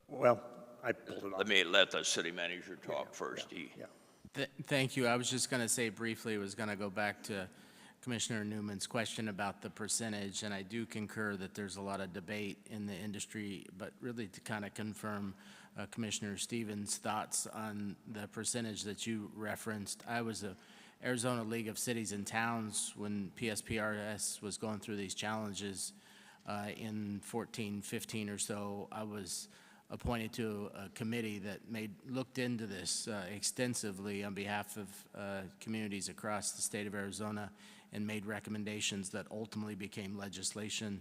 Speaker 8: Well, I pulled it off.
Speaker 1: Let the city manager talk first.
Speaker 4: Thank you. I was just going to say briefly, was going to go back to Commissioner Newman's question about the percentage, and I do concur that there's a lot of debate in the industry, but really to kind of confirm Commissioner Stevens' thoughts on the percentage that you referenced. I was a Arizona League of Cities and Towns when PSPRS was going through these challenges in 14, 15 or so. I was appointed to a committee that looked into this extensively on behalf of communities across the state of Arizona and made recommendations that ultimately became legislation.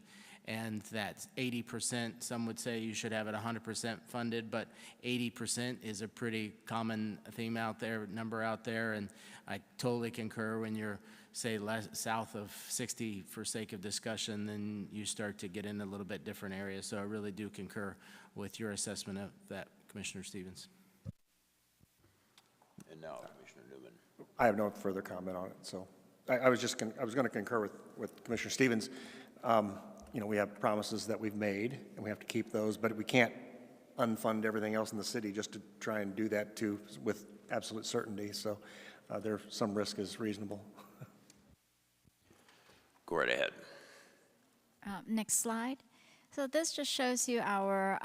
Speaker 4: And that 80%, some would say you should have it 100% funded, but 80% is a pretty common theme out there, number out there, and I totally concur when you're, say, south of 60 for sake of discussion, then you start to get in a little bit different areas. So I really do concur with your assessment of that, Commissioner Stevens.
Speaker 1: And now, Commissioner Newman.
Speaker 8: I have no further comment on it, so I was just I was going to concur with Commissioner Stevens. You know, we have promises that we've made, and we have to keep those, but we can't unfund everything else in the city just to try and do that too with absolute certainty. So there's some risk is reasonable.
Speaker 1: Go right ahead.
Speaker 2: Next slide. So this just shows you our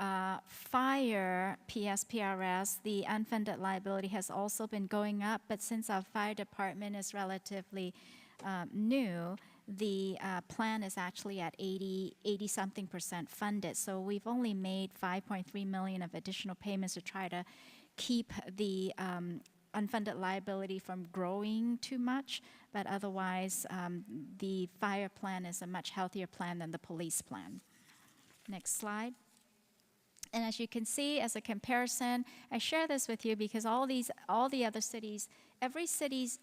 Speaker 2: fire PSPRS. The unfunded liability has also been going up, but since our fire department is relatively new, the plan is actually at 80-something% funded. So we've only made $5.3 million of additional payments to try to keep the unfunded liability from growing too much, but otherwise the fire plan is a much healthier plan than the police plan. Next slide. And as you can see, as a comparison, I share this with you because all the other cities, every city's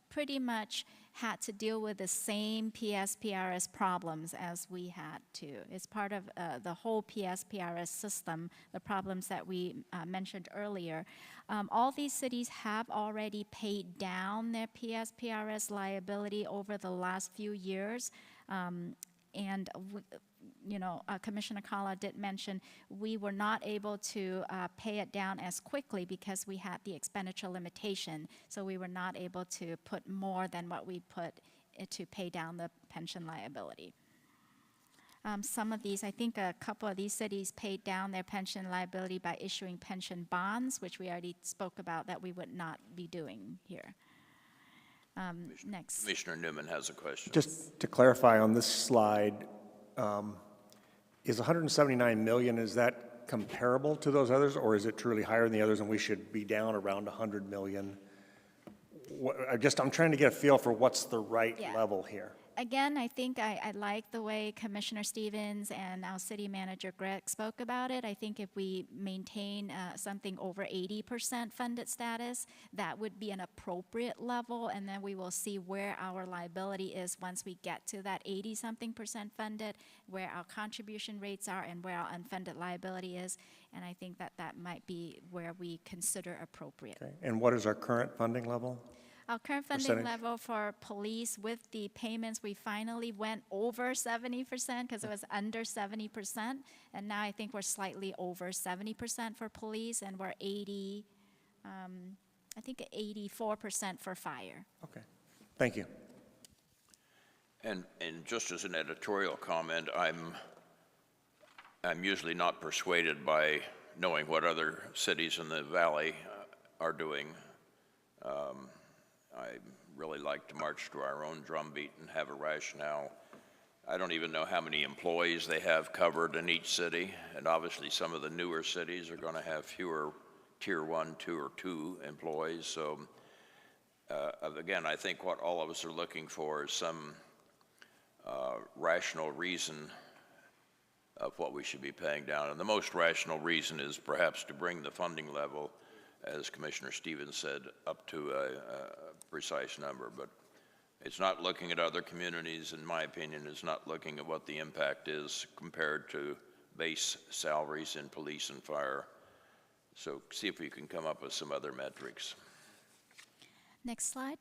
Speaker 2: pretty much had to deal with the same PSPRS problems as we had to. It's part of the whole PSPRS system, the problems that we mentioned earlier. All these cities have already paid down their PSPRS liability over the last few years. You know, Commissioner Kalla did mention we were not able to pay it down as quickly because we had the expenditure limitation. So we were not able to put more than what we put to pay down the pension liability. Some of these, I think a couple of these cities paid down their pension liability by issuing pension bonds, which we already spoke about that we would not be doing here. Next.
Speaker 1: Commissioner Newman has a question.
Speaker 8: Just to clarify on this slide, is 179 million, is that comparable to those others, or is it truly higher than the others and we should be down around 100 million? I'm trying to get a feel for what's the right level here.
Speaker 2: Again, I think I like the way Commissioner Stevens and our city manager Greg spoke about it. I think if we maintain something over 80% funded status, that would be an appropriate level, and then we will see where our liability is once we get to that 80-something% funded, where our contribution rates are and where our unfunded liability is, and I think that that might be where we consider appropriate.
Speaker 8: Okay. And what is our current funding level?
Speaker 2: Our current funding level for police with the payments, we finally went over 70% because it was under 70%. And now I think we're slightly over 70% for police, and we're 84% for fire.
Speaker 8: Okay, thank you.
Speaker 1: And just as an editorial comment, I'm usually not persuaded by knowing what other cities in the valley are doing. I really like to march to our own drumbeat and have a rationale. I don't even know how many employees they have covered in each city, and obviously some of the newer cities are going to have fewer Tier 1, 2, or 2 employees. So again, I think what all of us are looking for is some rational reason of what we should be paying down. And the most rational reason is perhaps to bring the funding level, as Commissioner Stevens said, up to a precise number. But it's not looking at other communities, in my opinion. It's not looking at what the impact is compared to base salaries in police and fire. So see if we can come up with some other metrics.
Speaker 2: Next slide.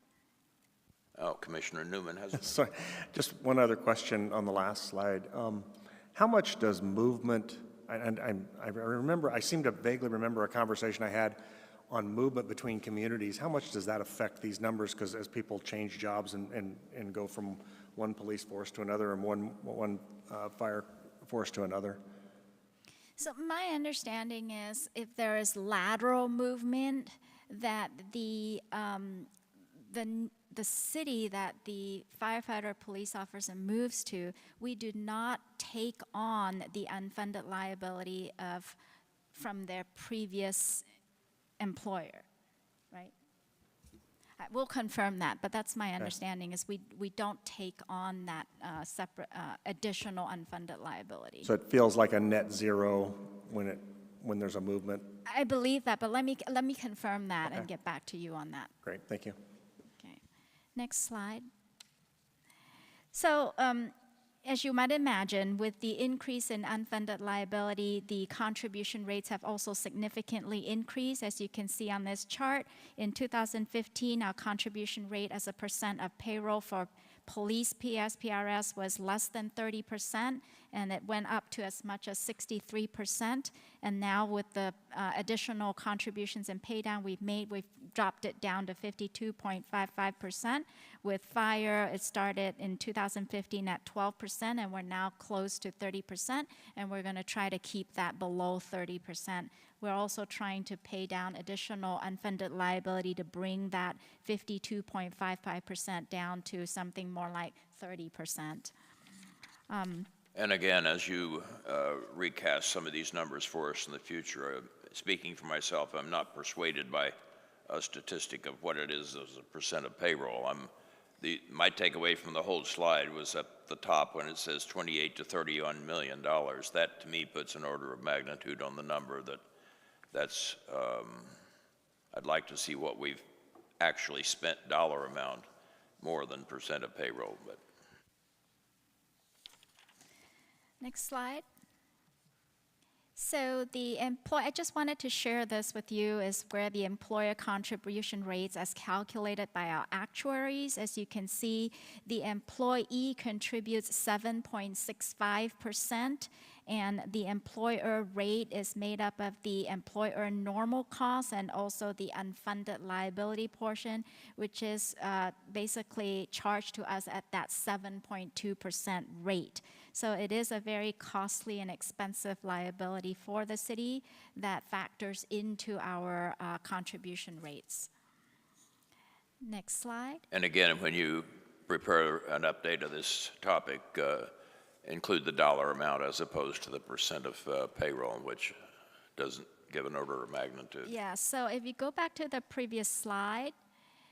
Speaker 1: Oh, Commissioner Newman has a
Speaker 8: Sorry, just one other question on the last slide. How much does movement I seem to vaguely remember a conversation I had on movement between communities. How much does that affect these numbers? Because as people change jobs and go from one police force to another and one fire force to another?
Speaker 2: So my understanding is if there is lateral movement, that the city that the firefighter or police officer moves to, we do not take on the unfunded liability from their previous employer, right? We'll confirm that, but that's my understanding is we don't take on that separate additional unfunded liability.
Speaker 8: So it feels like a net zero when there's a movement.
Speaker 2: I believe that, but let me confirm that and get back to you on that.
Speaker 8: Great, thank you.
Speaker 2: Okay. Next slide. So, as you might imagine, with the increase in unfunded liability, the contribution rates have also significantly increased. As you can see on this chart, in 2015, our contribution rate as a percent of payroll for police PSPRS was less than 30%, and it went up to as much as 63%. And now with the additional contributions and pay down we've dropped it down to 52.55%. With fire, it started in 2015 at 12%, and we're now close to 30%, and we're going to try to keep that below 30%. We're also trying to pay down additional unfunded liability to bring that 52.55% down to something more like 30%.
Speaker 1: And again, as you recast some of these numbers for us in the future, speaking for myself, I'm not persuaded by a statistic of what it is as a percent of payroll. My takeaway from the whole slide was at the top when it says 28 to 31 million dollars. That to me puts an order of magnitude on the number that's I'd like to see what we've actually spent dollar amount more than percent of payroll. But
Speaker 2: Next slide. So I just wanted to share this with you is where the employer contribution rates as calculated by our actuaries. As you can see, the employee contributes 7.65%, and the employer rate is made up of the employer normal costs and also the unfunded liability portion, which is basically charged to us at that 7.2% rate. So it is a very costly and expensive liability for the city that factors into our contribution rates. Next slide.
Speaker 1: and again, when you prepare an update of this topic, include the dollar amount as opposed to the percent of payroll, which doesn't give an order of magnitude.
Speaker 2: Yeah, so if you go back to the previous slide,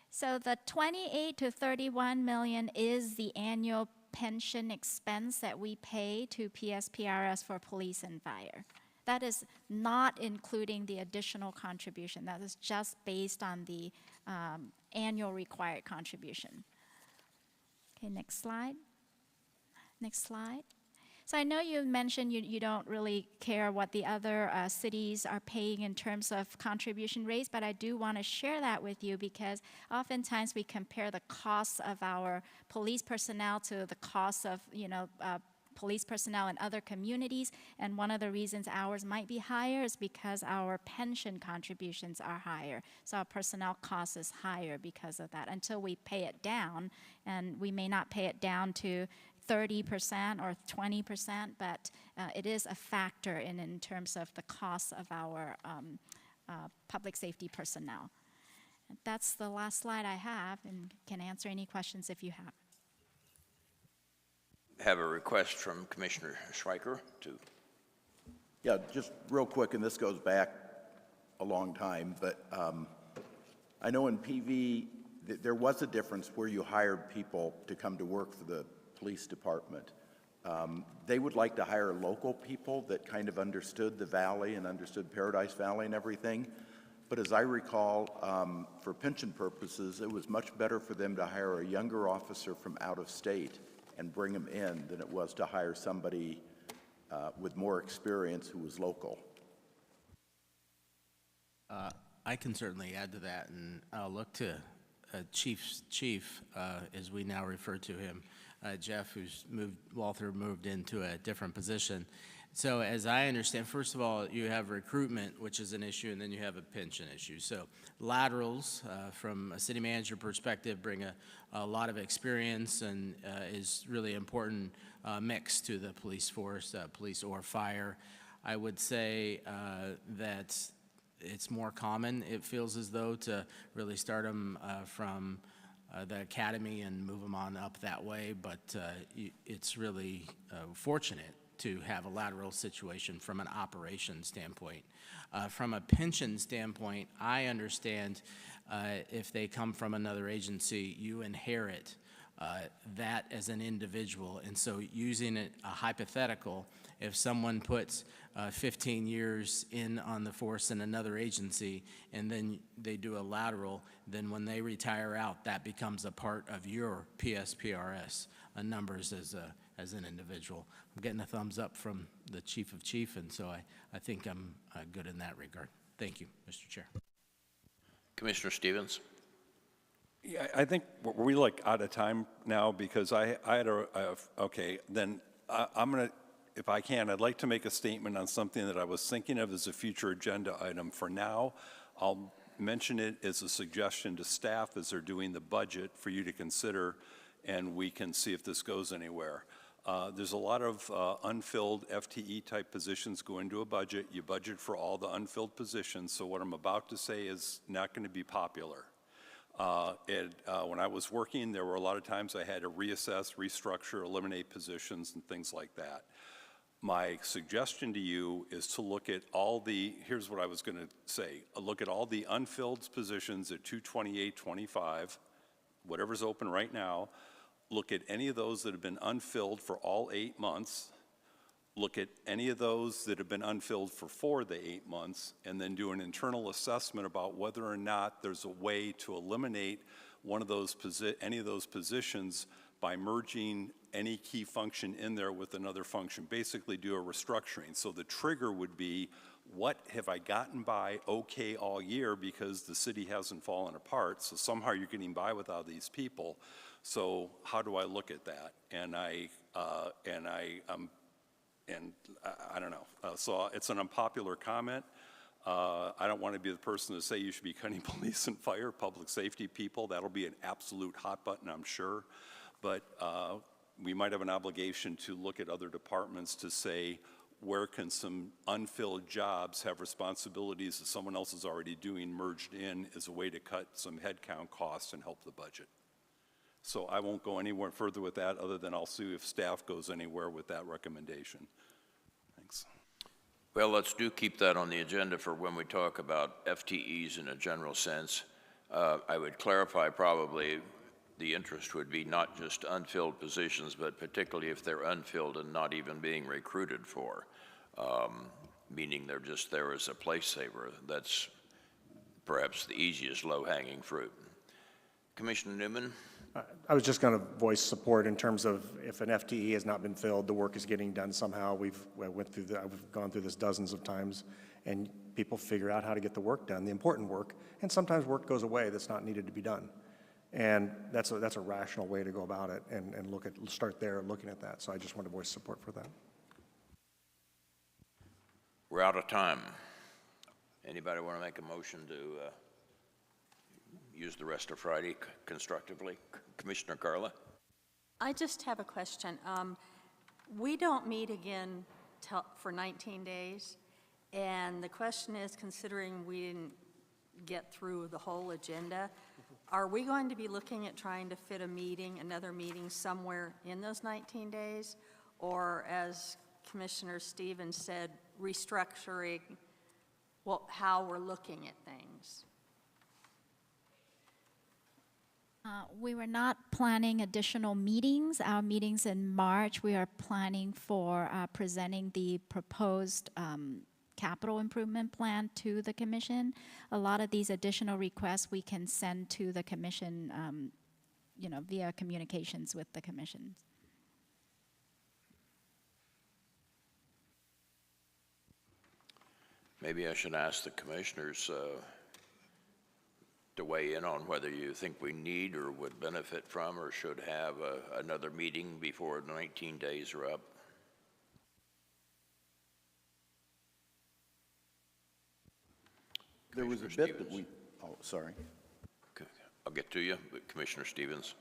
Speaker 2: so the 28 to 31 million is the annual pension expense that we pay to PSPRS for police and fire. That is not including the additional contribution. That is just based on the annual required contribution. Okay, next slide. Next slide. So I know you mentioned you don't really care what the other cities are paying in terms of contribution rates, but I do want to share that with you because oftentimes we compare the costs of our police personnel to the costs of, police personnel in other communities, and one of the reasons ours might be higher is because our pension contributions are higher. So our personnel cost is higher because of that until we pay it down, and we may not pay it down to 30% or 20%, but it is a factor in terms of the cost of our public safety personnel. That's the last slide I have, and can answer any questions if you have.
Speaker 1: Have a request from Commissioner Schweiker to.
Speaker 7: Yeah, just real quick, and this goes back a long time, but I know in PV, there was a difference where you hired people to come to work for the police department. They would like to hire local people that kind of understood the valley and understood Paradise Valley and everything. But as I recall, for pension purposes, it was much better for them to hire a younger officer from out of state and bring him in than it was to hire somebody with more experience who was local.
Speaker 4: I can certainly add to that, and I'll look to Chief, as we now refer to him, Jeff, Walter moved into a different position. So as I understand, first of all, you have recruitment, which is an issue, and then you have a pension issue. So laterals, from a city manager perspective, bring a lot of experience and is really important mix to the police force, police or fire. I would say that it's more common, it feels as though, to really start them from the academy and move them on up that way, but it's really fortunate to have a lateral situation from an operations standpoint. From a pension standpoint, I understand if they come from another agency, you inherit that as an individual. And so using a hypothetical, if someone puts 15 years in on the force in another agency and then they do a lateral, then when they retire out, that becomes a part of your PSPRS numbers as an individual. I'm getting a thumbs up from the chief of chief, and so I think I'm good in that regard. Thank you, Mr. Chair.
Speaker 1: Commissioner Stevens?
Speaker 5: Yeah, I think we're like out of time now because I had okay, then I'm going to, if I can, I'd like to make a statement on something that I was thinking of as a future agenda item. For now, I'll mention it as a suggestion to staff as they're doing the budget for you to consider, and we can see if this goes anywhere. There's a lot of unfilled FTE type positions go into a budget. You budget for all the unfilled positions, so what I'm about to say is not going to be popular. When I was working, there were a lot of times I had to reassess, restructure, eliminate positions and things like that. My suggestion to you is to look at all the, here's what I was going to say, look at all the unfilled positions at 228.25, whatever's open right now. Look at any of those that have been unfilled for all 8 months. Look at any of those that have been unfilled for 4 of the 8 months, and then do an internal assessment about whether or not there's a way to eliminate one of those any of those positions by merging any key function in there with another function. Basically do a restructuring. So the trigger would be, what have I gotten by okay all year because the city hasn't fallen apart, so somehow you're getting by without these people. So how do I look at that? And I don't know. So it's an unpopular comment. I don't want to be the person to say you should be cutting police and fire, public safety people. That'll be an absolute hot button, I'm sure. But we might have an obligation to look at other departments to say, where can some unfilled jobs have responsibilities that someone else is already doing merged in as a way to cut some headcount costs and help the budget? So I won't go anywhere further with that other than I'll see if staff goes anywhere with that recommendation. Thanks.
Speaker 1: Well, let's keep that on the agenda for when we talk about FTEs in a general sense. I would clarify probably the interest would be not just unfilled positions, but particularly if they're unfilled and not even being recruited for, meaning they're just there as a place saver. That's perhaps the easiest low-hanging fruit. Commissioner Newman?
Speaker 8: I was just going to voice support in terms of if an FTE has not been filled, the work is getting done somehow. I've gone through this dozens of times, and people figure out how to get the work done, the important work, and sometimes work goes away that's not needed to be done. And that's a rational way to go about it and start there looking at that. So I just want to voice support for that.
Speaker 1: We're out of time. Anybody want to make a motion to use the rest of Friday constructively? Commissioner Carla?
Speaker 3: I just have a question. We don't meet again for 19 days, and the question is, considering we didn't get through the whole agenda, are we going to be looking at trying to fit another meeting somewhere in those 19 days? Or, as Commissioner Stevens said, restructuring how we're looking at things?
Speaker 2: We were not planning additional meetings. Our meetings in March, we are planning for presenting the proposed capital improvement plan to the commission. A lot of these additional requests we can send to the commission, via communications with the commission.
Speaker 1: Maybe I should ask the commissioners to weigh in on whether you think we need or would benefit from or should have another meeting before 19 days are up.
Speaker 7: There was a
Speaker 1: Commissioner
Speaker 7: bit that
Speaker 1: Stevens.
Speaker 7: we, oh, sorry.
Speaker 1: Okay, I'll get to you, but Commissioner Stevens.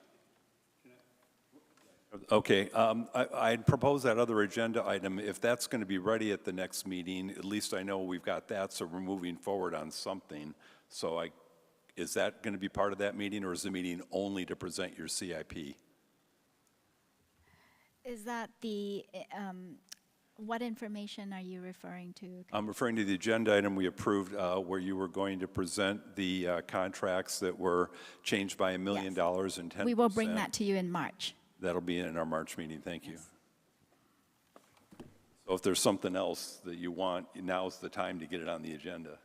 Speaker 5: Okay, I'd propose that other agenda item, if that's going to be ready at the next meeting, at least I know we've got that, so we're moving forward on something. So is that going to be part of that meeting, or is the meeting only to present your CIP?
Speaker 2: Is that the, what information are you referring to?
Speaker 5: I'm referring to the agenda item we approved where you were going to present the contracts that were changed by $1 million and 10%.
Speaker 2: We will bring that to you in March.
Speaker 5: That'll be in our March meeting, thank you. So if there's something else that you want, now's the time to get it on the agenda.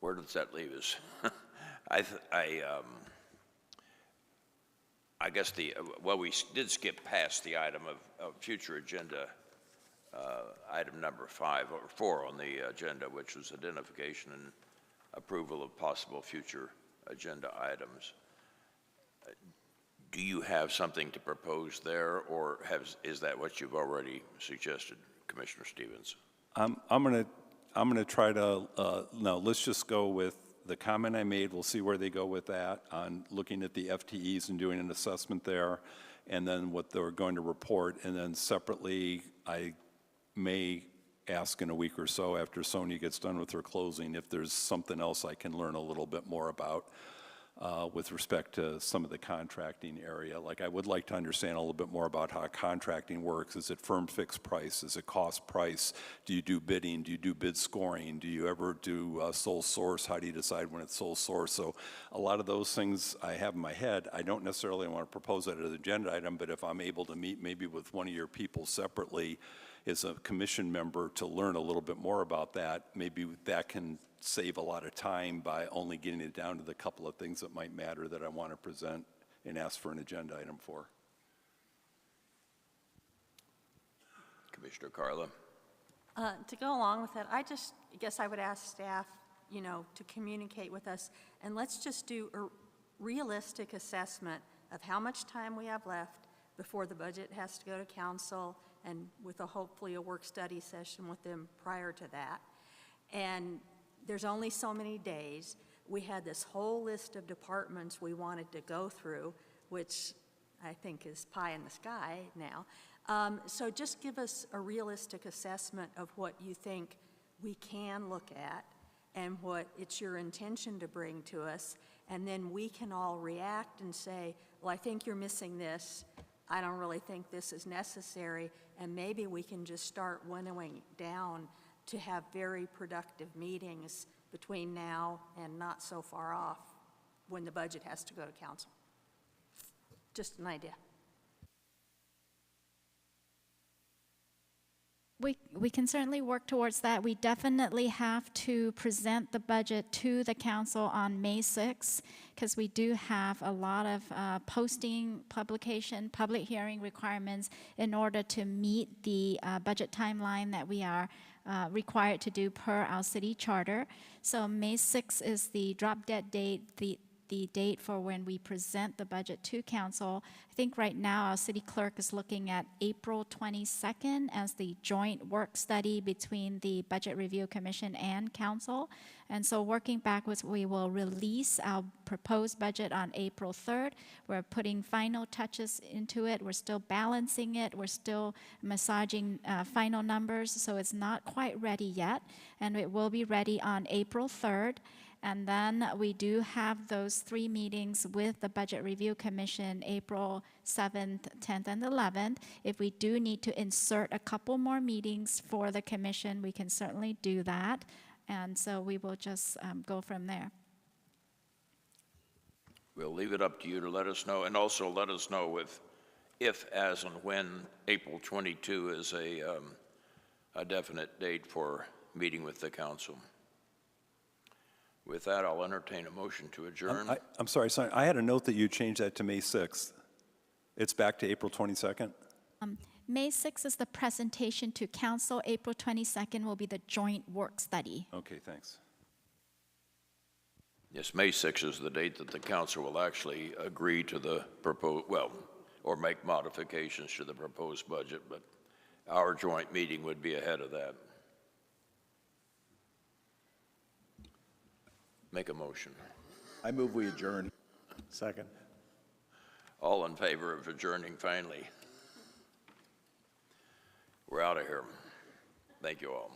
Speaker 1: Where does that leave us? I guess well, we did skip past the item of future agenda, item number 5 or 4 on the agenda, which was identification and approval of possible future agenda items. Do you have something to propose there, or is that what you've already suggested, Commissioner Stevens?
Speaker 5: I'm gonna try to, no, let's just go with the comment I made. We'll see where they go with that on looking at the FTEs and doing an assessment there, and then what they're going to report. And then separately, I may ask in a week or so after Sonia gets done with her closing if there's something else I can learn a little bit more about with respect to some of the contracting area. Like, I would like to understand a little bit more about how contracting works. Is it firm fixed price? Is it cost price? Do you do bidding? Do you do bid scoring? Do you ever do sole source? How do you decide when it's sole source? So a lot of those things I have in my head. I don't necessarily want to propose that as an agenda item, but if I'm able to meet maybe with one of your people separately as a commission member to learn a little bit more about that, maybe that can save a lot of time by only getting it down to the couple of things that might matter that I want to present and ask for an agenda item for.
Speaker 1: Commissioner Carla?
Speaker 3: To go along with that, I guess I would ask staff, to communicate with us, and let's just do a realistic assessment of how much time we have left before the budget has to go to council, and with hopefully a work study session with them prior to that. And there's only so many days. We had this whole list of departments we wanted to go through, which I think is pie in the sky now. So just give us a realistic assessment of what you think we can look at and what it's your intention to bring to us, and then we can all react and say, well, I think you're missing this. I don't really think this is necessary, and maybe we can just start winnowing down to have very productive meetings between now and not so far off when the budget has to go to council. Just an idea.
Speaker 2: We can certainly work towards that. We definitely have to present the budget to the council on May 6th, because we do have a lot of posting, publication, public hearing requirements in order to meet the budget timeline that we are required to do per our city charter. So May 6th is the drop dead date, the date for when we present the budget to council. I think right now our city clerk is looking at April 22nd as the joint work study between the Budget Review Commission and council. And so working backwards, we will release our proposed budget on April 3rd. We're putting final touches into it. We're still balancing it. We're still massaging final numbers, so it's not quite ready yet. And it will be ready on April 3rd. And then we do have those 3 meetings with the Budget Review Commission, April 7th, 10th, and 11th. If we do need to insert a couple more meetings for the commission, we can certainly do that. And so we will just go from there.
Speaker 1: We'll leave it up to you to let us know, and also let us know if as, and when April 22 is a definite date for meeting with the council. With that, I'll entertain a motion to adjourn.
Speaker 5: I'm sorry, I had a note that you changed that to May 6th. It's back to April 22nd?
Speaker 2: May 6th is the presentation to council. April 22nd will be the joint work study.
Speaker 5: Okay, thanks.
Speaker 1: Yes, May 6th is the date that the council will actually agree to the proposed, or make modifications to the proposed budget, but our joint meeting would be ahead of that. Make a motion.
Speaker 7: I move we adjourn.
Speaker 8: Second.
Speaker 1: All in favor of adjourning finally? We're out of here. Thank you all.